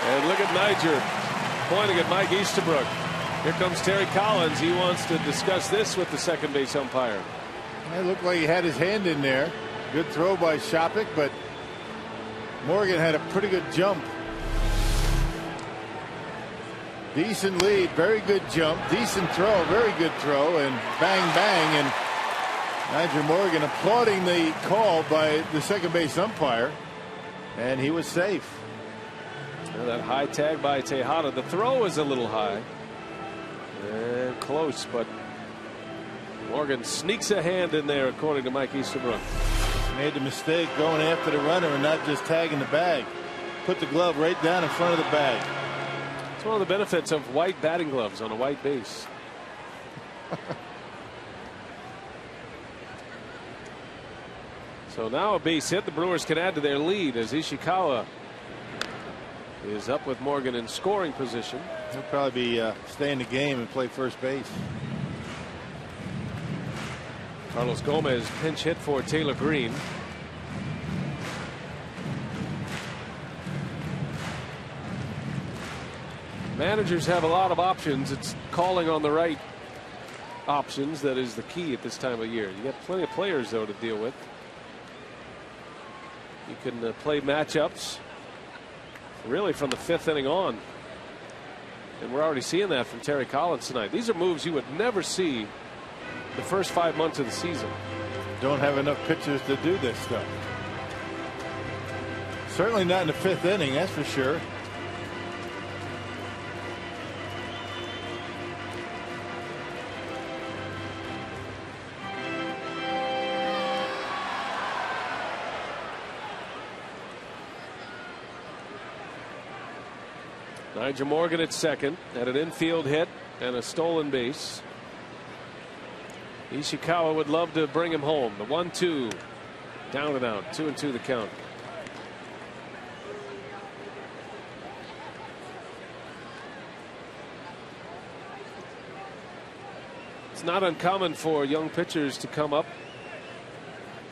And look at Niger pointing at Mike Easterbrook. Here comes Terry Collins. He wants to discuss this with the second base umpire. It looked like he had his hand in there. Good throw by Shopik, but Morgan had a pretty good jump. Decent lead, very good jump, decent throw, very good throw, and bang, bang. And Niger Morgan applauding the call by the second base umpire, and he was safe. Now that high tag by Tejada. The throw is a little high and close, but Morgan sneaks a hand in there, according to Mike Easterbrook. Made the mistake going after the runner and not just tagging the bag. Put the glove right down in front of the bag. It's one of the benefits of white batting gloves on a white base. So now a base hit. The Brewers can add to their lead as Ishikawa is up with Morgan in scoring position. He'll probably be stay in the game and play first base. Carlos Gomez pinch hit for Taylor Green. Managers have a lot of options. It's calling on the right options that is the key at this time of year. You got plenty of players though to deal with. You can play matchups really from the 5th inning on, and we're already seeing that from Terry Collins tonight. These are moves you would never see the first 5 months of the season. Don't have enough pitchers to do this stuff. Certainly not in the 5th inning, that's for sure. Niger Morgan at second, had an infield hit and a stolen base. Ishikawa would love to bring him home. The 1-2, down and out, 2-2 the count. It's not uncommon for young pitchers to come up,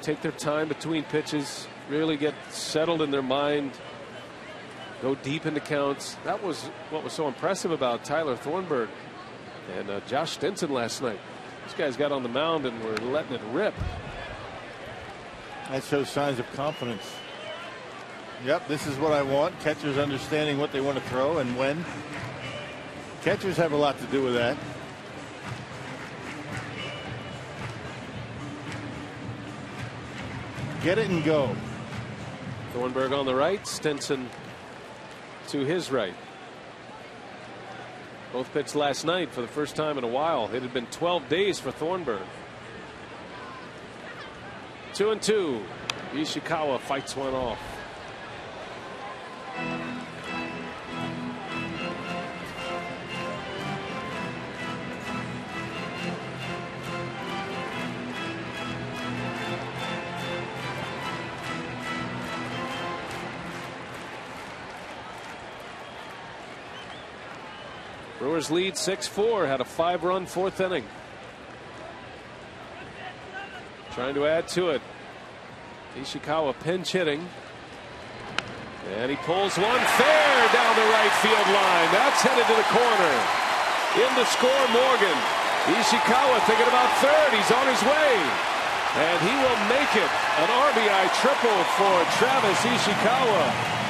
take their time between pitches, really get settled in their mind, go deep into counts. That was what was so impressive about Tyler Thornburg and Josh Stinson last night. These guys got on the mound and were letting it rip. That shows signs of confidence. Yep, this is what I want. Catchers understanding what they want to throw and when. Catchers have a lot to do with that. Get it and go. Thornburg on the right, Stinson to his right. Both pitched last night for the first time in a while. It had been 12 days for Thornburg. 2-2. Ishikawa fights one off. Brewers lead 6-4, had a 5-run 4th inning. Trying to add to it. Ishikawa pinch hitting. And he pulls one fair down the right field line. That's headed to the corner. In to score Morgan. Ishikawa thinking about third. He's on his way. And he will make it. An RBI triple for Travis Ishikawa.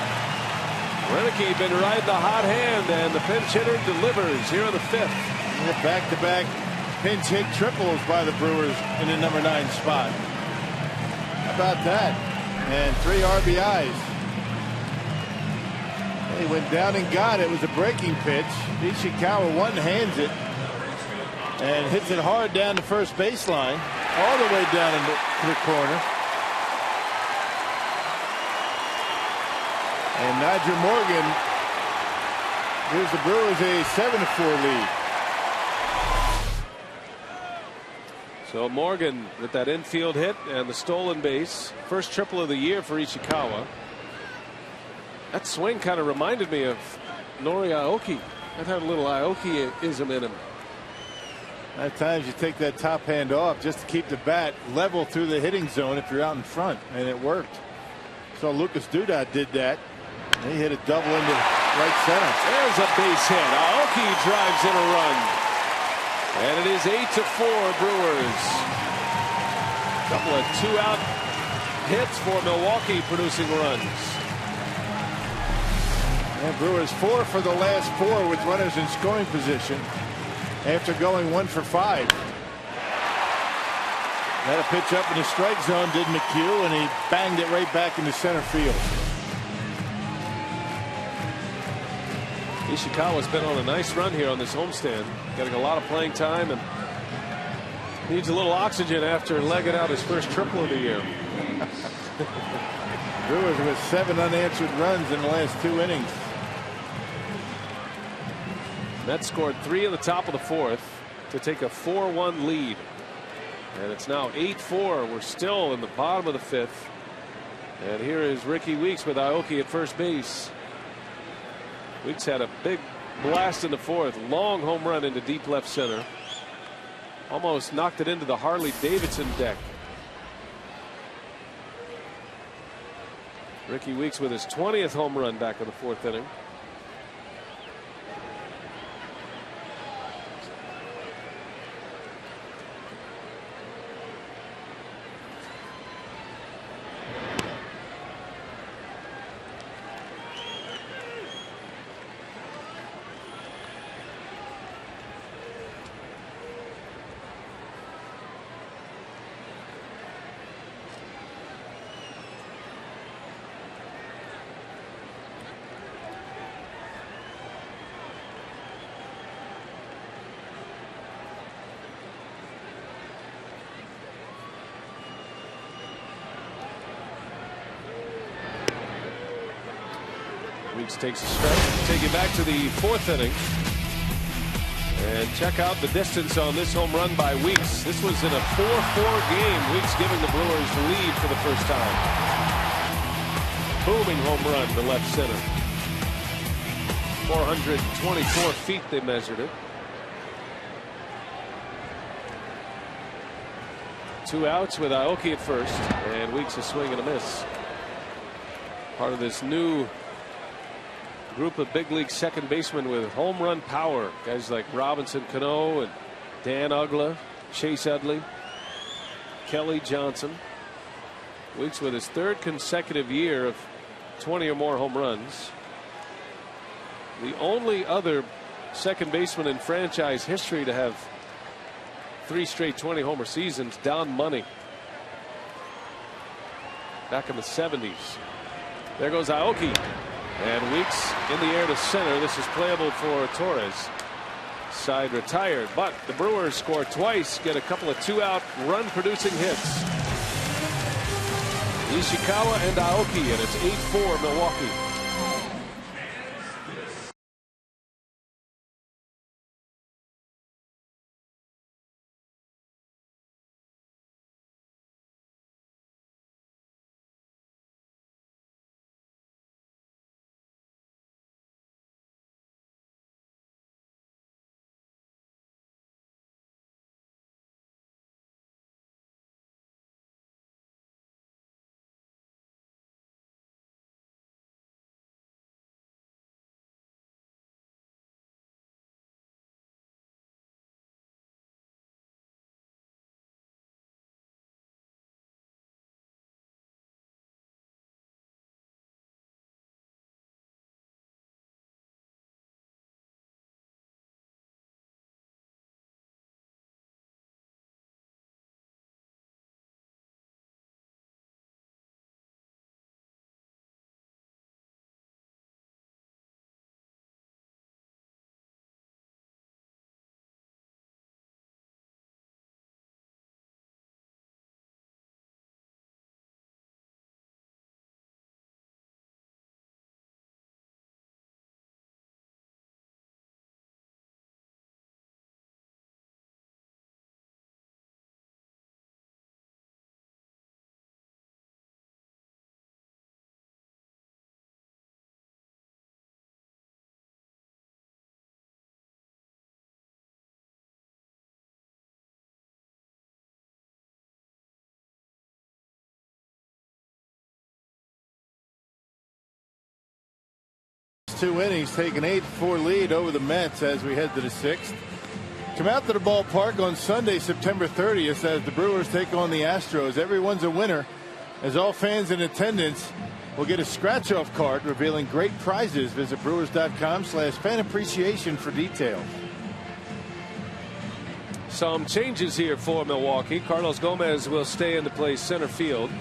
Renicky been riding the hot hand, and the pinch hitter delivers here in the 5th. Back-to-back pinch hit triples by the Brewers in the number 9 spot. How about that? And 3 RBIs. He went down and got it. It was a breaking pitch. Ishikawa one-hands it and hits it hard down the first baseline, all the way down to the corner. And Niger Morgan gives the Brewers a 7-4 lead. So Morgan with that infield hit and the stolen base. First triple of the year for Ishikawa. That swing kind of reminded me of Nori Aoki. That had a little Aoki-ism in him. At times you take that top hand off just to keep the bat level through the hitting zone if you're out in front, and it worked. So Lucas Duda did that. He hit a double into right center. There's a base hit. Aoki drives in a run. And it is 8-4 Brewers. Couple of 2-out hits for Milwaukee producing runs. And Brewers 4 for the last 4 with runners in scoring position after going 1 for 5. Had a pitch up in the strike zone, did McHugh, and he banged it right back into center field. Ishikawa's been on a nice run here on this homestand, getting a lot of playing time and needs a little oxygen after legging out his first triple of the year. Brewers with 7 unanswered runs in the last 2 innings. Mets scored 3 in the top of the 4th to take a 4-1 lead. And it's now 8-4. We're still in the bottom of the 5th. And here is Ricky Weeks with Aoki at first base. Weeks had a big blast in the 4th. Long home run into deep left center. Almost knocked it into the Harley Davidson deck. Ricky Weeks with his 20th home run back in the 4th inning. Weeks takes a stretch. Take you back to the 4th inning. And check out the distance on this home run by Weeks. This was in a 4-4 game. Weeks giving the Brewers the lead for the first time. Booming home run to left center. 424 feet they measured it. 2 outs with Aoki at first. And Weeks a swing and a miss. Part of this new group of big league second basemen with home run power. Guys like Robinson Cano and Dan Uggla, Chase Utley, Kelly Johnson. Weeks with his 3rd consecutive year of 20 or more home runs. The only other second baseman in franchise history to have 3 straight 20 homer seasons, Don Money, back in the 70s. There goes Aoki. And Weeks in the air to center. This is playable for Torres. Side retired, but the Brewers score twice, get a couple of 2-out run producing hits. Ishikawa and Aoki, and it's 8-4 Milwaukee. 2 innings, take an 8-4 lead over the Mets as we head to the 6th. Come out to the ballpark on Sunday, September 30th, as the Brewers take on the Astros. Everyone's a winner, as all fans in attendance will get a scratch-off card revealing great prizes. Visit Brewers.com/fan appreciation for details. Some changes here for Milwaukee. Carlos Gomez will stay in to play center field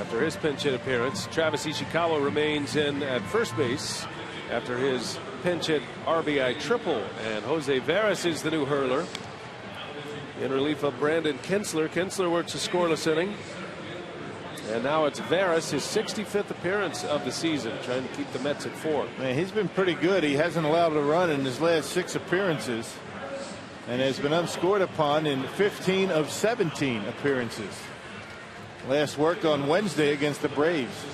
after his pinch hit appearance. Travis Ishikawa remains in at first base after his pinch hit RBI triple, and Jose Veras is the new hurler in relief of Brandon Kinsler. Kinsler works a scoreless inning, and now it's Veras, his 65th appearance of the season, trying to keep the Mets at 4. Man, he's been pretty good. He hasn't allowed a run in his last 6 appearances and has been unscored upon in 15 of 17 appearances. Last worked on Wednesday against the Braves.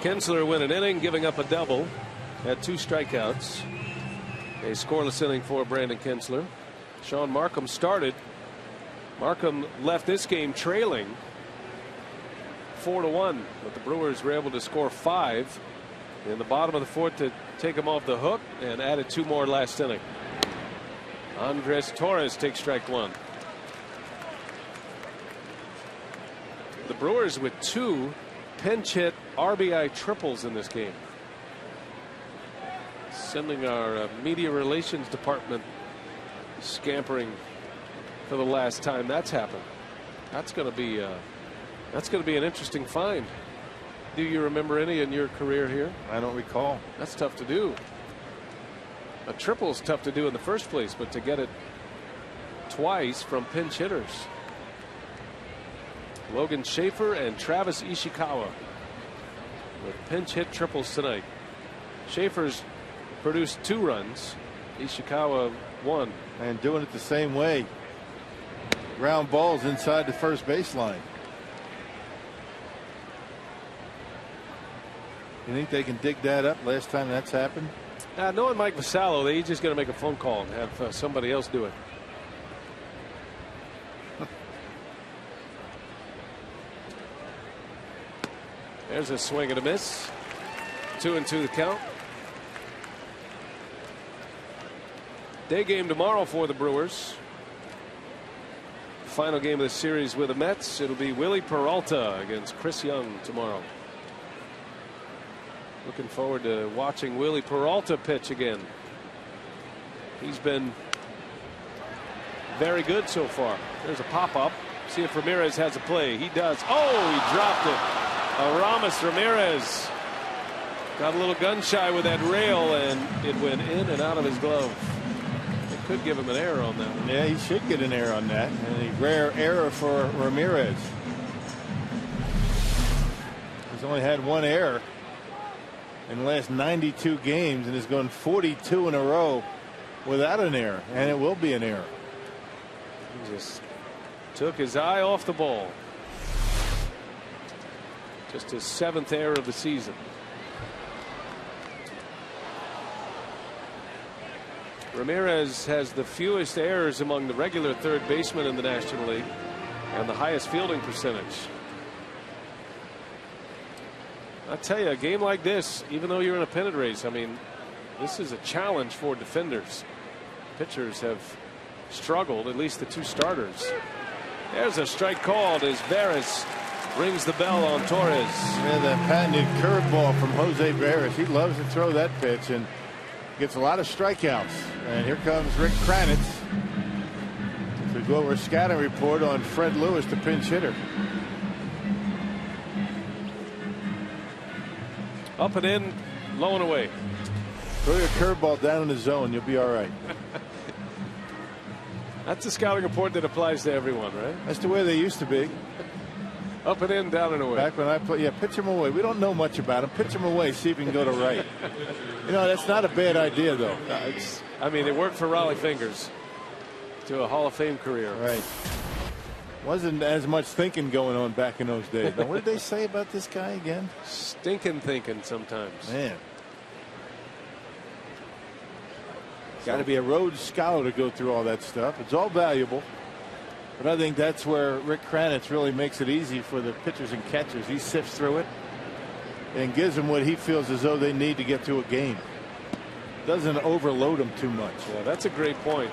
Kinsler went an inning, giving up a double, had 2 strikeouts. A scoreless inning for Brandon Kinsler. Sean Markham started. Markham left this game trailing 4-1, but the Brewers were able to score 5 in the bottom of the 4th to take him off the hook, and added 2 more last inning. Andres Torres takes strike 1. The Brewers with 2 pinch hit RBI triples in this game, sending our media relations department scampering for the last time that's happened. That's going to be an interesting find. Do you remember any in your career here? I don't recall. That's tough to do. A triple is tough to do in the first place, but to get it twice from pinch hitters. Logan Schaefer and Travis Ishikawa with pinch hit triples tonight. Schaefer's produced 2 runs. Ishikawa 1. And doing it the same way. Ground balls inside the first baseline. You think they can dig that up? Last time that's happened? Knowing Mike Vasallo, he's just going to make a phone call and have somebody else do it. There's a swing and a miss. 2-2 the count. Day game tomorrow for the Brewers. Final game of the series with the Mets. It'll be Willie Peralta against Chris Young tomorrow. Looking forward to watching Willie Peralta pitch again. He's been very good so far. There's a pop-up. See if Ramirez has a play. He does. Oh, he dropped it. Aramis Ramirez got a little gun shy with that rail, and it went in and out of his glove. It could give him an error on that one. Yeah, he should get an error on that. And a rare error for Ramirez. He's only had 1 error in the last 92 games and has gone 42 in a row without an error, and it will be an error. He just took his eye off the ball. Just his 7th error of the season. Ramirez has the fewest errors among the regular third basemen in the National League and the highest fielding percentage. I tell you, a game like this, even though you're in a pennant race, I mean, this is a challenge for defenders. Pitchers have struggled, at least the 2 starters. There's a strike called as Veras rings the bell on Torres. Yeah, that patented curveball from Jose Veras. He loves to throw that pitch and gets a lot of strikeouts. And here comes Rick Kranitz to go over a scouting report on Fred Lewis, the pinch hitter. Up and in, low and away. Throw your curveball down in the zone, you'll be all right. That's a scouting report that applies to everyone, right? That's the way they used to be. Up and in, down and away. Back when I played, yeah, pitch him away. We don't know much about him. Pitch him away, see if he can go to right. You know, that's not a bad idea, though. I mean, it worked for Raleigh Fingers to a Hall of Fame career. Right. Wasn't as much thinking going on back in those days. Now, what did they say about this guy again? Stinking thinking sometimes. Man. Got to be a Rhodes Scholar to go through all that stuff. It's all valuable. But I think that's where Rick Kranitz really makes it easy for the pitchers and catchers. He sifts through it. and gives them what he feels as though they need to get to a game. Doesn't overload them too much. Yeah, that's a great point.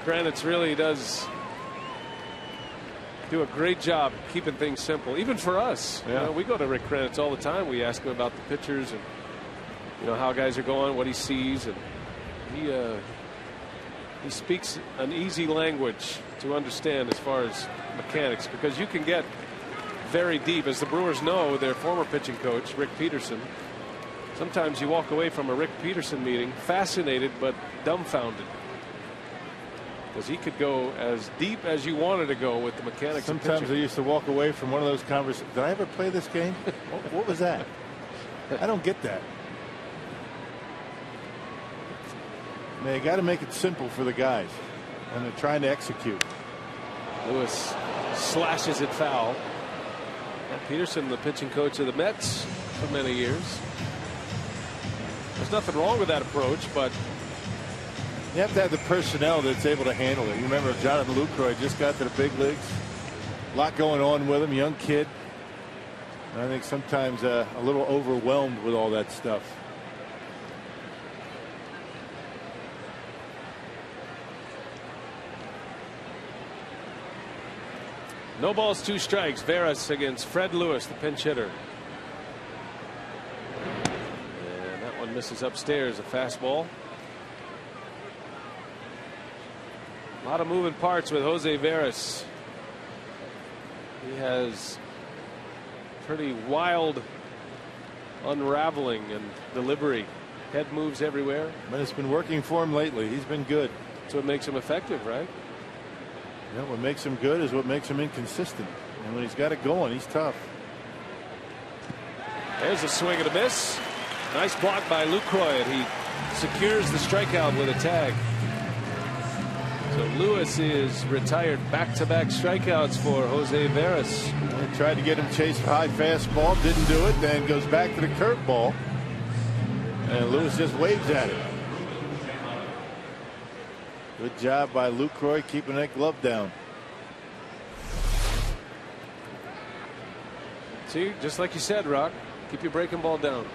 Kranitz really does do a great job keeping things simple, even for us. Yeah. You know, we go to Rick Kranitz all the time. We ask him about the pitchers and how guys are going, what he sees, and he speaks an easy language to understand as far as mechanics, because you can get very deep, as the Brewers know, their former pitching coach Rick Peterson. Sometimes you walk away from a Rick Peterson meeting fascinated but dumbfounded, because he could go as deep as you wanted to go with the mechanics. Sometimes I used to walk away from one of those conversations. Did I ever play this game? What was that? I don't get that. They got to make it simple for the guys, and they're trying to execute. Lewis slashes it foul. And Peterson, the pitching coach of the Mets for many years. There's nothing wrong with that approach, but you have to have the personnel that's able to handle it. You remember Jonathan Lucroy just got to the big leagues. A lot going on with him, young kid. And I think sometimes a little overwhelmed with all that stuff. no balls, 2 strikes. Veras against Fred Lewis, the pinch hitter. And that one misses upstairs, a fastball. A lot of moving parts with Jose Veras. He has pretty wild unraveling and delivery. Head moves everywhere. But it's been working for him lately. He's been good. That's what makes him effective, right? Yeah, what makes him good is what makes him inconsistent. And when he's got it going, he's tough. There's a swing and a miss. Nice block by Lucroy, and he secures the strikeout with a tag. So Lewis is retired. Back-to-back strikeouts for Jose Veras. They tried to get him chased for high fastball, didn't do it, then goes back to the curveball, and Lewis just waves at it. Good job by Lucroy keeping that glove down. See, just like you said, Rock, keep your breaking ball down.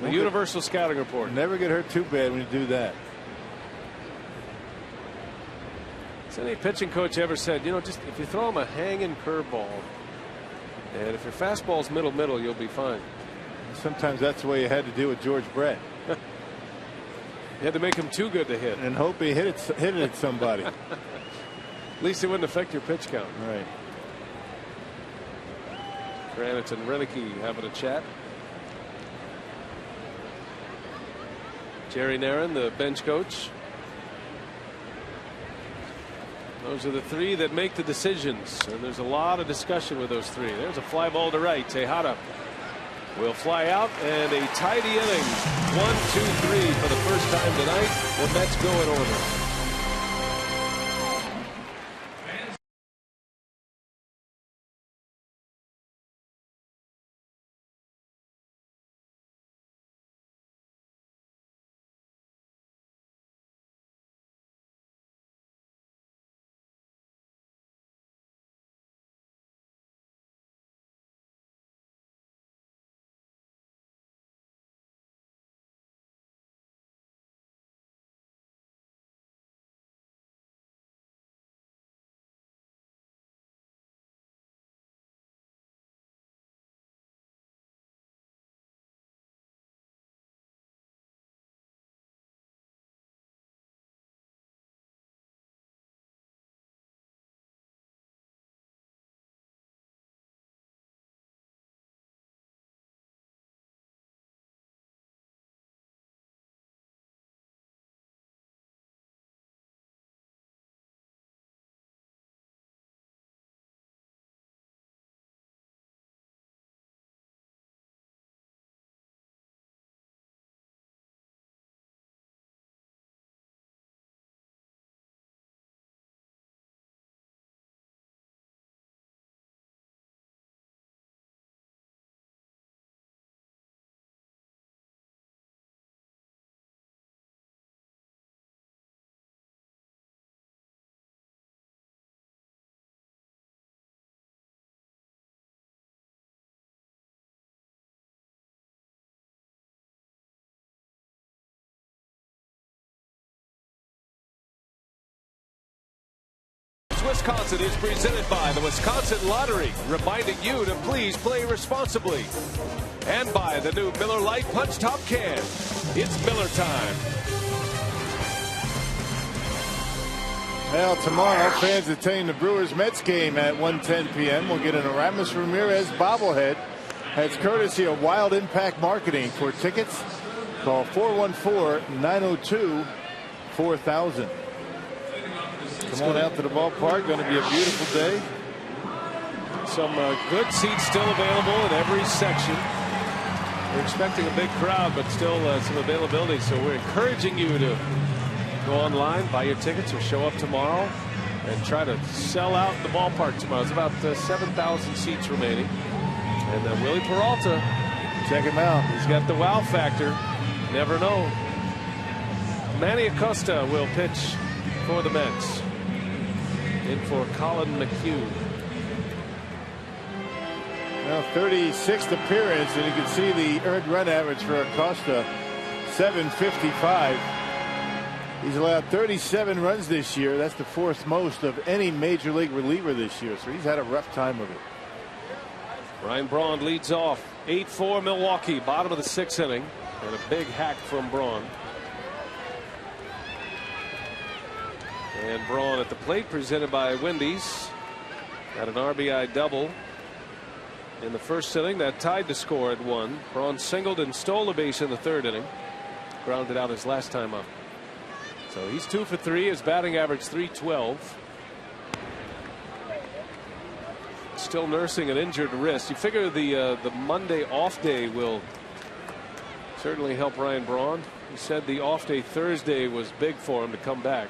The universal scouting report. Never get hurt too bad when you do that. Has any pitching coach ever said, just if you throw him a hanging curveball, and if your fastball's middle, you'll be fine. Sometimes that's the way you had to do with George Brett. You had to make him too good to hit. And hope he hit it at somebody. At least it wouldn't affect your pitch count. Right. Kranitz and Renicky having a chat. Jerry Narron, the bench coach. Those are the 3 that make the decisions, and there's a lot of discussion with those 3. There's a fly ball to right. Tejada will fly out, and a tidy inning. 1-2-3 for the first time tonight. The Mets go in order. Wisconsin is presented by the Wisconsin Lottery, reminding you to please play responsibly. And by the new Miller Lite Punch Top Can. It's Miller time. Well, tomorrow, fans attending the Brewers-Mets game at 1:10 p.m. will get an Aramis Ramirez bobblehead. That's courtesy of Wild Impact Marketing. For tickets, call 414-902-4000. Come on out to the ballpark. Going to be a beautiful day. Some good seats still available in every section. We're expecting a big crowd, but still some availability. So we're encouraging you to go online, buy your tickets, or show up tomorrow and try to sell out the ballpark tomorrow. It's about 7,000 seats remaining. And Willie Peralta, check him out. He's got the wow factor. Never know. Manny Acosta will pitch for the Mets. In for Colin McHugh. Well, 36th appearance, and you can see the earned run average for Acosta, 755. He's allowed 37 runs this year. That's the fourth most of any major league reliever this year. So he's had a rough time of it. Ryan Braun leads off. 8-4 Milwaukee, bottom of the sixth inning, and a big hack from Braun. And Braun at the plate, presented by Wendy's. Got an RBI double in the first inning that tied the score at 1. Braun singled and stole a base in the third inning. Grounded out his last time up. So he's 2 for 3. His batting average .312. Still nursing an injured wrist. You figure the Monday off day will certainly help Ryan Braun. He said the off day Thursday was big for him to come back.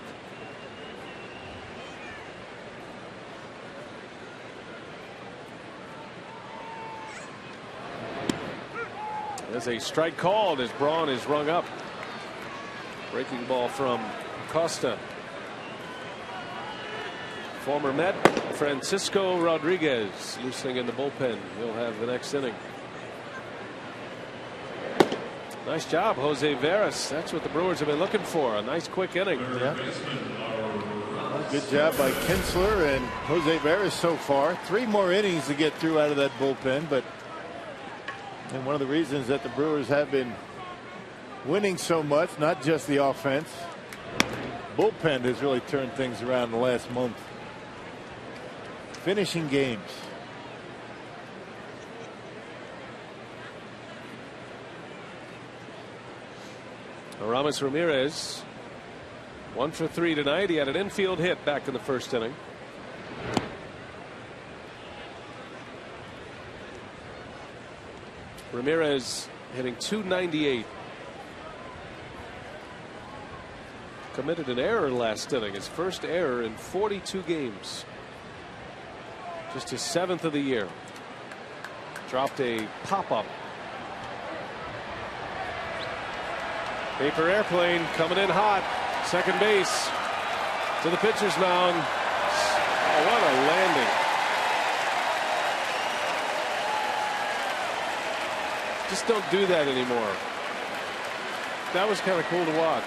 There's a strike called as Braun is rung up. Breaking ball from Acosta. Former Met Francisco Rodriguez loosening in the bullpen. He'll have the next inning. Nice job, Jose Veras. That's what the Brewers have been looking for. A nice quick inning. Yeah. Well, good job by Kinsler and Jose Veras so far. 3 more innings to get through out of that bullpen, but and one of the reasons that the Brewers have been winning so much, not just the offense, bullpen has really turned things around in the last month. Finishing games. Aramis Ramirez 1 for 3 tonight. He had an infield hit back in the first inning. Ramirez hitting .298. Committed an error last inning, his first error in 42 games. Just his 7th of the year. Dropped a pop-up. Paper airplane coming in hot. Second base to the pitcher's mound. Oh, what a landing. Just don't do that anymore. That was kind of cool to watch.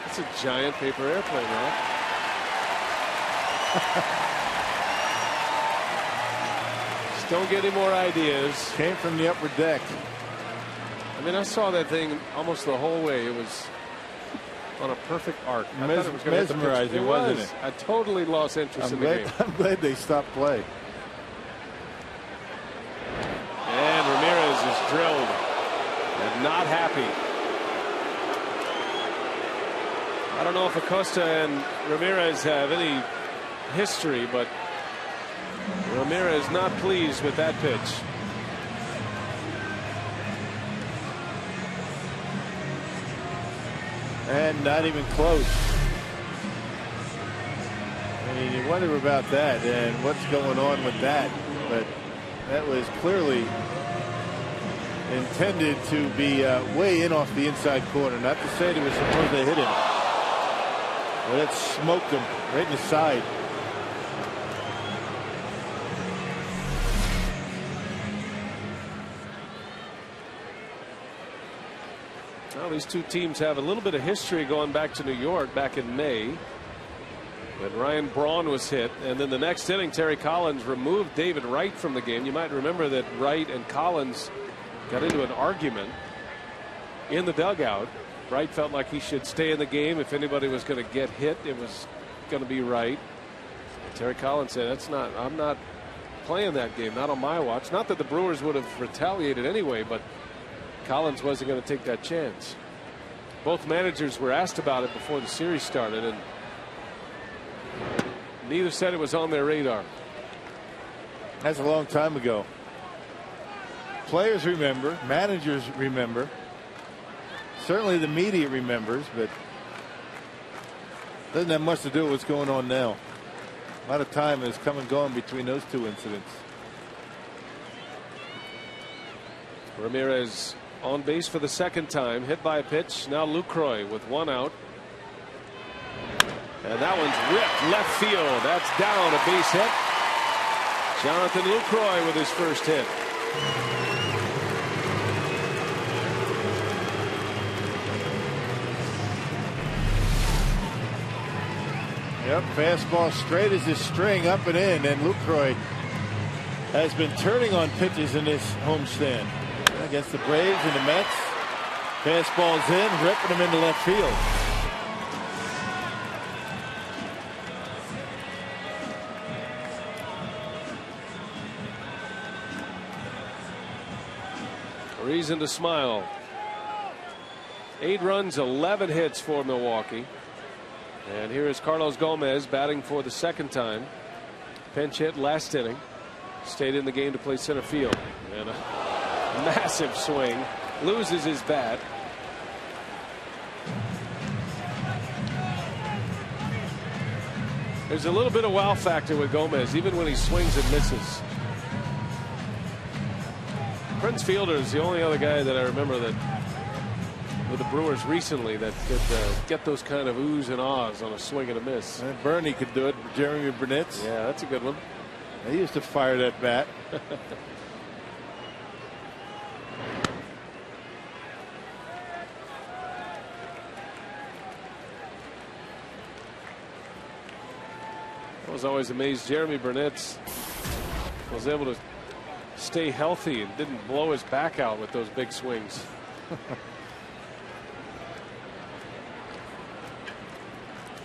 It's a giant paper airplane, right? Just don't get any more ideas. Came from the upper deck. I mean, I saw that thing almost the whole way. It was on a perfect arc. I thought it was going to hit the pitch. Mesmerizing, wasn't it? I totally lost interest in the game. I'm glad they stopped play. And Ramirez is drilled and not happy. I don't know if Acosta and Ramirez have any history, but Ramirez not pleased with that pitch. And not even close. I mean, you wonder about that and what's going on with that, but that was clearly intended to be way in off the inside corner. Not to say they were supposed to hit him, but it smoked him right in the side. Well, these two teams have a little bit of history going back to New York back in May. And Ryan Braun was hit, and then the next inning Terry Collins removed David Wright from the game. You might remember that Wright and Collins got into an argument in the dugout. Wright felt like he should stay in the game. If anybody was going to get hit, it was going to be Wright. Terry Collins said, I'm not playing that game, not on my watch. Not that the Brewers would have retaliated anyway, but Collins wasn't going to take that chance. Both managers were asked about it before the series started, and neither said it was on their radar. That's a long time ago. Players remember, managers remember, certainly the media remembers, but doesn't have much to do with what's going on now. A lot of time has come and gone between those two incidents. Ramirez on base for the second time, hit by a pitch. Now Lucroy with one out. And that one's ripped left field. That's down, a base hit. Jonathan Lucroy with his first hit. Yep, fastball straight as his string, up and in, and Lucroy has been turning on pitches in this homestand against the Braves and the Mets. Fastball's in, ripping him into left field. Reason to smile. 8 runs, 11 hits for Milwaukee. And here is Carlos Gomez batting for the second time. Pinch hit last inning. Stayed in the game to play center field. And a massive swing. Loses his bat. There's a little bit of wow factor with Gomez, even when he swings and misses. Prince Fielder is the only other guy that I remember that with the Brewers recently that could get those kind of oohs and ahs on a swing and a miss. And Bernie could do it. Jeremy Burnitz. Yeah, that's a good one. He used to fire that bat. I was always amazed. Jeremy Burnitz was able to stay healthy and didn't blow his back out with those big swings.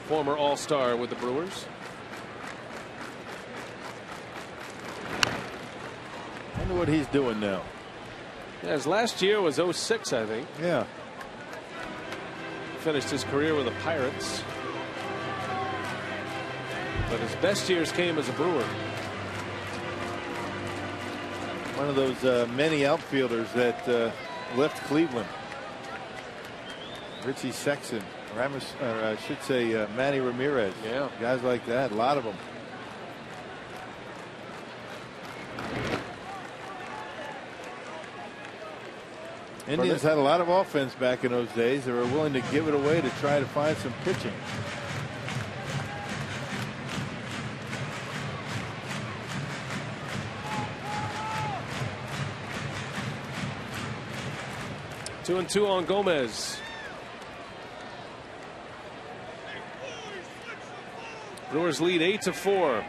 Former All-Star with the Brewers. I wonder what he's doing now. Yeah, his last year was 06, I think. Yeah. Finished his career with the Pirates. But his best years came as a Brewer. One of those many outfielders that left Cleveland. Richie Sexton, I should say Manny Ramirez. Yeah. Guys like that, a lot of them. Indians had a lot of offense back in those days. They were willing to give it away to try to find some pitching. Two and two on Gomez. Brewers lead 8-4.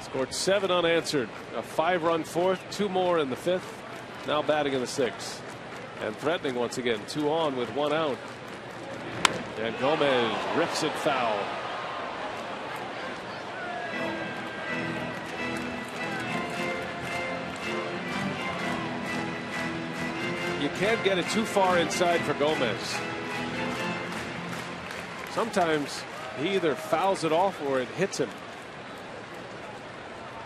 Scored 7 unanswered. A 5-run fourth, 2 more in the 5th. Now batting in the 6th. And threatening once again. 2 on with 1 out. And Gomez rips it foul. You can't get it too far inside for Gomez. Sometimes he either fouls it off or it hits him.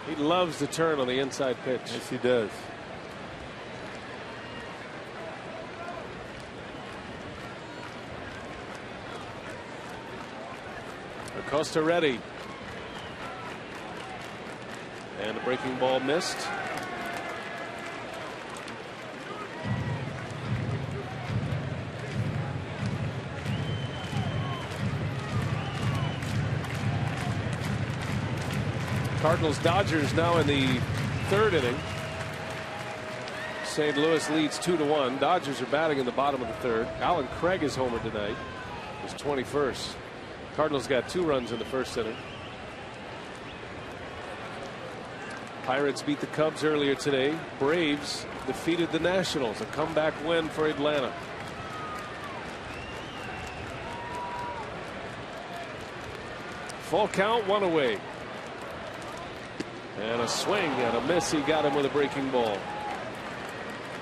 He loves to turn on the inside pitch. Yes, he does. Acosta ready. And a breaking ball missed. Cardinals Dodgers now in the 3rd inning. St. Louis leads 2-1. Dodgers are batting in the bottom of the 3rd. Alan Craig is homer tonight. His 21st. Cardinals got 2 runs in the first inning. Pirates beat the Cubs earlier today. Braves defeated the Nationals. A comeback win for Atlanta. Full count, 1 away. And a swing and a miss. He got him with a breaking ball.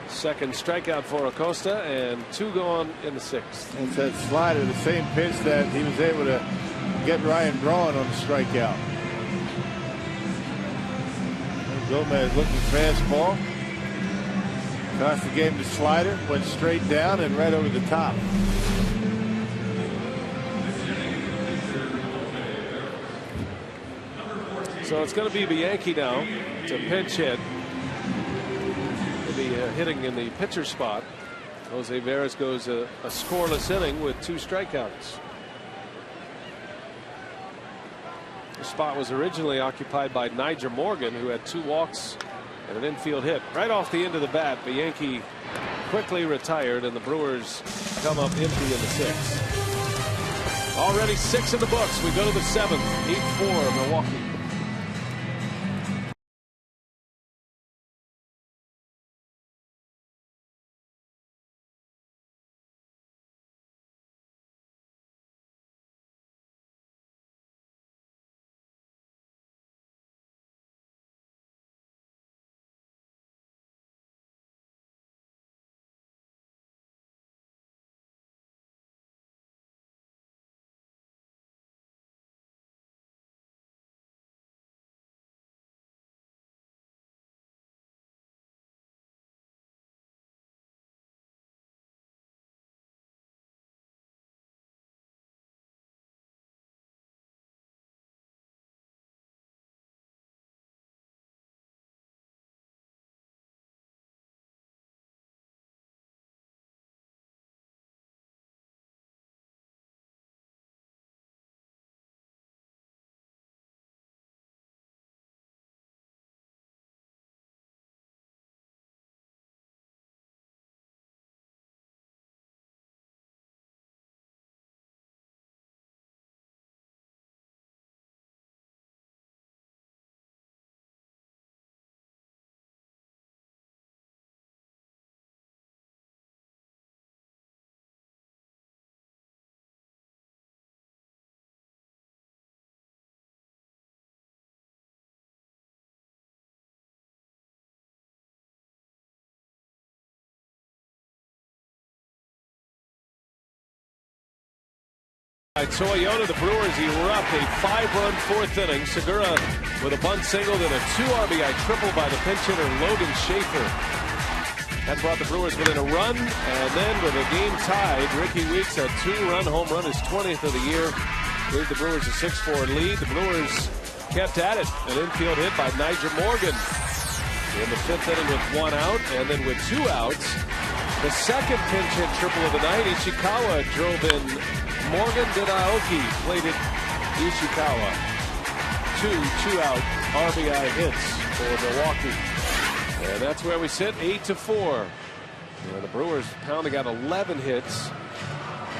Second strikeout for Acosta, and 2 gone in the 6th. It's that slider, the same pitch that he was able to get Ryan Braun on the strikeout. Gomez looking fastball. Cost the game the slider, went straight down and right over the top. So it's going to be Bianchi now to pinch hit. He'll be hitting in the pitcher spot. Jose Veras goes a scoreless inning with 2 strikeouts. The spot was originally occupied by Nyjer Morgan, who had 2 walks and an infield hit. Right off the end of the bat, Bianchi quickly retired, and the Brewers come up empty in the 6th. Already 6 in the books. We go to the 7th. 8-4 Milwaukee. Toyota, the Brewers erupt a 5-run 4th inning. Segura with a bunt single and a 2 RBI triple by the pinch hitter Logan Schaefer. That brought the Brewers within a run, and then with a game tied, Ricky Weeks, a 2-run home run, his 20th of the year, gave the Brewers a 6-4 lead. The Brewers kept at it. An infield hit by Nyjer Morgan in the 5th inning with 1 out, and then with 2 outs, the second pinch hit triple of the night. Ishikawa drove in Morgan. Aoki plated Ishikawa. 2 2-out RBI hits for Milwaukee. And that's where we sit, 8-4. And the Brewers pounding out 11 hits.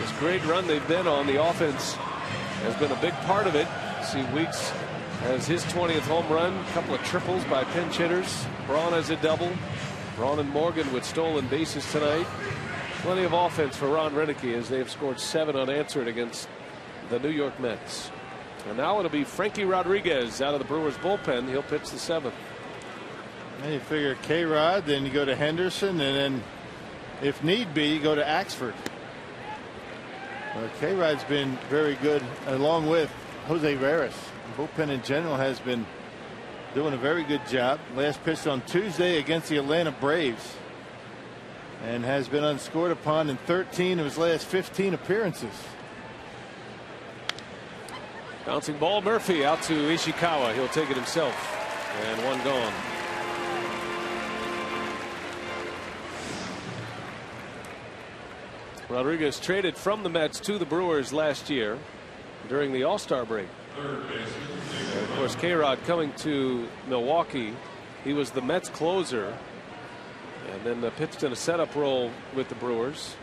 This great run they've been on, the offense has been a big part of it. See, Weeks has his 20th home run, a couple of triples by pinch hitters. Braun has a double. Braun and Morgan with stolen bases tonight. Plenty of offense for Ron Renicky as they have scored 7 unanswered against the New York Mets. And now it'll be Frankie Rodriguez out of the Brewers bullpen. He'll pitch the 7th. And you figure K-Rod, then you go to Henderson, and then if need be, you go to Axford. K-Rod's been very good along with Jose Veras. The bullpen in general has been doing a very good job. Last pitched on Tuesday against the Atlanta Braves, and has been unscored upon in 13 of his last 15 appearances. Bouncing ball, Murphy out to Ishikawa. He'll take it himself, and 1 gone. Rodriguez traded from the Mets to the Brewers last year during the All-Star break. And of course, K-Rod coming to Milwaukee, he was the Mets closer, and then pitched in a setup role with the Brewers.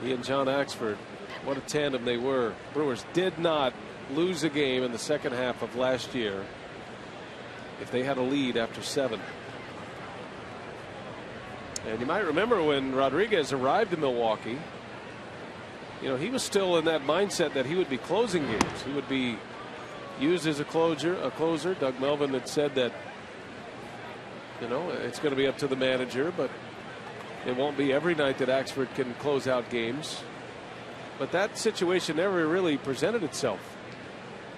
He and John Axford What a tandem they were. Brewers did not lose a game in the second half of last year if they had a lead after 7. And you might remember when Rodriguez arrived in Milwaukee, you know, he was still in that mindset that he would be closing games. He would be used as a closer. Doug Melvin had said that, you know, it's going to be up to the manager, but it won't be every night that Axford can close out games. But that situation never really presented itself.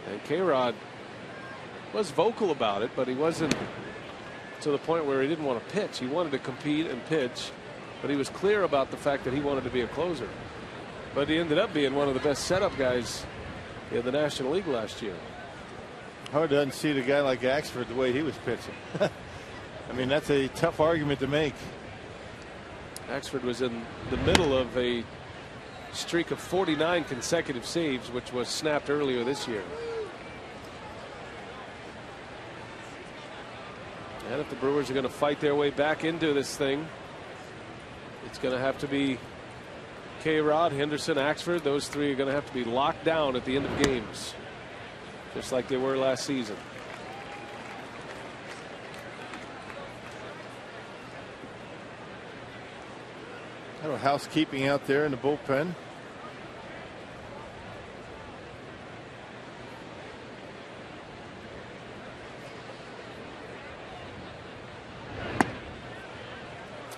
And K-Rod was vocal about it, but he wasn't to the point where he didn't want to pitch. He wanted to compete and pitch, but he was clear about the fact that he wanted to be a closer. But he ended up being one of the best setup guys in the National League last year. Hard to unseat a guy like Axford the way he was pitching. I mean, that's a tough argument to make. Axford was in the middle of a streak of 49 consecutive saves, which was snapped earlier this year. And if the Brewers are going to fight their way back into this thing, it's going to have to be K-Rod, Henderson, Axford. Those three are going to have to be locked down at the end of games, just like they were last season. A little housekeeping out there in the bullpen.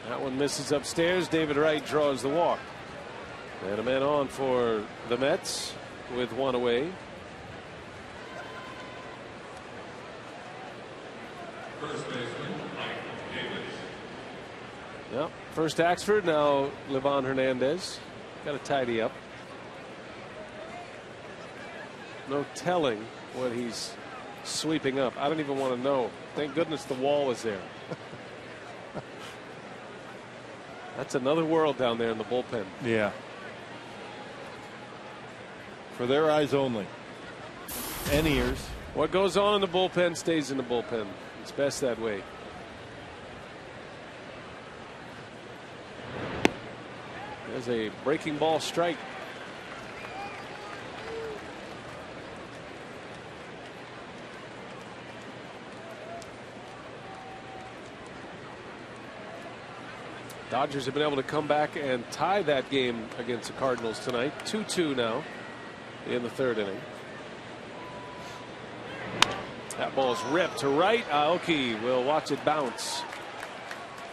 That one misses upstairs. David Wright draws the walk. And a man on for the Mets with one away. First baseman, Mike Davis. Yep. First Axford, now Livan Hernandez. Got to tidy up. No telling what he's sweeping up. I don't even want to know. Thank goodness the wall is there. That's another world down there in the bullpen. Yeah. For their eyes only. And ears. What goes on in the bullpen stays in the bullpen. It's best that way. There's a breaking ball strike. Dodgers have been able to come back and tie that game against the Cardinals tonight. 2-2 now in the third inning. That ball's ripped to right. Aoki will watch it bounce.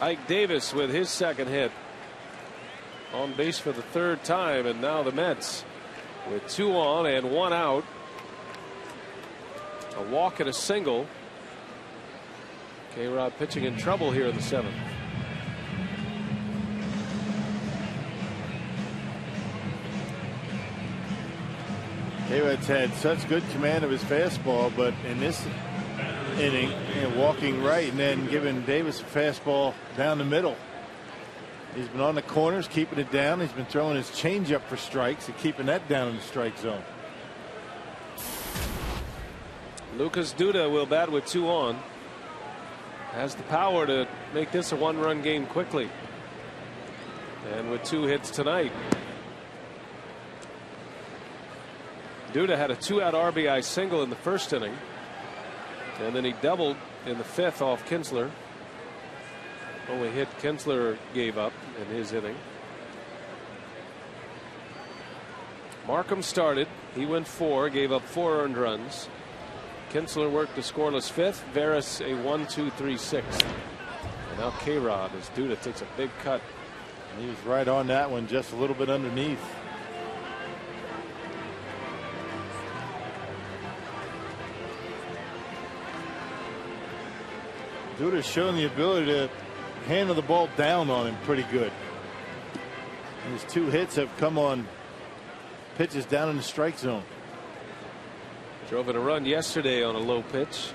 Ike Davis with his second hit. On base for the third time, and now the Mets with 2 on and 1 out. A walk and a single. K-Rod pitching in trouble here in the 7th. K-Rod's had such good command of his fastball, but in this inning, walking right and then giving Davis a fastball down the middle. He's been on the corners, keeping it down. He's been throwing his changeup for strikes and keeping that down in the strike zone. Lucas Duda will bat with 2 on. Has the power to make this a 1-run game quickly. And with 2 hits tonight. Duda had a 2-out RBI single in the first inning. And then he doubled in the 5th off Kinsler. Only hit Kinsler gave up in his inning. Markham started. He went 4, gave up 4 earned runs. Kinsler worked a scoreless 5th. Veras a 1-2-3 6th. And now K-Rod as Duda takes a big cut. And he was right on that one, just a little bit underneath. Duda's shown the ability to handle the ball down on him pretty good. And his 2 hits have come on pitches down in the strike zone. Drove in a run yesterday on a low pitch.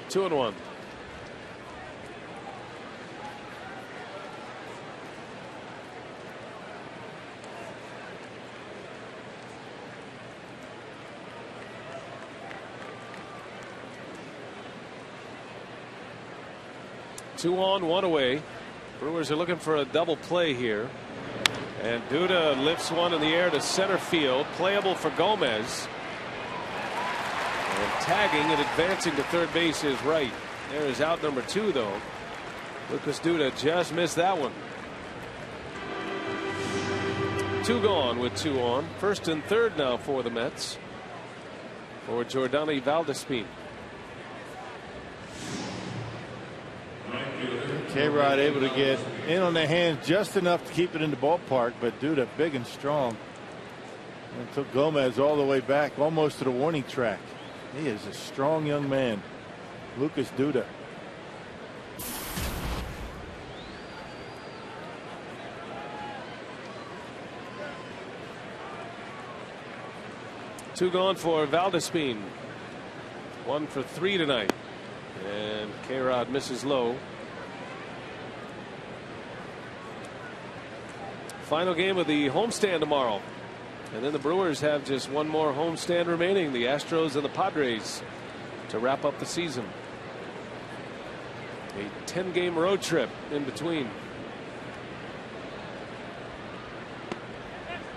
Two and 1. 2 on, 1 away. Brewers are looking for a double play here. And Duda lifts one in the air to center field. Playable for Gomez. And tagging and advancing to third base is Wright. There is out number 2, though. Lucas Duda just missed that one. 2 gone with 2 on. First and third now for the Mets. For Jordani Valdespin. K-Rod able to get in on the hands just enough to keep it in the ballpark, but Duda big and strong. And took Gomez all the way back almost to the warning track. He is a strong young man. Lucas Duda. Two gone for Valdespin. 1 for 3 tonight. And K-Rod misses low. Final game of the homestand tomorrow. And then the Brewers have just one more homestand remaining. The Astros and the Padres to wrap up the season. A 10-game road trip in between.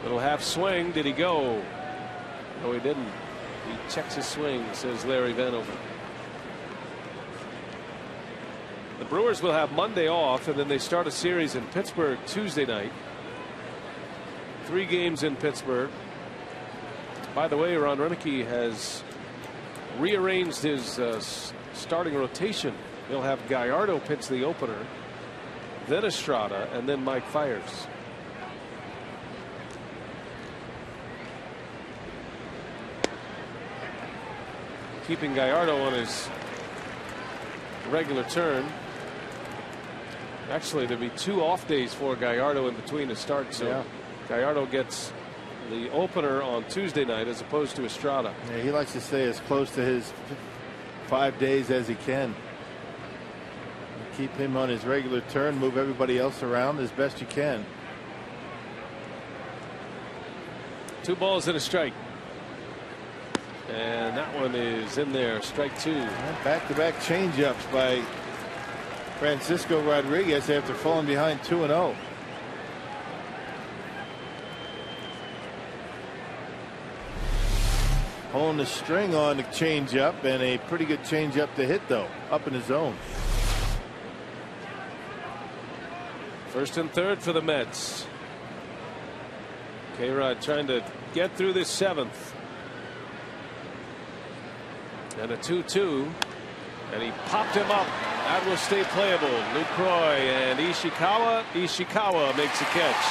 Little half swing. Did he go? No, he didn't. He checks his swing, says Larry Vanover. The Brewers will have Monday off, and then they start a series in Pittsburgh Tuesday night. 3 games in Pittsburgh. By the way, Ron Renicky has rearranged his starting rotation. He'll have Gallardo pitch the opener, then Estrada, and then Mike Fiers. Keeping Gallardo on his regular turn. Actually, there'll be 2 off days for Gallardo in between the starts. So yeah. Gallardo gets the opener on Tuesday night as opposed to Estrada. Yeah, he likes to stay as close to his 5 days as he can. Keep him on his regular turn, move everybody else around as best you can. 2 balls and a strike. And that one is in there. Strike 2. Back-to-back changeups by Francisco Rodriguez after falling behind 2-0. Pulling the string on the changeup, and a pretty good changeup to hit, though, up in the zone. First and third for the Mets. K-Rod trying to get through this 7th. And a 2-2. And he popped him up. That will stay playable. Lucroy and Ishikawa. Ishikawa makes a catch.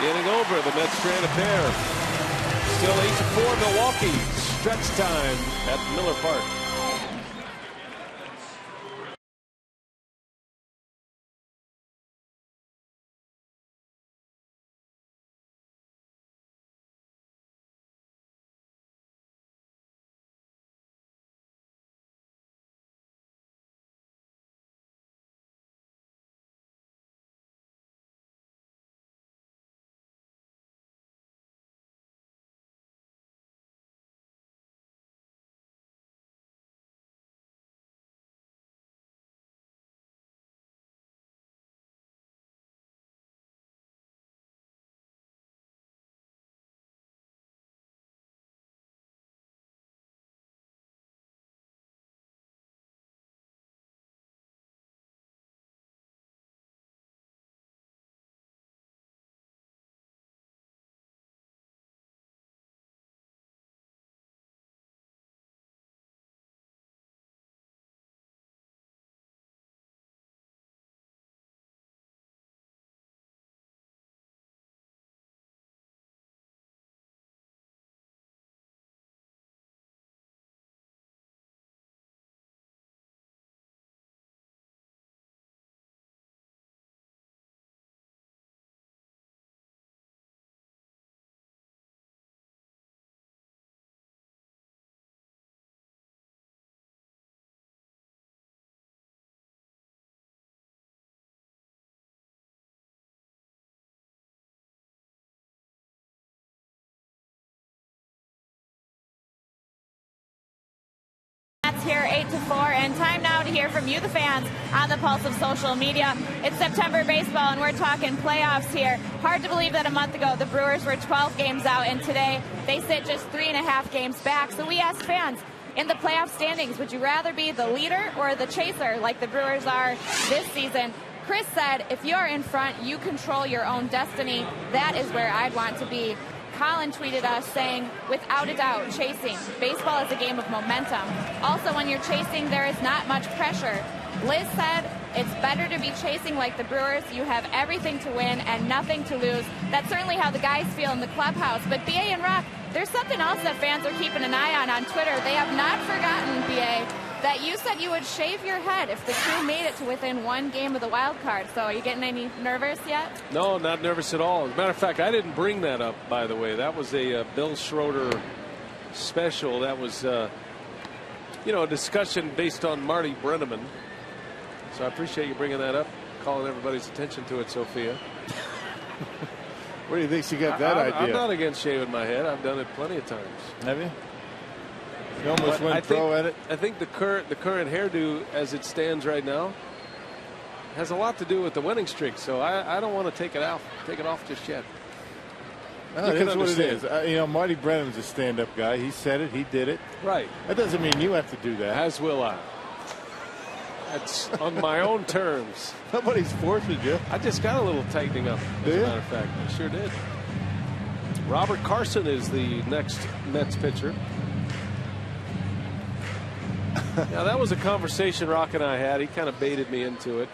Inning over. The Mets strand a pair. Still 8-4 Milwaukee. Stretch time at Miller Park. Here 8-4, and time now to hear from you, the fans, on the Pulse of social media. It's September baseball, and we're talking playoffs here. Hard to believe that a month ago the Brewers were 12 games out, and today they sit just 3.5 games back. So we asked fans, in the playoff standings, would you rather be the leader or the chaser like the Brewers are this season? Chris said, if you're in front, you control your own destiny. That is where I'd want to be. Colin tweeted us saying, without a doubt, chasing. Baseball is a game of momentum. Also, when you're chasing, there is not much pressure. Liz said, it's better to be chasing like the Brewers. You have everything to win and nothing to lose. That's certainly how the guys feel in the clubhouse. But BA and Rock, there's something else that fans are keeping an eye on Twitter. They have not forgotten, BA, that you said you would shave your head if the crew made it to within one game of the wild card. So are you getting any nervous yet? No, not nervous at all. As a matter of fact, I didn't bring that up, by the way. That was a Bill Schroeder special. That was, a discussion based on Marty Brenneman. So I appreciate you bringing that up, calling everybody's attention to it, Sophia. Where do you think she got that idea? I'm not against shaving my head. I've done it plenty of times. Have you? You almost went pro at it. I think the current hairdo, as it stands right now, has a lot to do with the winning streak. So I don't want to take it off just yet. No, that's what it is. Marty Brennan's a stand-up guy. He said it. He did it. Right. That doesn't mean you have to do that. As will I. That's on my own terms. Nobody's forcing you. I just got a little tightening up, as a matter of fact. I sure did. Robert Carson is the next Mets pitcher. Now, that was a conversation Rock and I had. He kind of baited me into it.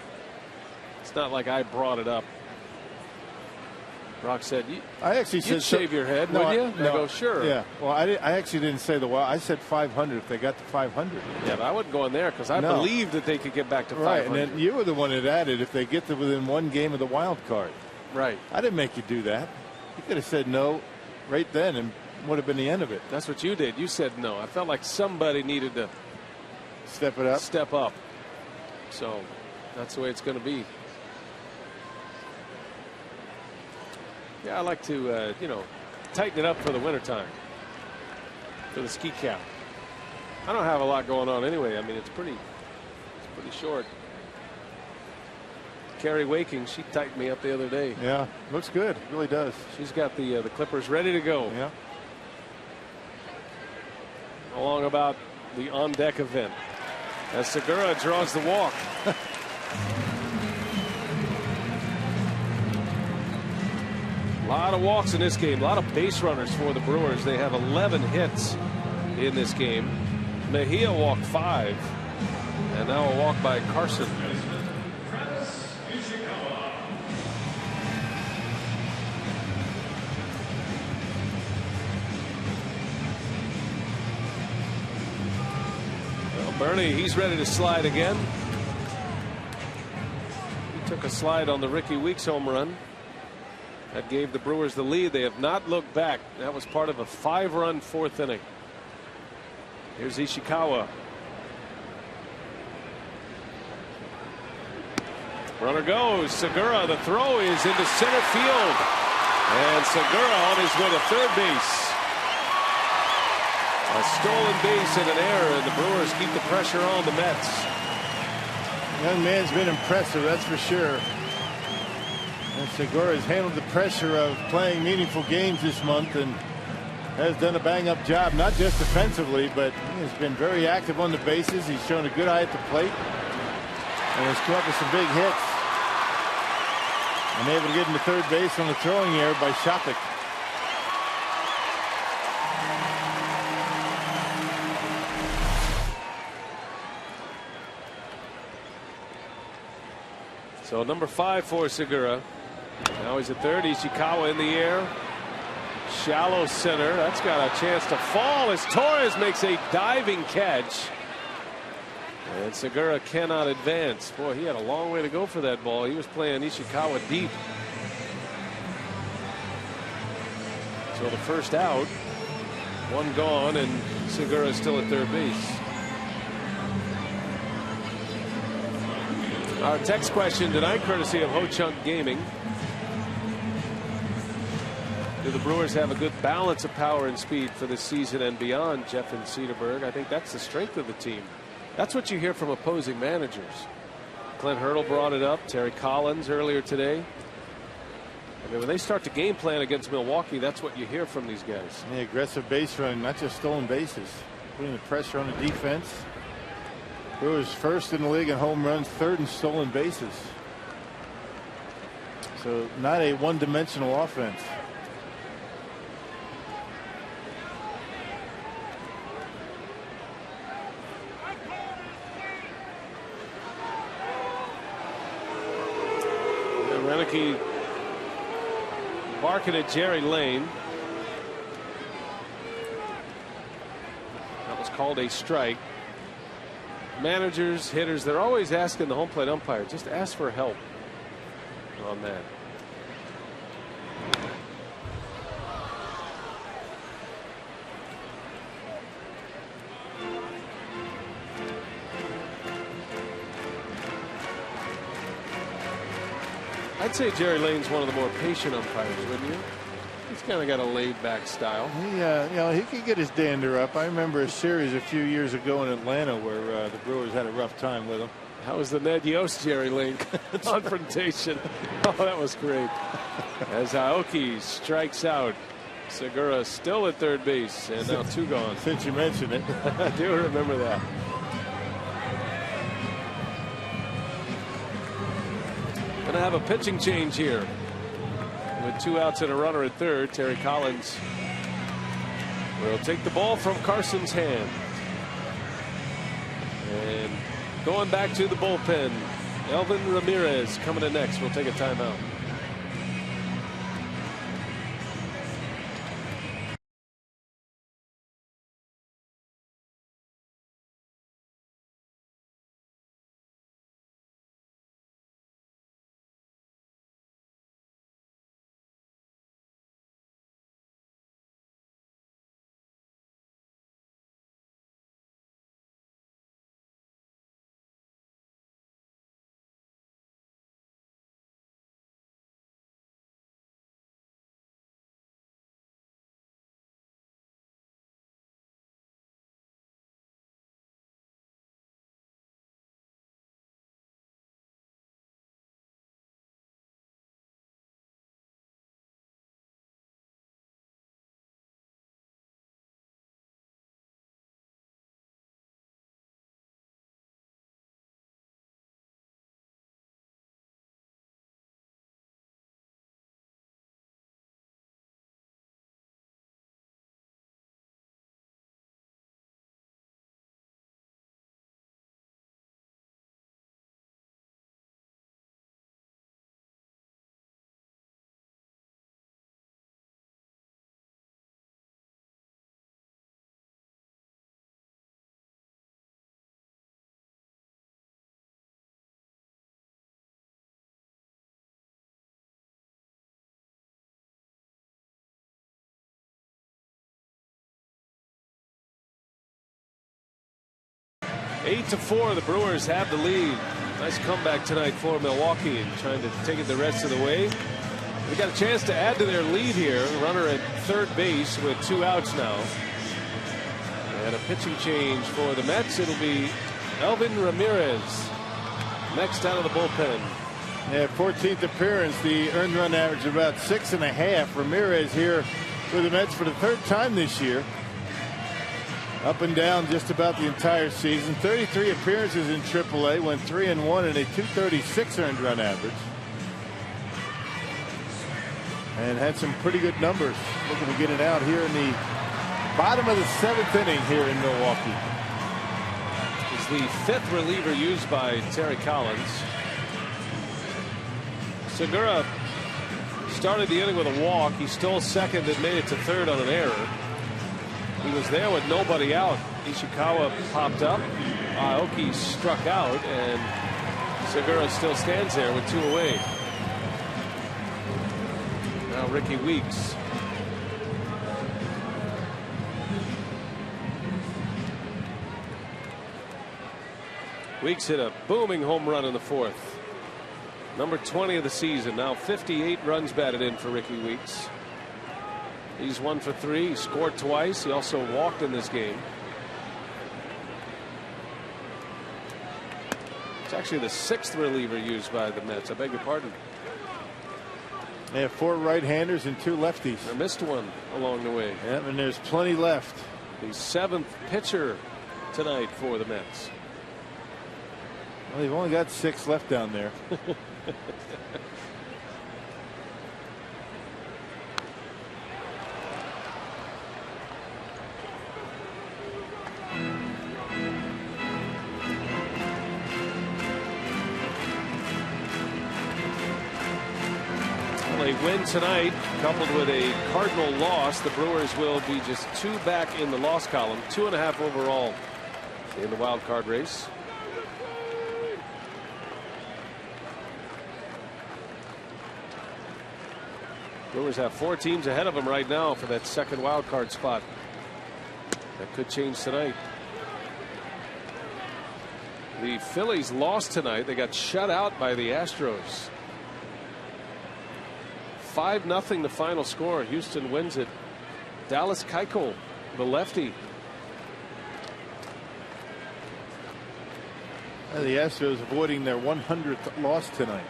It's not like I brought it up. Rock said, I actually said, you'd shave your head, no, would you? No. I go, sure. Yeah. Well, I actually didn't say I said 500 if they got to 500. Yeah, but I wouldn't go in there because I believed that they could get back to 500. Right, and then you were the one that added if they get to within one game of the wild card. Right. I didn't make you do that. You could have said no right then and would have been the end of it. That's what you did. You said no. I felt like somebody needed to step it up. Step up. So that's the way it's going to be. Yeah, I like to, tighten it up for the wintertime. For the ski cap. I don't have a lot going on anyway. I mean, it's pretty short. Carrie Waking, she tightened me up the other day. Yeah, looks good. Really does. She's got the clippers ready to go. Yeah. Along about the on-deck event. As Segura draws the walk. A lot of walks in this game. A lot of base runners for the Brewers. They have 11 hits in this game. Mejia walked 5. And now a walk by Carson. Well, Bernie, he's ready to slide again. He took a slide on the Ricky Weeks home run. That gave the Brewers the lead. They have not looked back. That was part of a 5-run 4th inning. Here's Ishikawa. Runner goes. Segura. The throw is into center field. And Segura on his way to third base. A stolen base and an error, and the Brewers keep the pressure on the Mets. Young man's been impressive, that's for sure. And Segura has handled the pressure of playing meaningful games this month and has done a bang-up job, not just defensively, but he has been very active on the bases. He's shown a good eye at the plate and has come up with some big hits. And able to get into third base on the throwing error by Shopik. So number 5 for Segura. Now he's at third. Ishikawa in the air. Shallow center. That's got a chance to fall as Torres makes a diving catch. And Segura cannot advance. Boy, he had a long way to go for that ball. He was playing Ishikawa deep. So the first out. 1 gone, and Segura is still at third base. Our text question tonight, courtesy of Ho Chunk Gaming. Do the Brewers have a good balance of power and speed for this season and beyond, Jeff and Cedarburg? I think that's the strength of the team. That's what you hear from opposing managers. Clint Hurdle brought it up. Terry Collins earlier today. I mean, when they start to game plan against Milwaukee, that's what you hear from these guys. The aggressive base running, not just stolen bases, putting the pressure on the defense. Brewers first in the league in home runs, third in stolen bases. So not a one-dimensional offense. Renicky barking at Jerry Lane. That was called a strike. Managers, hitters, they're always asking the home plate umpire, just ask for help on that. I'd say Jerry Lane's one of the more patient umpires, wouldn't you? He's kind of got a laid-back style. He can get his dander up. I remember a series a few years ago in Atlanta where the Brewers had a rough time with him. How was the Ned Yost Jerry Lane confrontation? Oh, that was great. As Aoki strikes out, Segura still at third base, and now 2 gone. Since you mentioned it, I do remember that. Going to have a pitching change here. With 2 outs and a runner at third, Terry Collins will take the ball from Carson's hand. And going back to the bullpen, Elvin Ramirez coming in next. We'll take a timeout. Eight to 4, the Brewers have the lead. Nice comeback tonight for Milwaukee and trying to take it the rest of the way. They got a chance to add to their lead here. Runner at third base with 2 outs now. And a pitching change for the Mets. It'll be Elvin Ramirez next out of the bullpen. Yeah, 14th appearance. The earned run average of about 6.5. Ramirez here with the Mets for the 3rd time this year. Up and down just about the entire season. 33 appearances in AAA, went 3-1 and a .236 earned run average. And had some pretty good numbers. Looking to get it out here in the bottom of the 7th inning here in Milwaukee. He's the 5th reliever used by Terry Collins. Segura started the inning with a walk. He stole second and made it to third on an error. He was there with nobody out. Ishikawa popped up. Aoki struck out, and Segura still stands there with 2 away. Now Ricky Weeks. Weeks hit a booming home run in the 4th. Number 20 of the season. Now 58 runs batted in for Ricky Weeks. He's 1 for 3. He scored twice. He also walked in this game. It's actually the 6th reliever used by the Mets. I beg your pardon. They have 4 right-handers and 2 lefties. They missed one along the way. Yeah, and there's plenty left. The 7th pitcher tonight for the Mets. Well, they've only got 6 left down there. A win tonight coupled with a Cardinal loss, the Brewers will be just 2 back in the loss column, 2.5 overall in the wild card race. Brewers have 4 teams ahead of them right now for that second wild card spot. That could change tonight. The Phillies lost tonight. They got shut out by the Astros. 5-0 the final score. Houston wins it. Dallas Keuchel, the lefty. The Astros avoiding their 100th loss tonight.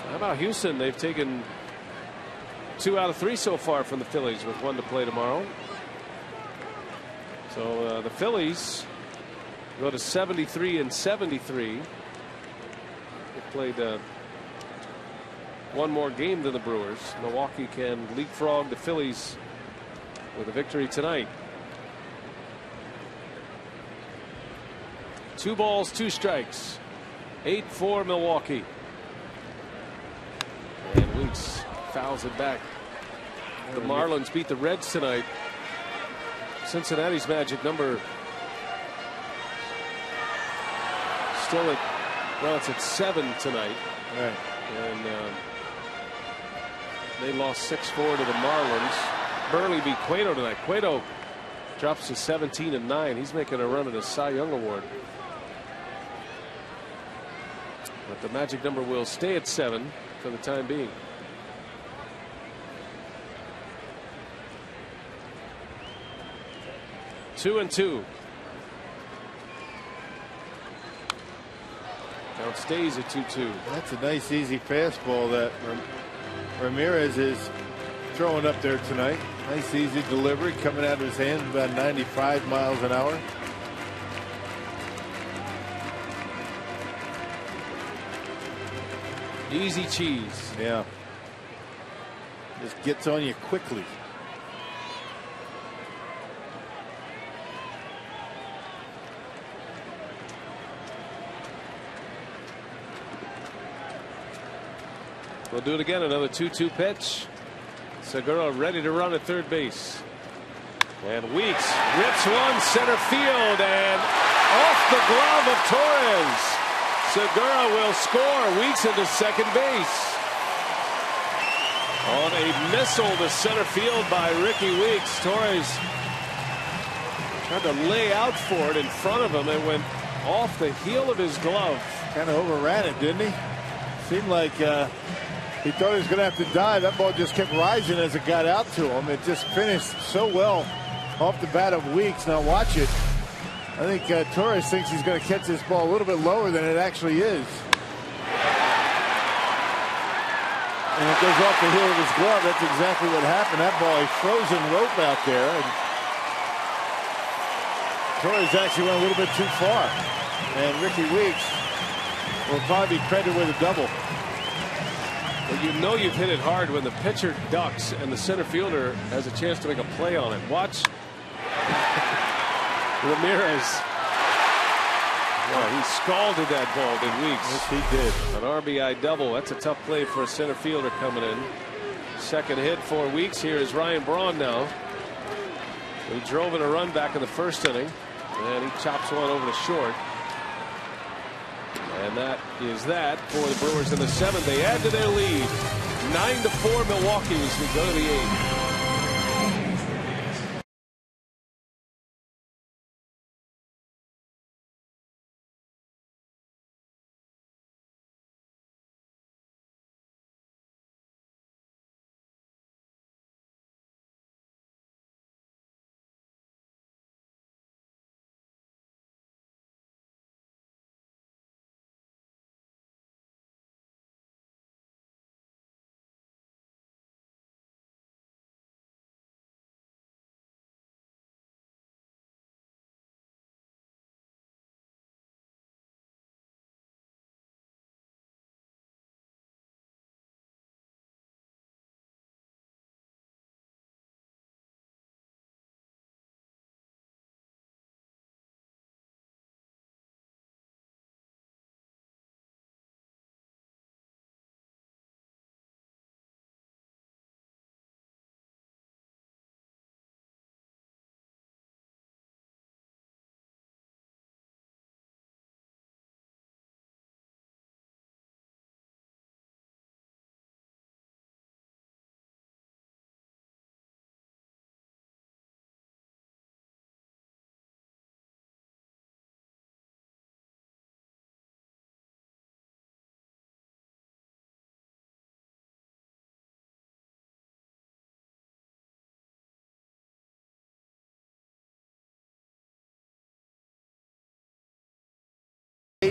How about Houston? They've taken 2 out of 3 so far from the Phillies, with 1 to play tomorrow. So the Phillies go to 73 and 73. Played 1 more game than the Brewers. Milwaukee can leapfrog the Phillies with a victory tonight. 2 balls, 2 strikes. 8-4 Milwaukee. And Weeks fouls it back. The Marlins beat the Reds tonight. Cincinnati's magic number still at, well, it's at 7 tonight. Right. And they lost 6-4 to the Marlins. Burley beat Cueto tonight. Cueto drops to 17-9. He's making a run at a Cy Young Award. But the magic number will stay at 7 for the time being. Two and 2. Count stays at 2-2. That's a nice easy fastball that Ramirez is throwing up there tonight. Nice easy delivery coming out of his hands, about 95 miles an hour. Easy cheese. Yeah. Just gets on you quickly. We'll do it again. Another 2-2 pitch. Segura ready to run at third base. And Weeks rips one center field and off the glove of Torres. Segura will score. Weeks into second base. On a missile to center field by Ricky Weeks. Torres tried to lay out for it in front of him. It went off the heel of his glove. Kind of overran it, didn't he? Seemed like he thought he was going to have to dive. That ball just kept rising as it got out to him. It just finished so well off the bat of Weeks. Now watch it. I think Torres thinks he's going to catch this ball a little bit lower than it actually is. And it goes off the heel of his glove. That's exactly what happened. That ball, a frozen rope out there. And Torres actually went a little bit too far. And Ricky Weeks will probably be credited with a double. Well, you know you've hit it hard when the pitcher ducks and the center fielder has a chance to make a play on it. Watch Ramirez. Well, he scalded that ball, did Weeks? Yes, he did. An RBI double. That's a tough play for a center fielder coming in. Second hit for Weeks. Here is Ryan Braun now. He drove in a run back in the first inning, and he chops one over the short. And that is that for the Brewers in the 7th. They add to their lead. 9-4 Milwaukee as we go to the 8th.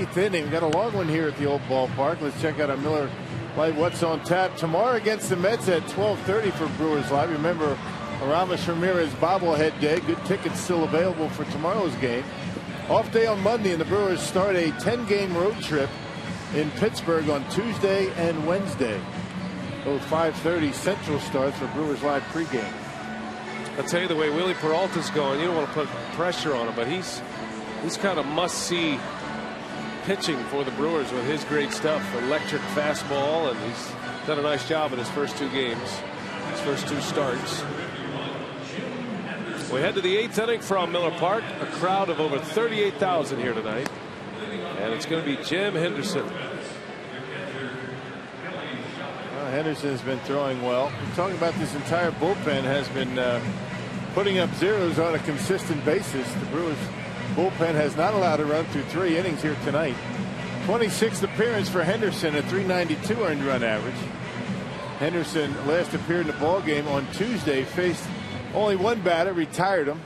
8th inning. We've got a long one here at the old ballpark. Let's check out our Miller Lite What's on Tap tomorrow against the Mets at 12:30 for Brewers Live. Remember, Aramis Ramirez bobblehead day. Good tickets still available for tomorrow's game. Off day on Monday, and the Brewers start a 10-game road trip in Pittsburgh on Tuesday and Wednesday. Both 5:30 Central starts for Brewers Live pregame. I'll tell you, the way Willie Peralta's going, you don't want to put pressure on him, but he's kind of must-see pitching for the Brewers with his great stuff. Electric fastball, and he's done a nice job in his first 2 games, his first 2 starts. We head to the 8th inning from Miller Park. A crowd of over 38,000 here tonight, and it's going to be Jim Henderson. Henderson's been throwing well. We're talking about this entire bullpen has been putting up zeros on a consistent basis. The Brewers bullpen has not allowed a run through 3 innings here tonight. 26th appearance for Henderson, a .392 earned run average. Henderson last appeared in the ball game on Tuesday, faced only 1 batter, retired him.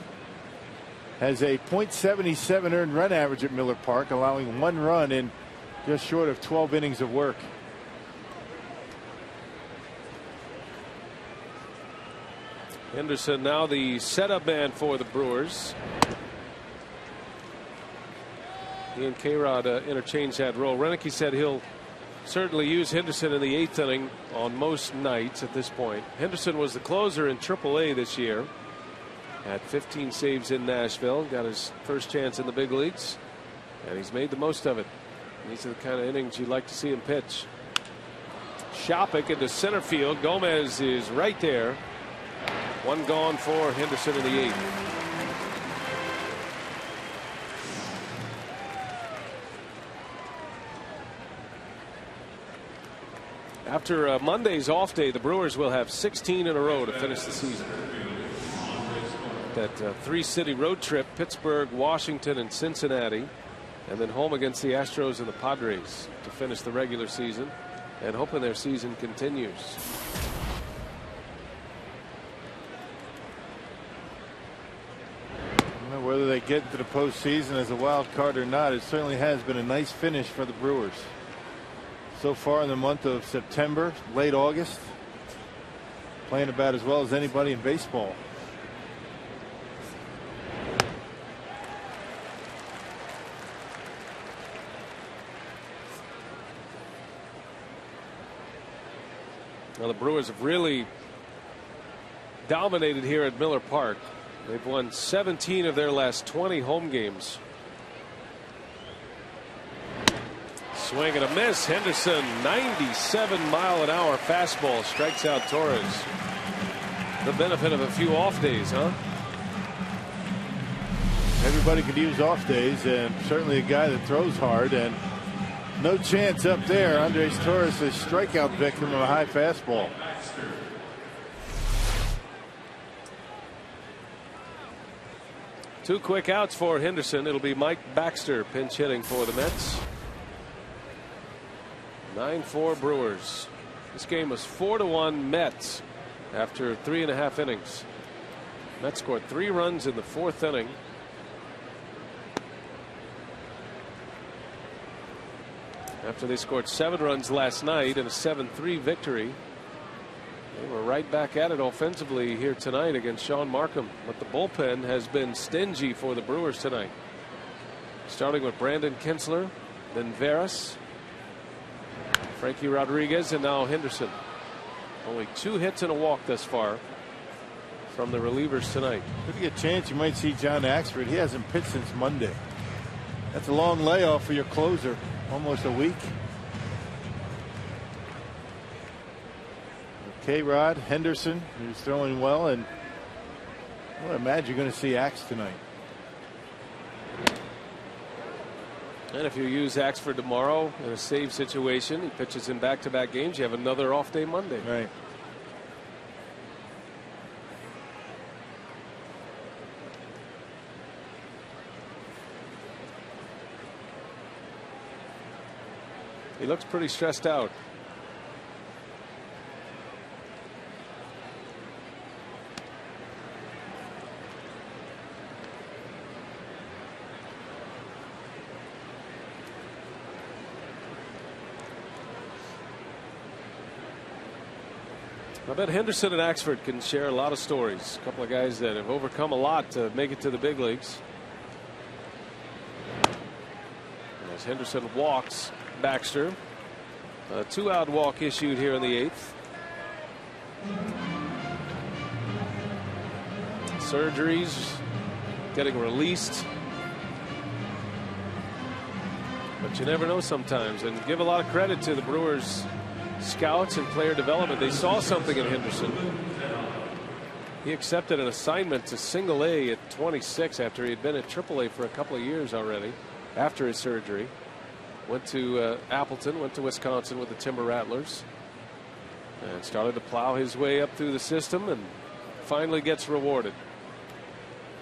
Has a .77 earned run average at Miller Park, allowing 1 run in just short of 12 innings of work. Henderson now the setup man for the Brewers. He and K-Rod interchange that role. Renicky said he'll certainly use Henderson in the 8th inning on most nights at this point. Henderson was the closer in AAA this year. Had 15 saves in Nashville. Got his first chance in the big leagues, and he's made the most of it. These are the kind of innings you'd like to see him pitch. Shopik into center field. Gomez is right there. 1 gone for Henderson in the 8th. After Monday's off day, the Brewers will have 16 in a row to finish the season. That 3-city road trip: Pittsburgh, Washington, and Cincinnati, and then home against the Astros and the Padres to finish the regular season, and hoping their season continues. Whether they get into the postseason as a wild card or not, it certainly has been a nice finish for the Brewers so far in the month of September, late August. Playing about as well as anybody in baseball. Now the Brewers have really dominated here at Miller Park. They've won 17 of their last 20 home games. Swing and a miss. Henderson, 97-mile-an-hour fastball, strikes out Torres. The benefit of a few off days, huh? Everybody could use off days, and certainly a guy that throws hard, and no chance up there. Andres Torres is strikeout victim of a high fastball. Two quick outs for Henderson. It'll be Mike Baxter pinch hitting for the Mets. 9-4 Brewers. This game was 4-1 Mets after 3.5 innings. Mets scored 3 runs in the 4th inning. After they scored 7 runs last night in a 7-3 victory. They were right back at it offensively here tonight against Sean Markham, but the bullpen has been stingy for the Brewers tonight. Starting with Brandon Kinsler, then Veras, Frankie Rodriguez, and now Henderson. Only 2 hits and a walk thus far from the relievers tonight. If you get a chance, you might see John Axford. He hasn't pitched since Monday. That's a long layoff for your closer, almost a week. K-Rod, Henderson, who's throwing well, and I would imagine you're going to see Axe tonight. And if you use Axford tomorrow in a save situation, he pitches in back-to-back games. You have another off day Monday. Right. He looks pretty stressed out. I bet Henderson and Axford can share a lot of stories. A couple of guys that have overcome a lot to make it to the big leagues. As Henderson walks Baxter. A 2-out walk issued here in the 8th. Surgeries getting released. But you never know sometimes, and give a lot of credit to the Brewers scouts and player development. They saw something in Henderson. He accepted an assignment to Single A at 26 after he had been at Triple A for a couple of years already after his surgery. Went to Appleton, went to Wisconsin with the Timber Rattlers, and started to plow his way up through the system, and finally gets rewarded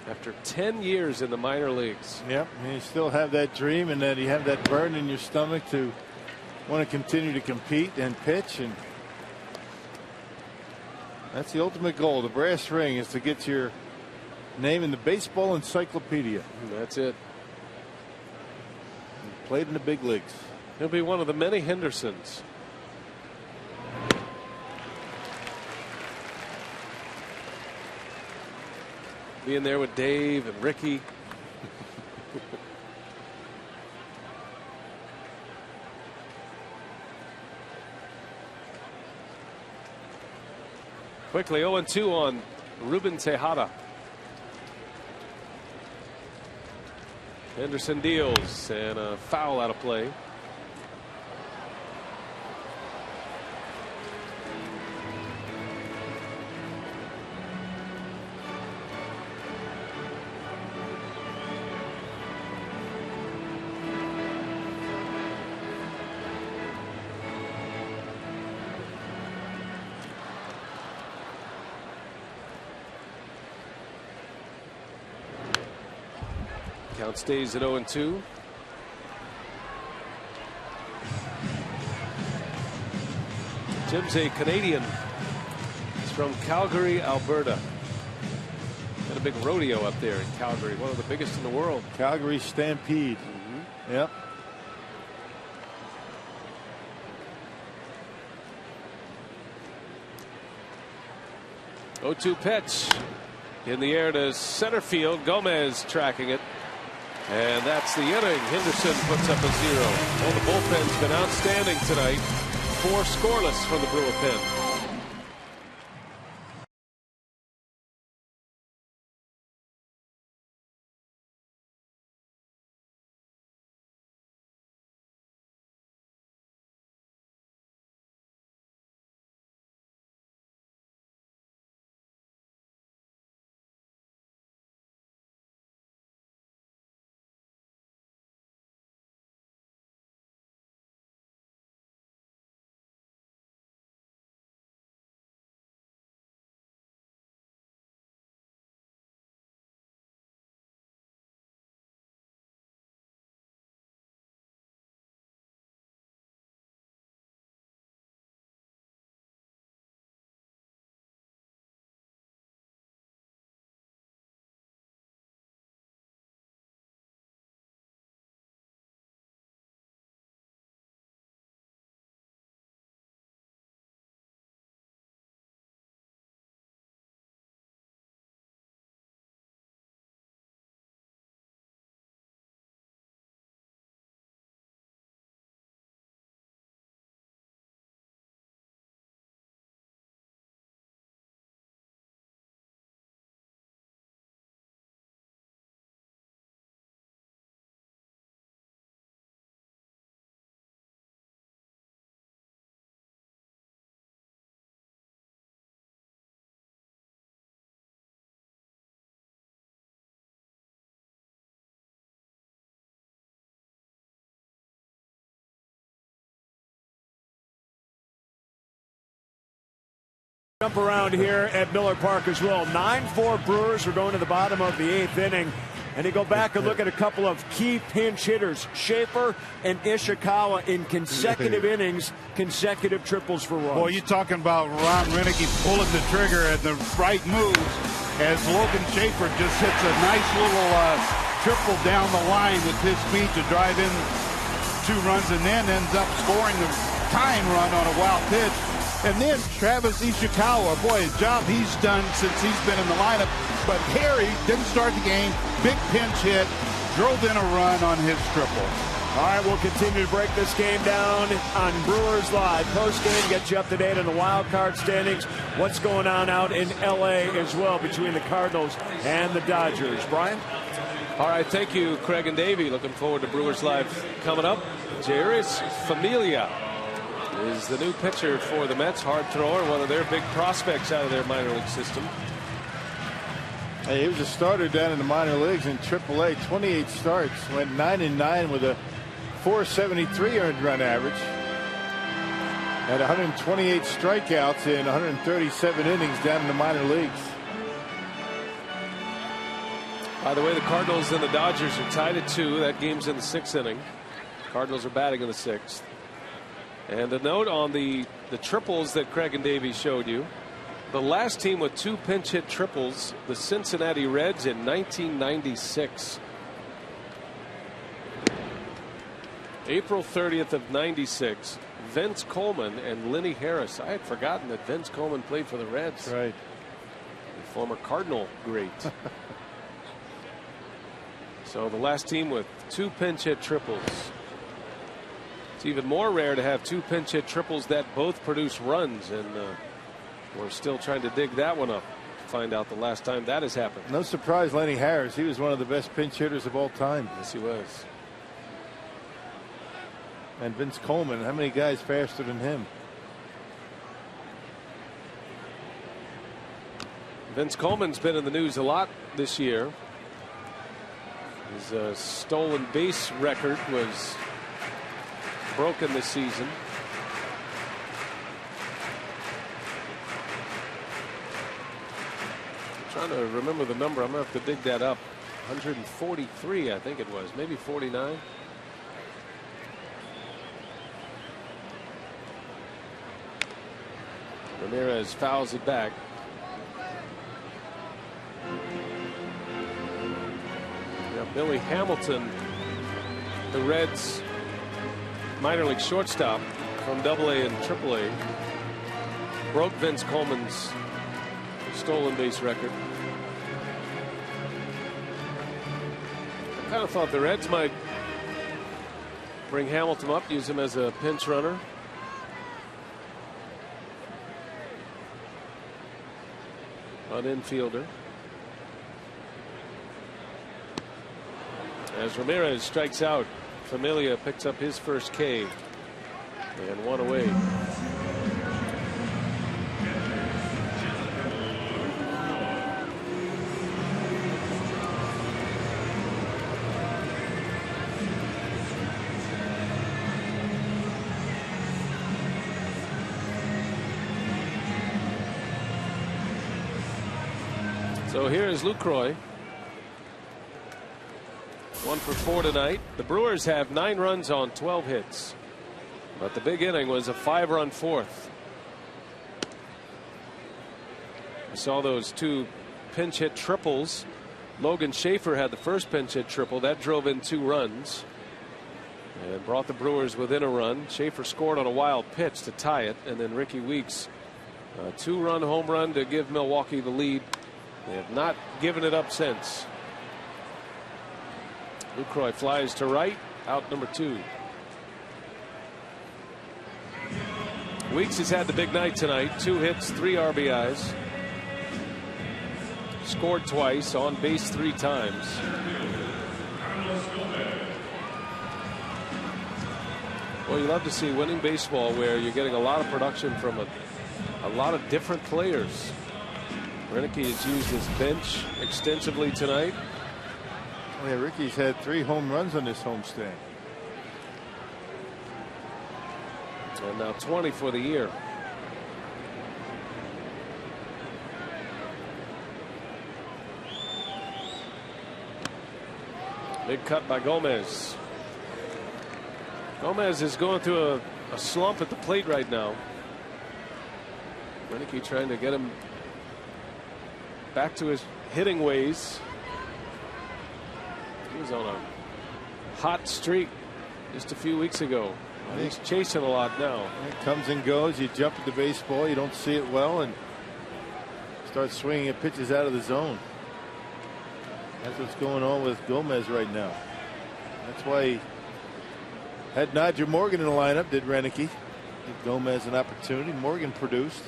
after 10 years in the minor leagues. Yep, and you still have that dream, and that you have that burn in your stomach to want to continue to compete and pitch, and that's the ultimate goal. The brass ring is to get your name in the baseball encyclopedia. That's it. Played in the big leagues. He'll be one of the many Hendersons. Being there with Dave and Ricky. Quickly 0-2 on Ruben Tejada. Henderson deals, and a foul out of play. Count stays at 0-2. Jim's a Canadian. He's from Calgary, Alberta. Had a big rodeo up there in Calgary, one of the biggest in the world. Calgary Stampede. Yep. Oh-2 pitch in the air to center field. Gomez tracking it. And that's the inning. Henderson puts up a 0. Well, the bullpen's been outstanding tonight. 4 scoreless from the Brewer pen. Jump around here at Miller Park as well. 9-4 Brewers. We're going to the bottom of the 8th inning. And you go back and look at a couple of key pinch hitters, Schaefer and Ishikawa, in consecutive innings, consecutive triples for runs. Boy, you're talking about Ron Renicky pulling the trigger at the right moves as Logan Schaefer just hits a nice little triple down the line with his speed to drive in 2 runs, and then ends up scoring the tying run on a wild pitch. And then Travis Ishikawa, boy, a job he's done since he's been in the lineup. But Harry didn't start the game. Big pinch hit, drove in a run on his triple. All right, we'll continue to break this game down on Brewers Live. Post-game, get you up to date on the wild card standings. What's going on out in L.A. as well between the Cardinals and the Dodgers. Brian? All right, thank you, Craig and Davey. Looking forward to Brewers Live coming up. Jeurys Familia is the new pitcher for the Mets. Hard thrower, one of their big prospects out of their minor league system. Hey, he was a starter down in the minor leagues in AAA. 28 starts, went 9-9 with a .473 earned run average. Had 128 strikeouts in 137 innings down in the minor leagues. By the way, the Cardinals and the Dodgers are tied at 2. That game's in the 6th inning. Cardinals are batting in the 6th. And a note on the triples that Craig and Davey showed you. The last team with 2 pinch hit triples, the Cincinnati Reds in 1996. April 30th of 96. Vince Coleman and Lenny Harris. I had forgotten that Vince Coleman played for the Reds. Right. The former Cardinal great. So the last team with 2 pinch hit triples. It's even more rare to have 2 pinch hit triples that both produce runs, and we're still trying to dig that one up to find out the last time that has happened. No surprise, Lenny Harris. He was one of the best pinch hitters of all time. Yes, he was. And Vince Coleman, how many guys faster than him? Vince Coleman's been in the news a lot this year. His stolen base record was broken this season. I'm trying to remember the number. I'm going to have to dig that up. 143, I think it was. Maybe 49. Ramirez fouls it back. Now Billy Hamilton, the Reds minor league shortstop from AA and AAA, broke Vince Coleman's stolen base record. I kind of thought the Reds might bring Hamilton up, use him as a pinch runner. An infielder. As Ramirez strikes out, Familia picks up his first K and 1 away. So here is Lucroy. 1 for 4 tonight. The Brewers have 9 runs on 12 hits. But the big inning was a 5-run 4th. We saw those 2 pinch hit triples. Logan Schaefer had the first pinch hit triple. That drove in 2 runs. And brought the Brewers within a run. Schaefer scored on a wild pitch to tie it. And then Ricky Weeks, a 2-run home run to give Milwaukee the lead. They have not given it up since. Lucroy flies to right, out number 2. Weeks has had the big night tonight. 2 hits, 3 RBIs. Scored twice, on base 3 times. Well, you love to see winning baseball where you're getting a lot of production from a lot of different players. Renicky has used his bench extensively tonight. Oh, yeah, Ricky's had 3 home runs on this homestand. And now 20 for the year. Big cut by Gomez. Gomez is going through a slump at the plate right now. Renicky trying to get him back to his hitting ways. He was on a hot streak just a few weeks ago. He's chasing a lot now. It comes and goes. You jump at the baseball, you don't see it well, and start swinging at pitches out of the zone. That's what's going on with Gomez right now. That's why he had Nigel Morgan in the lineup, did Renicky. Give Gomez an opportunity. Morgan produced.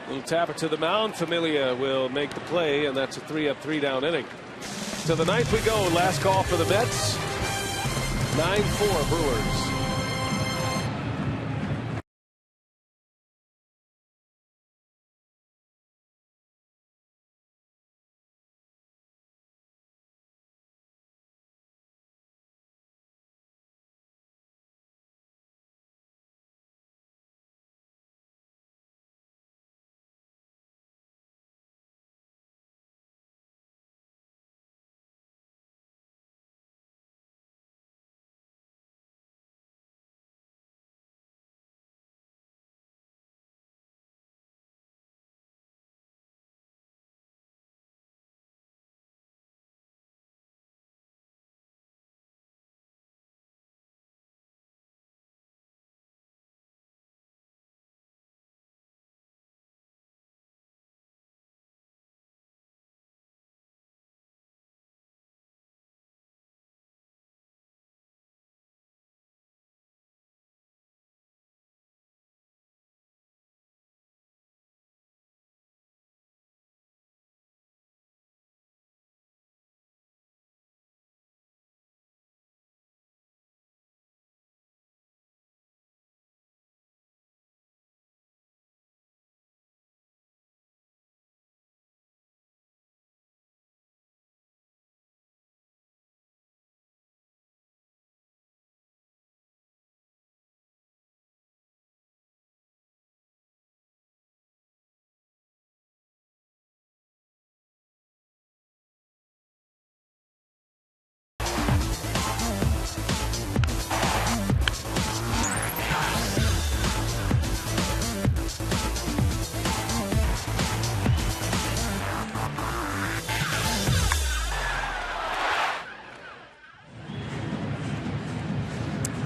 Little tapper to the mound. Familia will make the play, and that's a 3-up, 3-down inning. To the ninth we go. Last call for the Mets. 9-4 Brewers.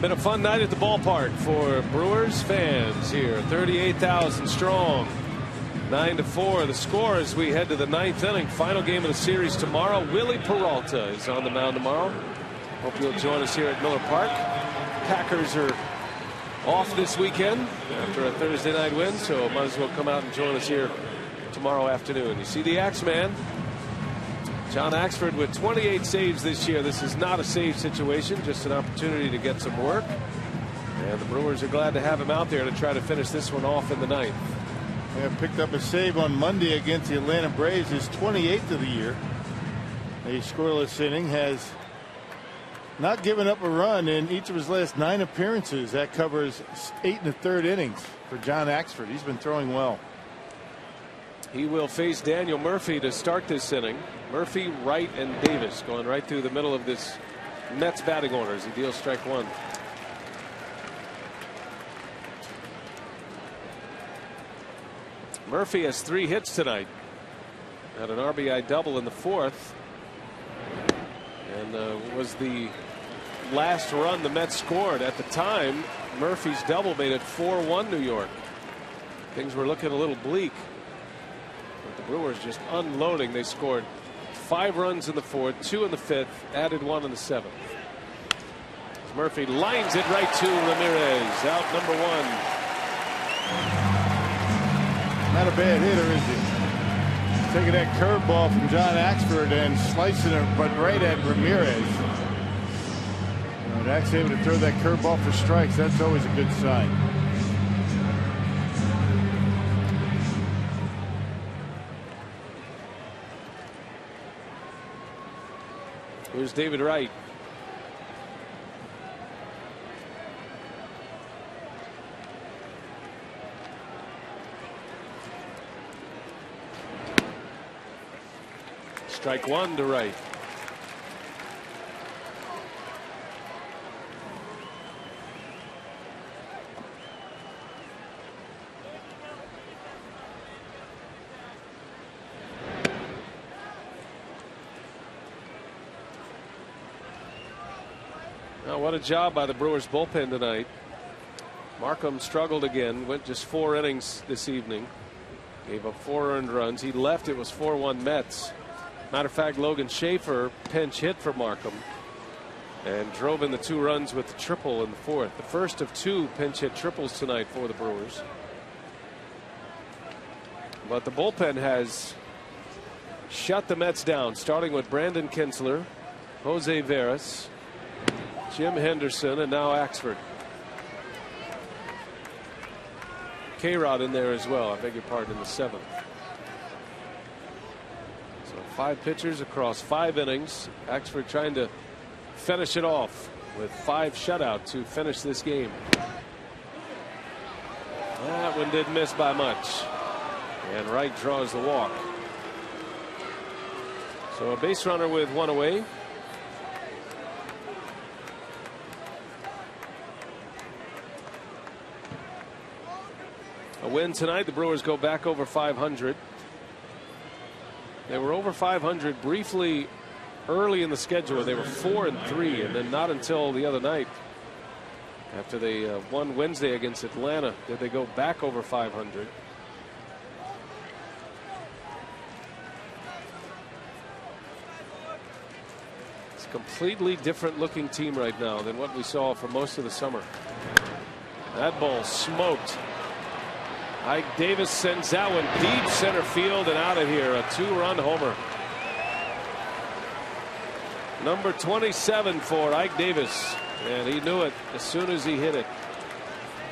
Been a fun night at the ballpark for Brewers fans here. 38,000 strong. 9-4 the score as we head to the ninth inning. Final game of the series tomorrow. Willie Peralta is on the mound tomorrow. Hope you'll join us here at Miller Park. Packers are off this weekend after a Thursday night win, so might as well come out and join us here tomorrow afternoon. You see the Axeman, John Axford, with 28 saves this year. This is not a save situation, just an opportunity to get some work. And the Brewers are glad to have him out there to try to finish this one off in the ninth. They picked up a save on Monday against the Atlanta Braves, his 28th of the year. A scoreless inning, has not given up a run in each of his last 9 appearances. That covers 8 1/3 innings for John Axford. He's been throwing well. He will face Daniel Murphy to start this inning. Murphy, Wright, and Davis going right through the middle of this Mets batting order as he deals strike one. Murphy has 3 hits tonight. Had an RBI double in the 4th. And was the last run the Mets scored. At the time, Murphy's double made it 4-1 New York. Things were looking a little bleak. But the Brewers just unloading. They scored 5 runs in the 4th, 2 in the 5th, added 1 in the 7th. Murphy lines it right to Ramirez. Out number 1. Not a bad hitter, is he? Taking that curveball from John Axford and slicing it, but right at Ramirez. And Ax able to throw that curveball for strikes. That's always a good sign. Here's David Wright. Strike 1 to Wright. Now, what a job by the Brewers bullpen tonight. Markham struggled again, went just 4 innings this evening. Gave up 4 earned runs. He left, it was 4-1 Mets. Matter of fact, Logan Schaefer pinch hit for Markham and drove in the 2 runs with the triple in the 4th. The first of 2 pinch hit triples tonight for the Brewers. But the bullpen has shut the Mets down, starting with Brandon Kinsler, Jose Veras, Jim Henderson, and now Axford. K-Rod in there as well, I beg your pardon, in the 7th. So 5 pitchers across 5 innings. Axford trying to finish it off with 5 shutout to finish this game. That one did miss by much. And Wright draws the walk. So a base runner with 1 away. A win tonight. The Brewers go back over 500. They were over 500 briefly early in the schedule. They were 4-3, and then not until the other night, after they won Wednesday against Atlanta, did they go back over 500. It's a completely different looking team right now than what we saw for most of the summer. That ball smoked. Ike Davis sends that one deep center field and out of here. A 2-run homer. Number 27 for Ike Davis. And he knew it as soon as he hit it.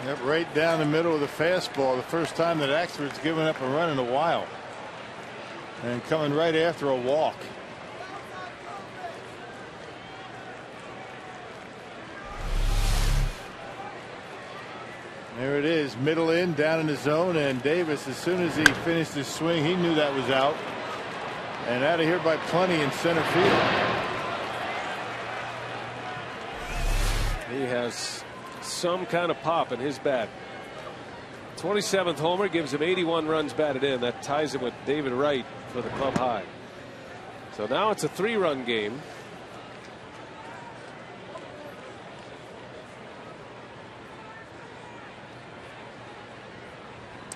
Yep, right down the middle of the fastball. The first time that Axford's given up a run in a while. And coming right after a walk. There it is, middle in, down in the zone, and Davis, as soon as he finished his swing, he knew that was out. And out of here by plenty in center field. He has some kind of pop in his bat. 27th homer gives him 81 runs batted in. That ties him with David Wright for the club high. So now it's a 3-run game.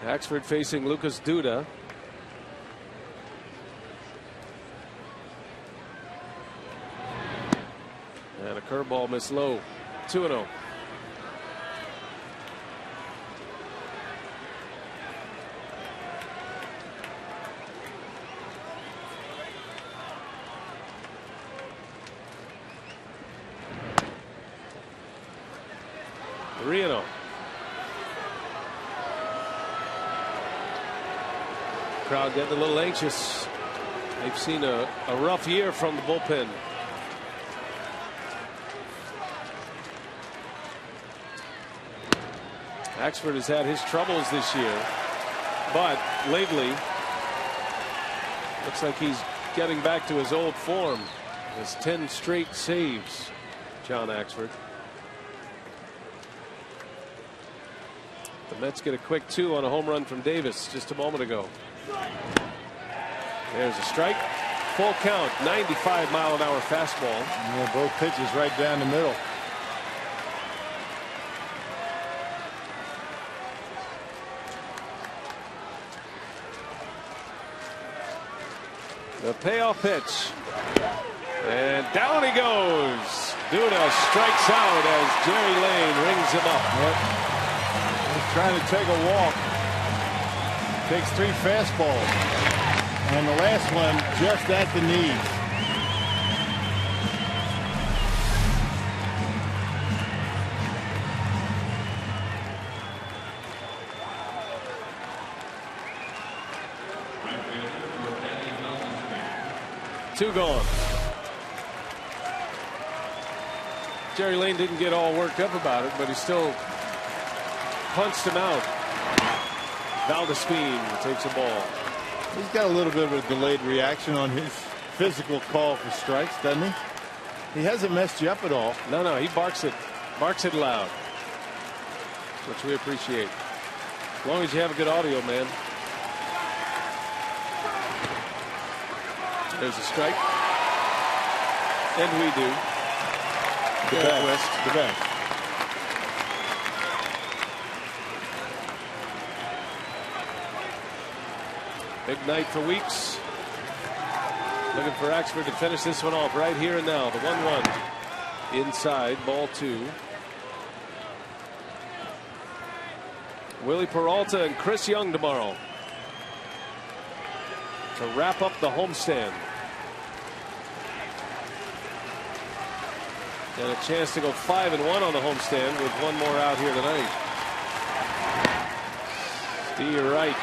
Axford facing Lucas Duda. And a curveball missed low. 2-0. Reno. Crowd getting a little anxious. They've seen a rough year from the bullpen. Axford has had his troubles this year, but lately looks like he's getting back to his old form. His 10 straight saves, John Axford. The Mets get a quick 2 on a home run from Davis just a moment ago. There's a strike. Full count. 95-mile-an-hour fastball. Yeah, both pitches right down the middle. The payoff pitch. And down he goes. Duda strikes out as Jerry Lane rings him up. Yep. He's trying to take a walk. Takes 3 fastballs. And the last one just at the knees. Two gone. Jerry Lane didn't get all worked up about it, but he still punched him out. Valdespin takes a ball. He's got a little bit of a delayed reaction on his physical call for strikes, doesn't he? He hasn't messed you up at all. No, he barks it loud, which we appreciate. As long as you have a good audio, man. There's a strike. And we do. The best. The best. Big night for Weeks. Looking for Axford to finish this one off right here and now. The 1-1 inside, ball 2. Willie Peralta and Chris Young tomorrow to wrap up the homestand. And a chance to go 5-1 on the homestand with one more out here tonight. To your right.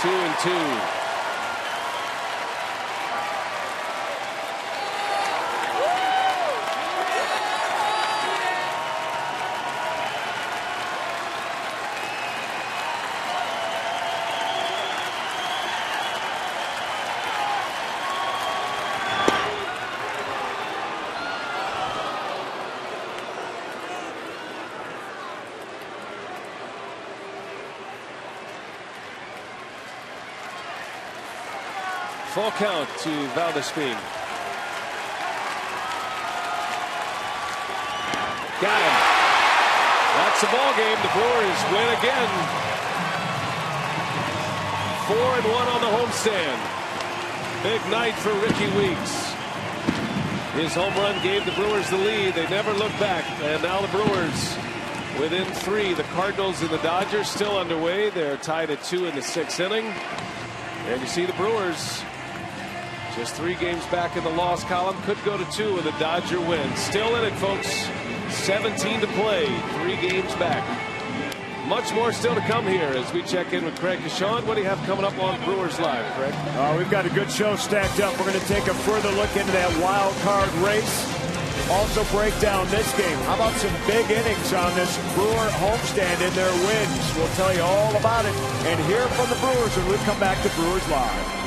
2-2. Full count to Valdespin. Got him. That's the ball game. The Brewers win again. 4-1 on the homestand. Big night for Ricky Weeks. His home run gave the Brewers the lead. They never looked back. And now the Brewers within 3. The Cardinals and the Dodgers still underway. They're tied at 2 in the 6th inning. And you see the Brewers just 3 games back in the loss column. Could go to 2 with a Dodger win. Still in it, folks. 17 to play. 3 games back. Much more still to come here as we check in with Craig Kashawn. What do you have coming up on Brewers Live, Craig? We've got a good show stacked up. We're going to take a further look into that wild card race. Also break down this game. How about some big innings on this Brewer homestand in their wins? We'll tell you all about it and hear from the Brewers when we come back to Brewers Live.